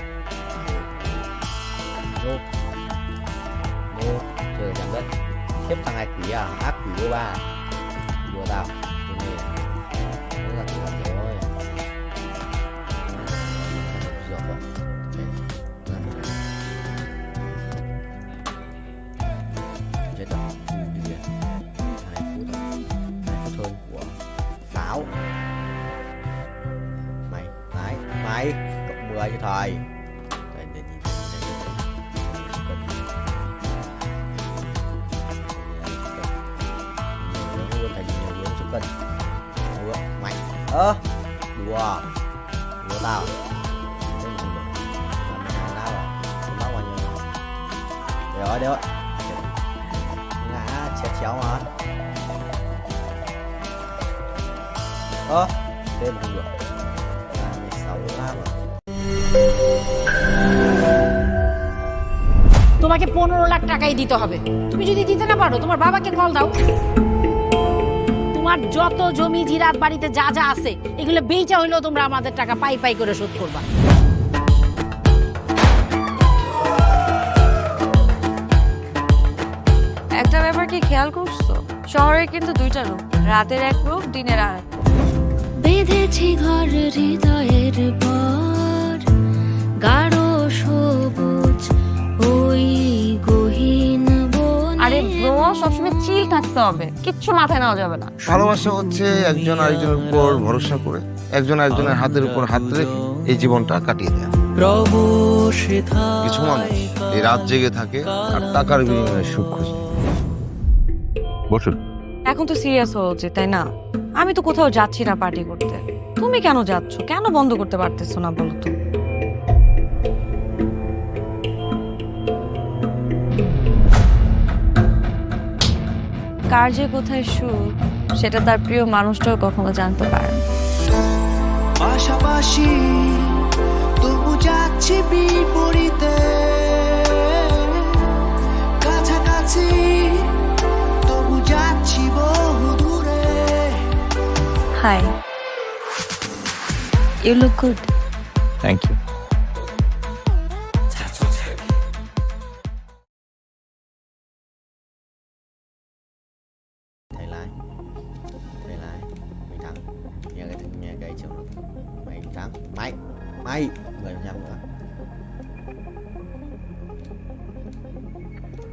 Trời chẳng đất. Tiếp thằng này quỷ à? Ác quỷ vô ba. Đùa tao. Đùa này. Nó là quỷ làm rồi. Dọc quá. Chết rồi. Đi kìa. 2 phút rồi. 2 phút hơn của pháo. Mày. Đấy. Mày. Cộng 10 cho thầy. Thành Đùa tao. Thế mà không được. Làm mày hàng tao à? Xin lỗi bao nhiêu. Được rồi. Ngã chéo mà. Thế mà không được. 36 lắm rồi. তোমাকে 15 লাখ টাকাই দিতে হবে। তুমি যদি দিতে না পারো তোমার বাবাকে কল দাও। তোমার যত জমি জিরাত বাড়িতে যা যা আছে এগুলো বেচা হইলেও তোমরা আমাদের টাকা পাই পাই করে শোধ করবা। একটা ব্যাপার কি খেয়াল করছো? শহরে কিন্তু দুইটা রূপ, রাতের এক রূপ, দিনের আর এক। বেঁধেছি ঘর হৃদয়ের পর গাঢ় সবুজ ওই গহীন বনে। আরে ব্রো, সবসময় চিল থাকতে হবে, কিচ্ছু মাথায় নেওয়া যাবে না। ভালোবাসা হচ্ছে একজন আরেকজনের উপর ভরসা করে, একজন আরেকজনের হাতের উপর হাত রেখে এই জীবনটা কাটিয়ে দেয়। কিছু মানুষ এই রাত জেগে থাকে আর টাকার বিনিময়ে সুখ খোঁজে। বসুন। এখন তো সিরিয়াস হওয়া উচিত, তাই না? আমি তো কোথাও যাচ্ছি না পার্টি করতে। তুমি কেন যাচ্ছ? কেন বন্ধ করতে পারতেছো না বলো তো? কার যে কোথায় সুখ সেটা তার প্রিয় মানুষটাও কখনো জানতে পারে না। পাশাপাশি তবু যাচ্ছি বিপরীতে, কাছাকাছি তবু যাচ্ছি বহু দূরে। Hi, you look good. Thank you. Thầy lại. Mày thắng. Nghe cái chiều nó. Mày thắng. Mày 10% nữa.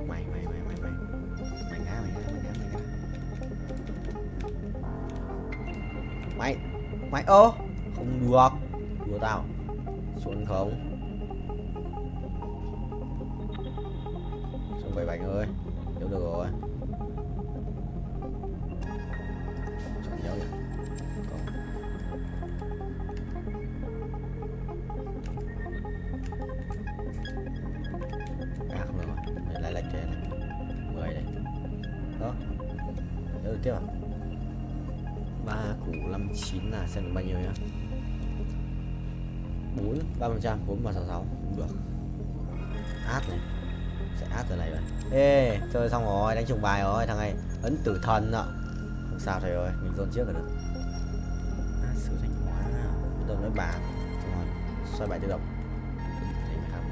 Mày ngã. Mày ô, không được. Đùa tao. Xuân không. Xuân 7 bạn ơi. Hiểu được rồi. Xuân nhớ vậy. Không được rồi. Mày lại lệch cái này. 10 đây. Đó. Nhớ được tiếp à? 3 củ 59 là xem được bao nhiêu nhá. 3%, 4 và 66 cũng được. Át này. Sẽ át từ này rồi. Ê, chơi xong rồi, đánh trùng bài rồi, thằng này ấn tử thần ạ. Không sao thầy ơi, mình dồn trước là được. Sử thanh hóa. Bắt đầu nói bà. Xong rồi, xoay bài tự động. Đấy mới không.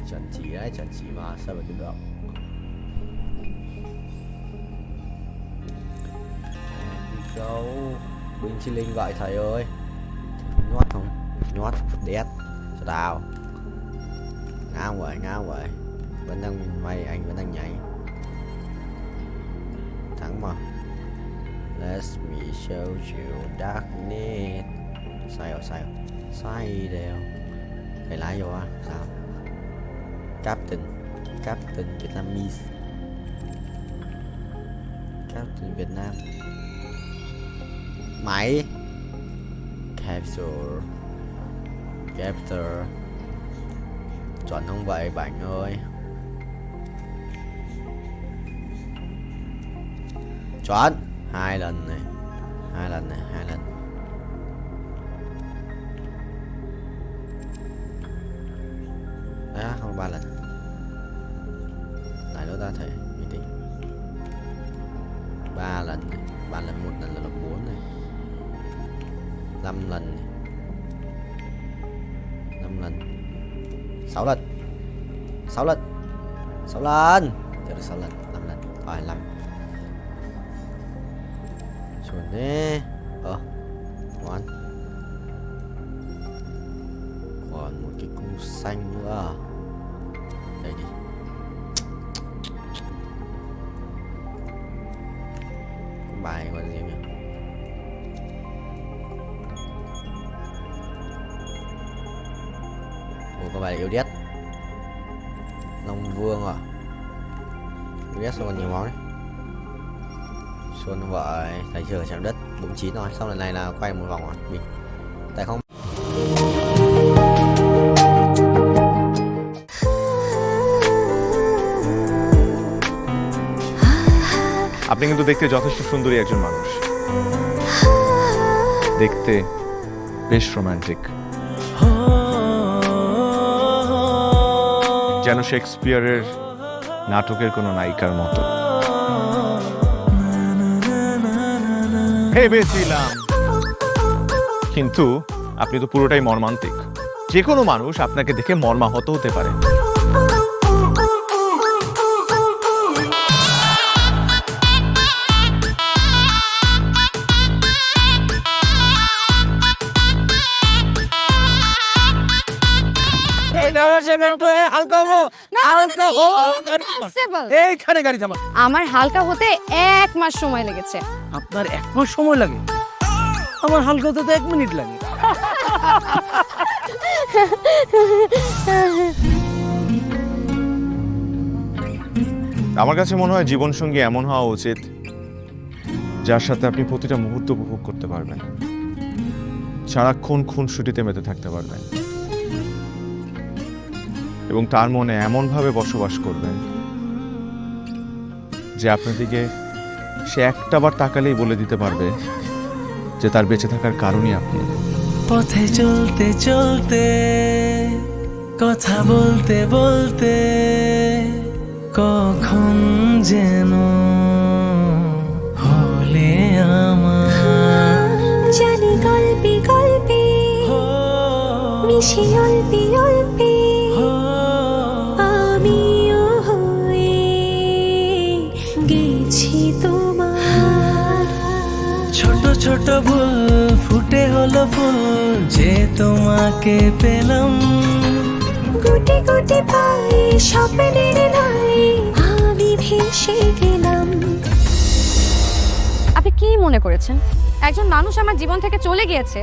Chuẩn chỉ đấy, chuẩn chỉ mà, xoay bài tự động. Go. Bình chi linh gọi thầy ơi. Nhót không? Nhót, đét. Cho tao. Ngao vậy. Vẫn đang mày, anh vẫn đang nhảy. Thắng mà. Let me show you darkness. Sai đều. Thầy lái vô á, sao? Captain Vietnamese. Captain Việt Nam. Máy. Capture. Chuẩn không vậy bạn ơi? Chuẩn. 2 lần này. 2 lần. Đó, không 3 lần. Lại nữa ta thể mình tính. 3 lần này. 3 lần 1 lần là 4 này. 5 lần này. 5 lần. 6 lần. 6 lần. Được 6 lần. 5 lần. Rồi 5. Chuẩn đi. Ngoan. Còn một cái cung xanh nữa. Đây đi. Cung bài gọi là gì nhỉ? Có bài yêu đét. Long Vương à? Yêu đét sao còn nhiều máu đấy. Xuân vợ thầy chưa ở chạm đất 49 rồi, xong lần này là quay một vòng rồi mình tại không. আপনি কিন্তু দেখতে যথেষ্ট সুন্দরী একজন মানুষ, দেখতে বেশ romantic, যেন শেক্সপিয়ারের নাটকের কোনো নায়িকার মতো। ভেবেছিলাম, কিন্তু আপনি তো পুরোটাই মর্মান্তিক। যে কোনো মানুষ আপনাকে দেখে মর্মাহত হতে পারে। আমার হালকা হতে 1 মাস সময় লেগেছে। আপনার 1 মাস সময় লাগে? আমার হালকা হতে তো 1 মিনিট লাগে। আমার কাছে মনে হয় জীবনসঙ্গী এমন হওয়া উচিত যার সাথে আপনি প্রতিটা মুহূর্ত উপভোগ করতে পারবেন, সারাক্ষণ খুনসুটিতে মেতে থাকতে পারবেন এবং তার মনে এমনভাবে বসবাস করবেন যে আপনার দিকে সে একটাবার তাকালেই বলে দিতে পারবে যে তার বেঁচে থাকার কারণই আপনি। পথে চলতে চলতে কথা বলতে বলতে কখন যেন হলে আমার জানি গল্পে গল্পে মিশে অল্পে অল্পে আমিও হয়ে গেছি তোমার। ছোট ছোট ভুল ফুটে হলো ফুল যে তোমাকে পেলাম, গুটি গুটি পাই স্বপ্নের নাই আমি ভেসে গেলাম। আপনি কি মনে করেছেন একজন মানুষ আমার জীবন থেকে চলে গিয়েছে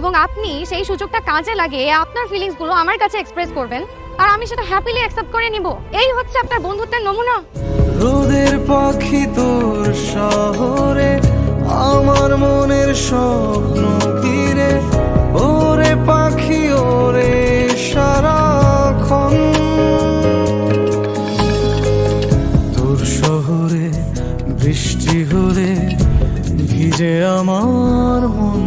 এবং আপনি সেই সুযোগটা কাজে লাগিয়ে আপনার ফিলিংস গুলো আমার কাছে এক্সপ্রেস করবেন আর আমি সেটা হ্যাপিলি অ্যাকসেপ্ট করে নিব? এই হচ্ছে আপনার বন্ধুত্বের নমুনা? রোদের পাখি তোর শহরে আমার মনের স্বপ্ন ঘিরে, ওরে পাখি ওরে সারাক্ষণ তোর শহরে বৃষ্টি হলে ভিজে আমার মন।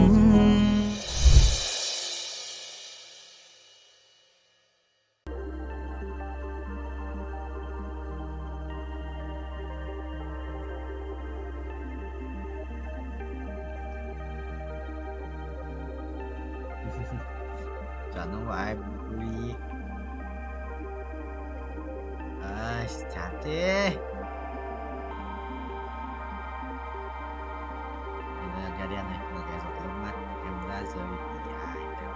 Chọn không phải vui. Chặt đi. Ra đen này, một cái giọt nước mắt em đã rơi dài đâu.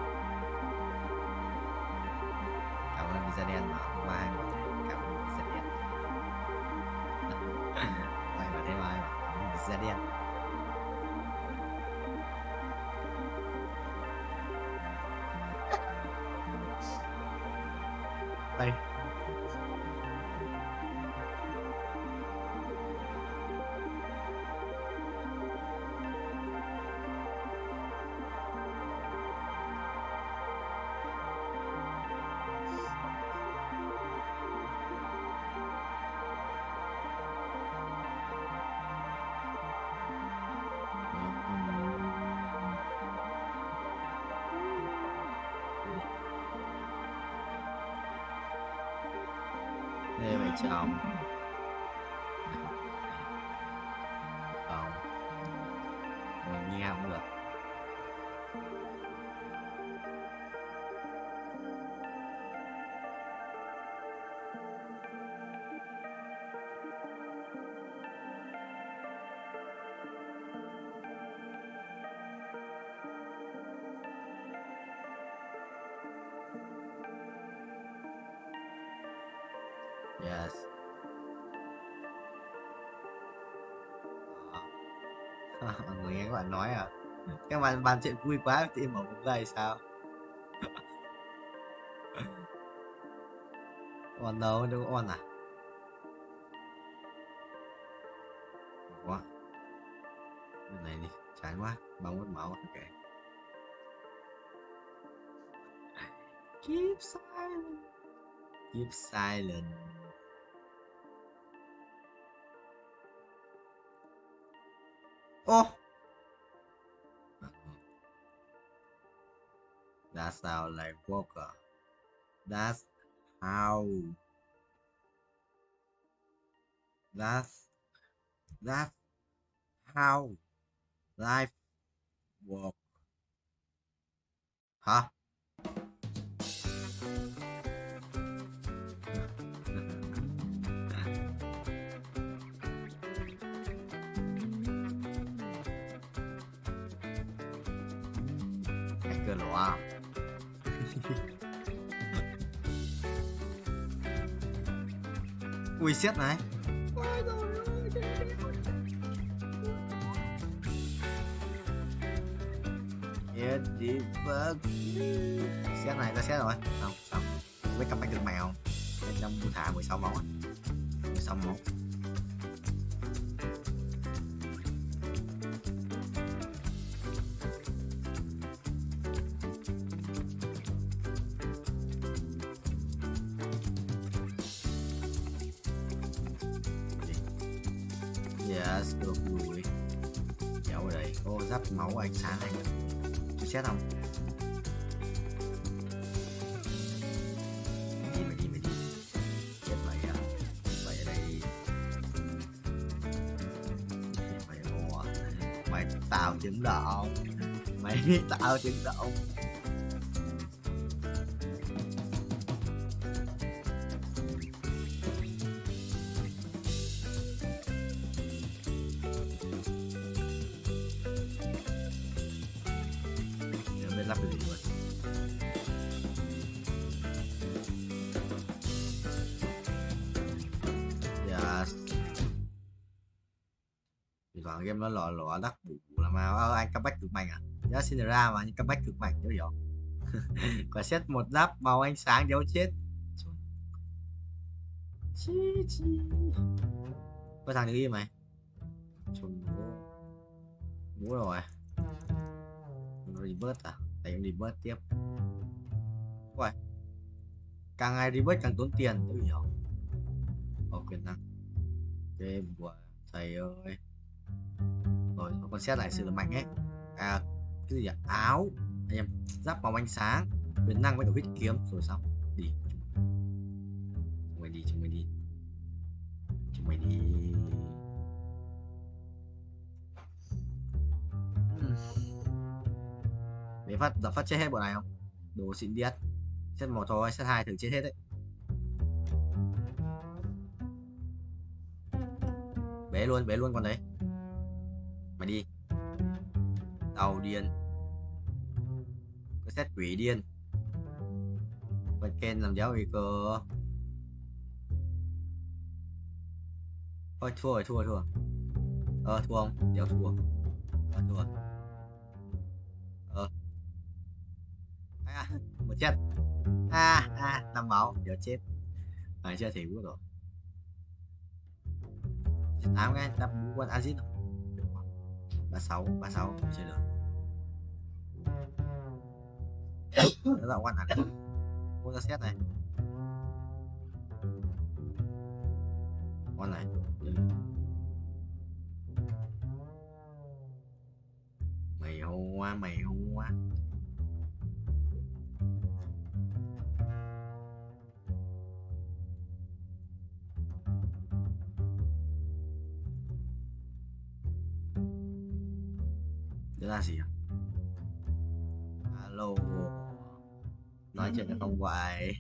Cảm ơn Visa đen mà hôm qua anh bảo cảm ơn Visa đen. Mày bảo thế mà anh bảo cảm ơn Visa đen. Đây. Đây mày chồng. Không. Mình nghe không được. Yes. Mọi người nghe các bạn nói à? Các bạn bàn chuyện vui quá thì em mở một giây sao? On đâu đâu on à? Quá. Bên này đi, chán quá, bao mất máu. Ok. Keep silent. Keep silent. Oh. That's how like Walker. That's how. That's how life work. Hả? Hacker lộ à? Ui xét này. Yes, đi vâng. Xét này ta xét rồi. Không, xong. Với cặp bách được mèo. Bên trong bu thả 16 máu. 16 máu. Yes, được rồi. Kéo ở đây. Ô, giáp máu ánh sáng này. Tôi xét không? Mày đi. Chết mày à. Mày ở đây. Mày ồ. Mày tạo chứng động. Mày tạo chứng động. Lắp được gì rồi. Yes. Thì còn game nó lọ đắt bù là mà anh comeback cực mạnh à? Giá xin ra mà anh comeback cực mạnh chứ hiểu. Quả xét một giáp màu ánh sáng đéo chết. Chi. Có thằng được im mày. Chùm bố rồi. Revert à? Tại em revert tiếp. Ui. Càng ngày revert càng tốn tiền chứ hiểu. Quyền năng. Ok, của thầy ơi. Rồi, con xét lại sự là mạnh ấy. À, cái gì ạ? Áo. Anh em, giáp màu ánh sáng. Quyền năng với cả huyết kiếm. Rồi xong. Đi. Chúng mày đi. Để phát chết hết bộ này không? Đồ xịn điết. Set 1 thôi, set 2 thử chết hết đấy. Bế luôn con đấy. Mày đi. Tàu điên. Có set quỷ điên. Vật Ken làm giáo nguy cơ. Thôi thua. Thua không? Đéo thua. Thua. Một chết. 5 máu, giờ chết. Phải chưa thì cũng rồi. 8 cái, đập bú quân acid rồi. 36 không chơi được. Nó là quan hẳn. Mua ra xét này. Con này. Mày hoa. Đó là gì à? Alo. Nói chuyện không hoài.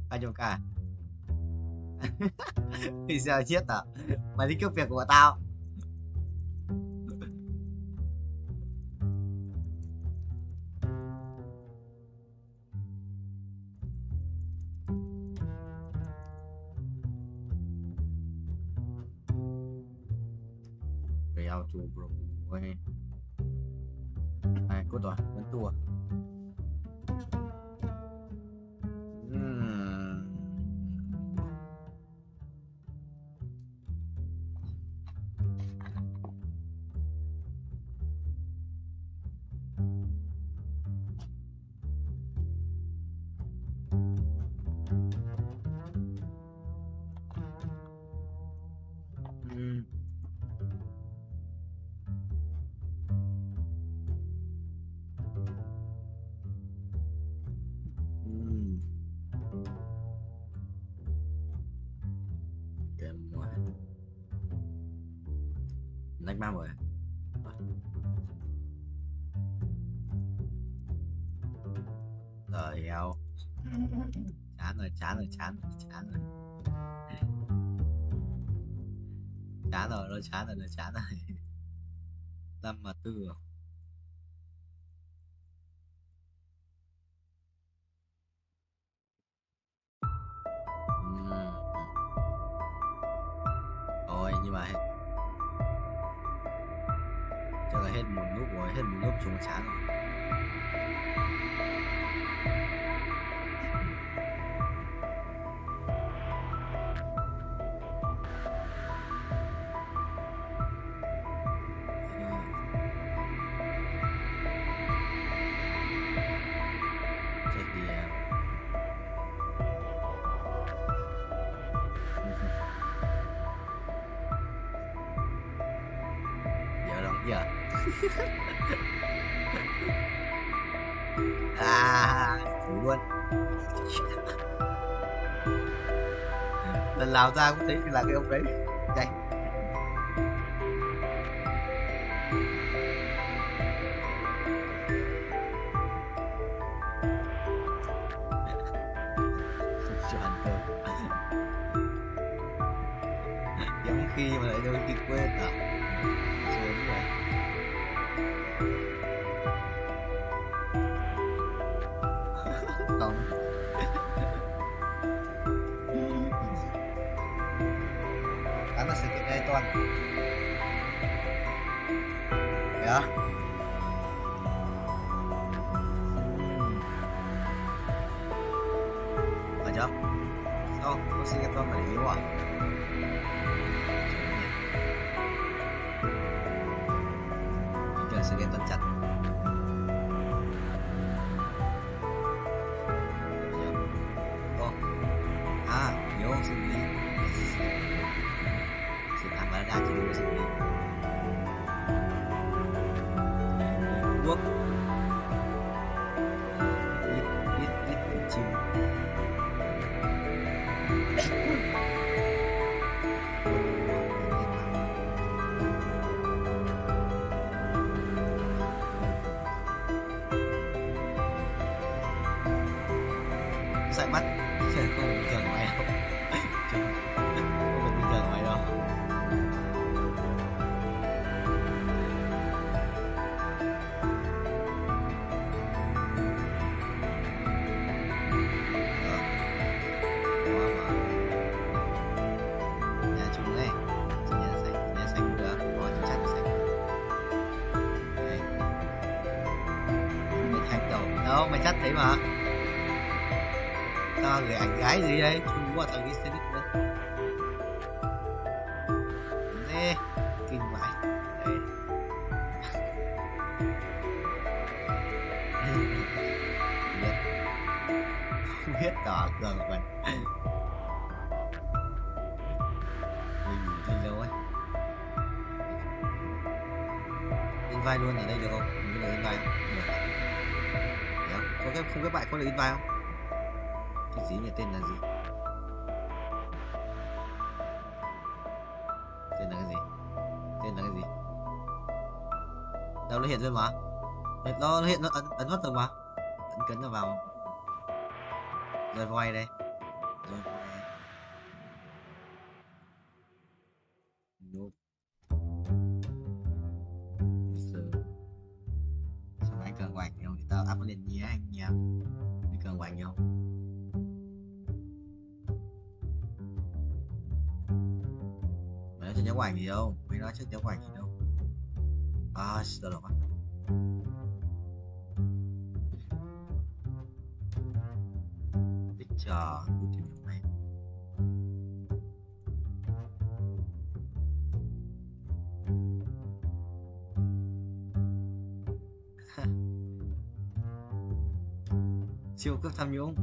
Anh trong cả. Thì sao chết à? Mày đi cướp việc của tao. Về auto bro. Cốt rồi, vẫn thua. Đánh ma rồi. Rồi heo. Chán rồi. Chán rồi. Chán rồi. Năm mà tư rồi. Thôi nhưng mà chắc là hết một lúc rồi, chúng chán rồi. Thử luôn. Lần nào ra cũng thấy là cái ông đấy. Đây. Cho ăn cơm. Giống khi mà lại đôi khi quên à. Sớm rồi. Không. Ăn là sự kiện này toàn. Kìa. Ở chưa? Sao? Có sự kiện toàn phải yếu à? Mình chờ sự kiện toàn chặt. Nhớ xử lý sự làm mà ra chỉ được xử lý quốc ít chim sai mắt không bình thường mày không bình thường mày đâu. Nhà chúng này nhà xanh nữa có chắc xanh đấy. Mày thạch đầu đâu mày chắc thấy mà. Tao gửi ảnh gái gì đây? Chung quá thằng đi xe đít nữa. Nè, kinh vãi. Đây. Không biết tỏ cường mình. Mình ngủ trên lâu ấy. In vai luôn ở đây được không? Mình có được in vai không? Được. Có cái bạn có được in vai không? Cái gì nhỉ? Tên là gì? Tên là cái gì? Đâu nó hiện rồi mà. Nó hiện nó ấn mất rồi mà. Ấn cấn nó vào. Rồi voi đây. Rồi voi. Nốt. Sao anh cần quạch nhau thì tao up lên nhé anh nha. Anh cần quạch nhau. Nhớ ảnh gì đâu, mấy nói trước nhớ ảnh gì đâu. À, sợ lắm. Thích chờกูtìm được mày. Siêu cấp tham nhũng.